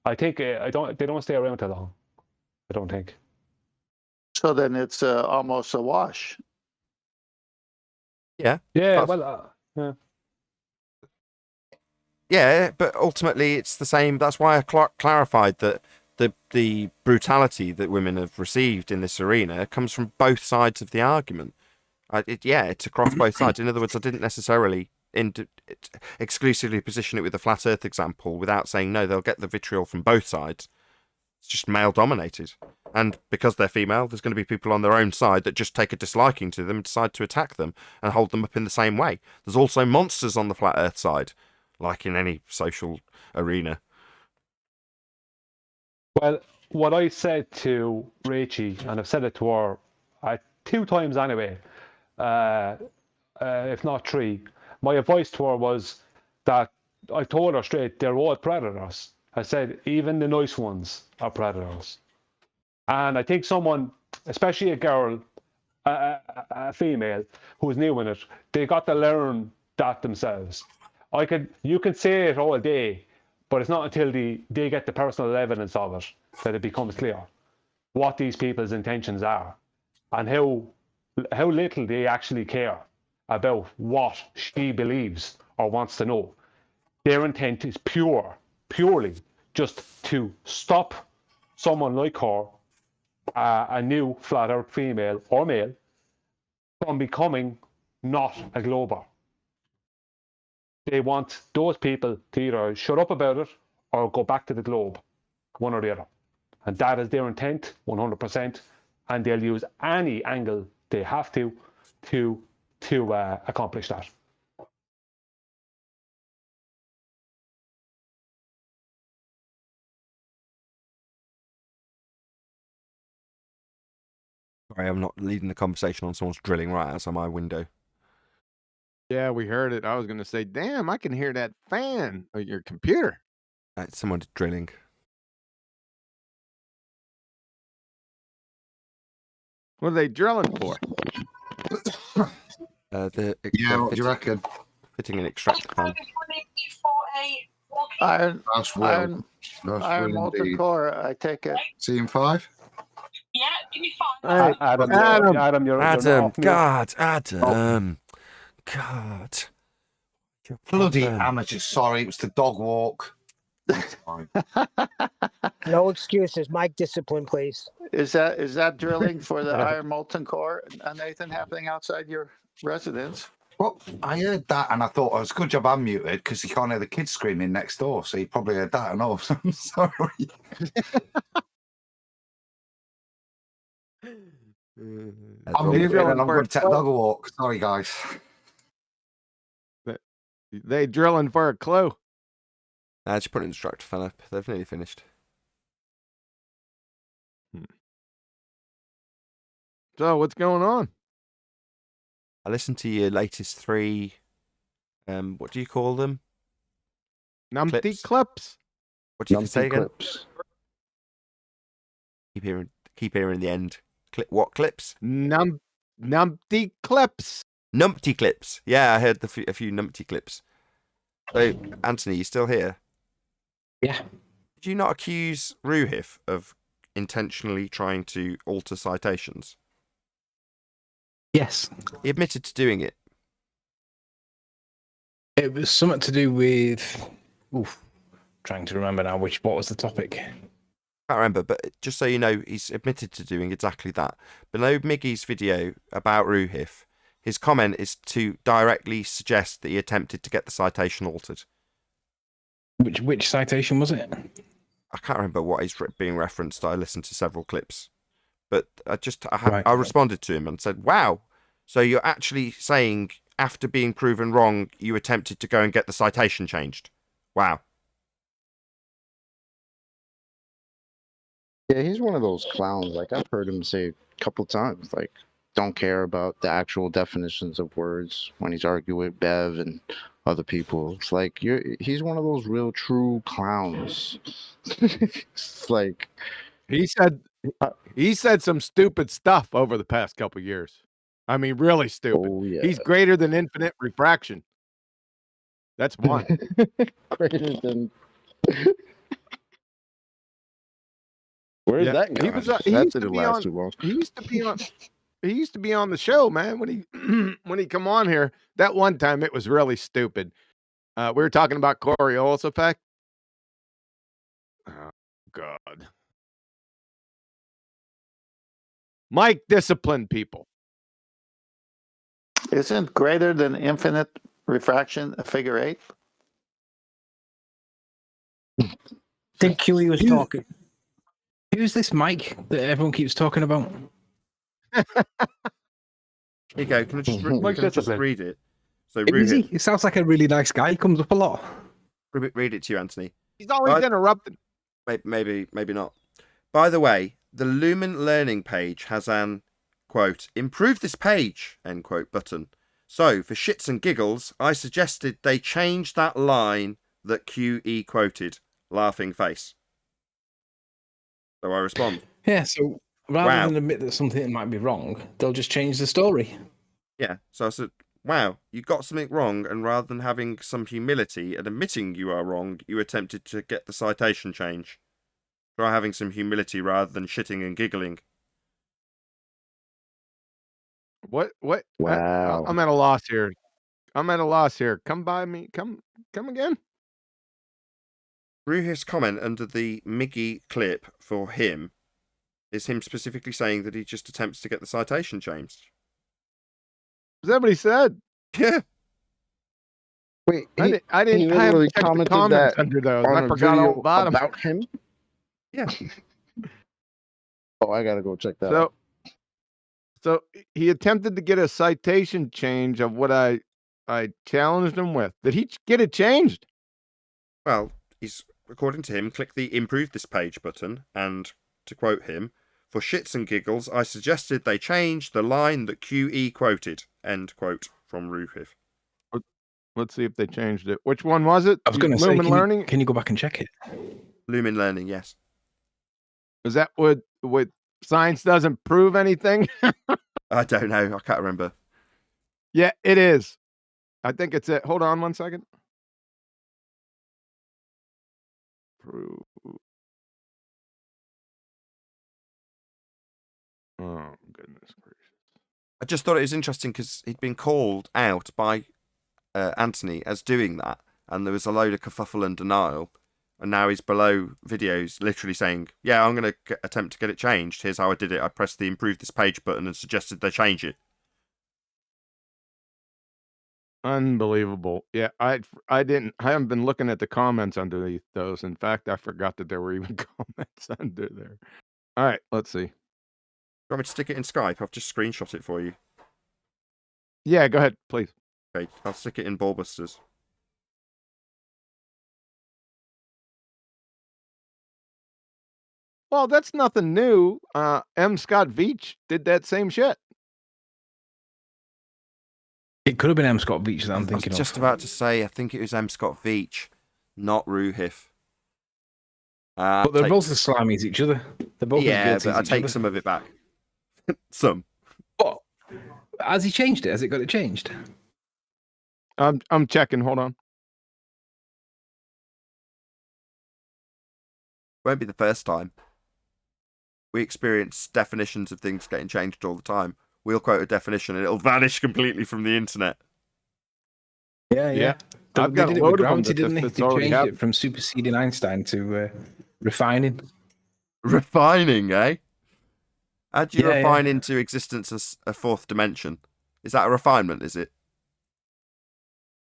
I think they don't stay around too long. I don't think. So then it's almost a wash. Yeah. Yeah. Well. Yeah. Yeah, but ultimately it's the same. That's why I clarified that the brutality that women have received in this arena comes from both sides of the argument. It's across both sides. In other words, I didn't necessarily exclusively position it with the flat Earth example without saying no. They'll get the vitriol from both sides. It's just male dominated, and because they're female, there's going to be people on their own side that just take a disliking to them and decide to attack them and hold them up in the same way. There's also monsters on the flat Earth side, like in any social arena. Well, what I said to Rachie, and I've said it to her 2 times anyway, if not 3, my advice to her was that I told her straight, they're all predators. I said, even the nice ones are predators. And I think someone, especially a girl, a female who's new in it, they got to learn that themselves. You can say it all day, but it's not until they get the personal evidence of it that it becomes clear what these people's intentions are and how little they actually care about what she believes or wants to know. Their intent is purely just to stop someone like her, a new flat earth female or male, from becoming not a glober. They want those people to either shut up about it or go back to the globe, one or the other. And that is their intent, 100%. And they'll use any angle they have to accomplish that. Sorry, I'm not leading the conversation on someone's drilling right outside my window. Yeah, we heard it. I was going to say, damn, I can hear that fan of your computer. Someone drilling. What are they drilling for? Yeah, what do you reckon? fitting an extractor fan. Iron, That's Will. iron, That's iron Will molten indeed. core. I take it. See him 5? Yeah, give me 5. Hey, Adam, Adam, you're Adam, off mute. God, Adam, God. Your Bloody problem. amateur. Sorry, it was the dog walk. Sorry. No excuses. Mic discipline, please. Is that drilling for the iron molten core, Nathan, happening outside your residence? Well, I heard that and I thought, oh, it's a good job I'm muted because you can't hear the kids screaming next door. So you probably heard that. I know. I'm sorry. I'm They muted drilling and I'm for going a to take a clue. dog a walk. Sorry, guys. They drilling for a clue. I just put an instructor fan up. They've nearly finished. So what's going on? I listened to your latest 3. What do you call them? Numpty clips. What do you say Numpty again? clips. Keep hearing the end. What clips? Numpty clips. Numpty clips. Yeah, I heard a few numpty clips. So, Anthony, you still here? Yeah. Did you not accuse Ruhif of intentionally trying to alter citations? Yes. He admitted to doing it. It was something to do with. Trying to remember now what was the topic. I can't remember, but just so you know, he's admitted to doing exactly that. Below Miggy's video about Ruhif, his comment is to directly suggest that he attempted to get the citation altered. Which citation was it? I can't remember what is being referenced. I listened to several clips, but Right. I responded to him and said, "Wow, so you're actually saying after being proven wrong, you attempted to go and get the citation changed? Wow." Yeah, he's one of those clowns. Like I've heard him say a couple times, like don't care about the actual definitions of words when he's arguing with Bev and other people. It's like he's one of those real true clowns. It's like He said some stupid stuff over the past couple years. I mean, really stupid. oh yeah, He's greater than infinite refraction. That's one. greater than. Where's Yeah, that he gone? was. He That used to didn't be last on. too long. He used to be on. He used to be on the show, man. When he when he come on here, that one time it was really stupid. We were talking about coriolis effect. Oh God, Mike, discipline people. Isn't greater than infinite refraction a figure 8? I think Huey was talking. Who's this Mike that everyone keeps talking about? Here you go. Can I just read it? So Is he? Ruhif, He sounds like a really nice guy. He comes up a lot. read it to you, Anthony. He's always interrupting. Maybe not. By the way, the Lumen Learning page has an, quote, improve this page, end quote, button. So, for shits and giggles, I suggested they change that line that QE quoted, laughing face. So I respond. Yeah, so rather than admit that something might be wrong, they'll just change the story. Yeah, so I said, wow, you got something wrong, and rather than having some humility and admitting you are wrong, you attempted to get the citation change. Try having some humility rather than shitting and giggling. What? Wow. I'm at a loss here. Come by me. Come again. Ruhis' comment under the Miggy clip for him is him specifically saying that he just attempts to get the citation changed. Is that what he said? Yeah. Wait, I didn't. he I haven't literally checked the commented comments that under those. on I a forgot all video about them. about him. Yeah. Oh, I gotta go check that out. So he attempted to get a citation change of what I challenged him with. Did he get it changed? Well, he's, according to him, click the improve this page button, and to quote him, for shits and giggles, I suggested they change the line that QE quoted, end quote, from Ruhif. Let's see if they changed it. Which one was it? I was going to say, Lumen Learning? can you go back and check it? Lumen Learning, yes. Is that what science doesn't prove anything? I don't know. I can't remember. Yeah, it is. I think it's it. Hold on one second. Oh, goodness gracious. I just thought it was interesting because he'd been called out by Anthony as doing that, and there was a load of kerfuffle and denial, and now he's below videos literally saying, yeah, I'm going to attempt to get it changed. Here's how I did it. I pressed the improve this page button and suggested they change it. Unbelievable. Yeah, I haven't been looking at the comments underneath those. In fact, I forgot that there were even comments under there. All right, let's see. You want me to stick it in Skype? I've just screenshot it for you. Yeah, go ahead, please. Okay, I'll stick it in Ballbusters. Well, that's nothing new. M. Scott Veach did that same shit. It could have been M. Scott Veach that I'm thinking I was just about to say, I think it was M. Scott Veach, not Ruhif. But they're both as slimy as each other. They're both yeah, as guilty but I as each take other. some of it back. Some. What? Has he changed it? Has it got it changed? I'm checking. Hold on. Won't be the first time. We experience definitions of things getting changed all the time. We'll quote a definition and it'll vanish completely from the internet. Yeah. I've They got did a it load with of them gravity, didn't they? that's They already changed happened. it from superseding Einstein to refining. Refining, eh? How do you Yeah, refine into existence as a fourth dimension? Is that a refinement, is it?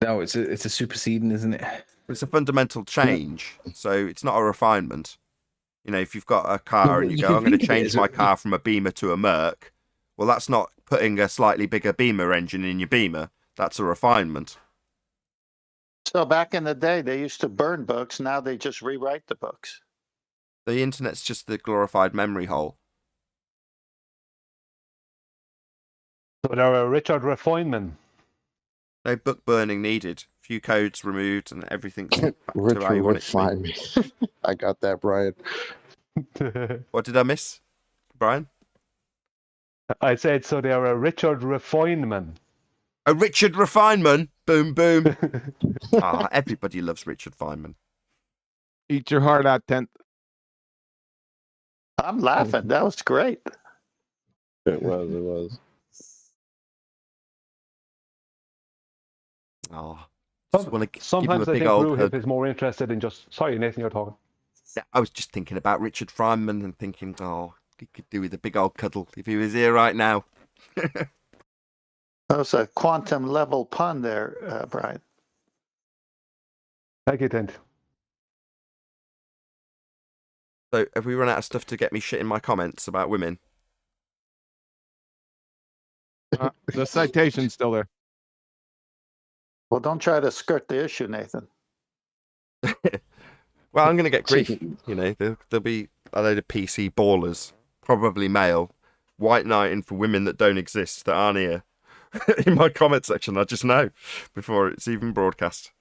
No, it's a superseding, isn't it? It's a fundamental change, so it's not a refinement. You know, if you've got a car No, and you you go, can I'm going to think of it change as my car from a Beamer to a Merc, well, that's not putting a slightly bigger Beamer engine in your Beamer. That's a refinement. So back in the day, they used to burn books. Now they just rewrite the books. The internet's just the glorified memory hole. So there are Richard Refinement. No book burning needed. Few codes removed and everything's back to how Richard you want it to be. Refinement. I got that, Brian. What did I miss, Brian? I said, so there are Richard Refinement. A Richard Refinement. Boom, boom. Everybody loves Richard Feynman. Eat your heart out, 10th. I'm laughing. That was great. It was. Just want to give him Sometimes a I big think old Ruhif hug. is more interested in just... Sorry, Nathan, you're talking. Yeah, I was just thinking about Richard Feynman and thinking, he could do with a big old cuddle if he was here right now. That was a quantum level pun there, Brian. Thank you, Tent. So, have we run out of stuff to get me shit in my comments about women? The citation's still there. Well, don't try to skirt the issue, Nathan. Well, I'm going to get grief. You know, there'll be a load of PC ballers, probably male, white knighting for women that don't exist, that aren't here. In my comment section, I just know before it's even broadcast.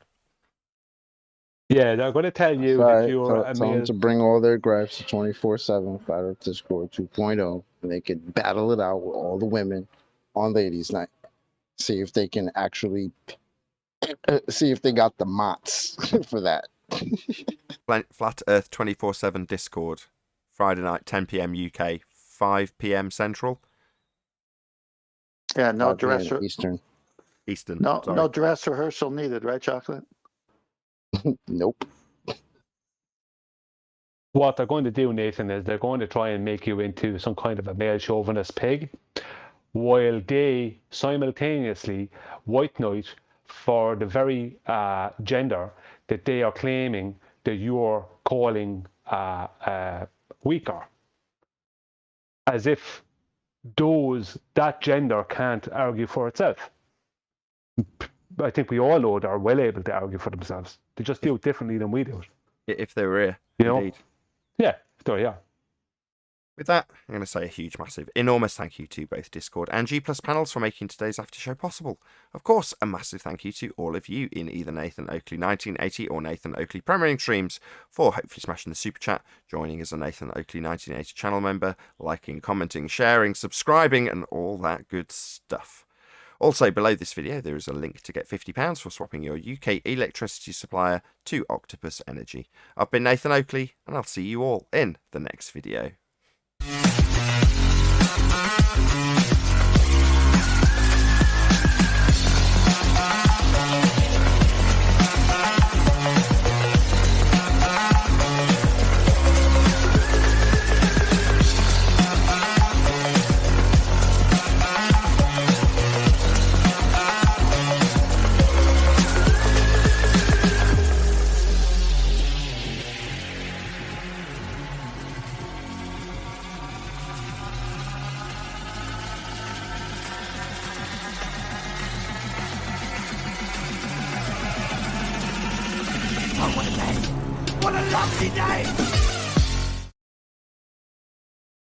Yeah, they're going to tell you that you're a tell them male. to bring all their gripes to 24/7 Flat Earth Discord 2.0, and they could battle it out with all the women on Ladies' Night. See if they can actually see if they got the mots for that. Flat Earth 24/7 Discord, Friday night, 10 p.m. UK, 5 p.m. Central. Yeah, no 5 p.m. dress. Eastern. No, sorry. no dress rehearsal needed, right, Chocolate? Nope. What they're going to do, Nathan, is they're going to try and make you into some kind of a male chauvinist pig, while they simultaneously white knight for the very gender that they are claiming that you're calling weaker. As if that gender can't argue for itself. I think we all know they're well able to argue for themselves. They just do it differently than we do it. If they were here, You know? indeed. Yeah, yeah. With that, I'm going to say a huge, massive, enormous thank you to both Discord and G Plus panels for making today's after show possible. Of course, a massive thank you to all of you in either Nathan Oakley 1980 or Nathan Oakley premiering streams for hopefully smashing the super chat, joining as a Nathan Oakley 1980 channel member, liking, commenting, sharing, subscribing, and all that good stuff. Also, below this video, there is a link to get £50 for swapping your UK electricity supplier to Octopus Energy. I've been Nathan Oakley, and I'll see you all in the next video. What a lovely day!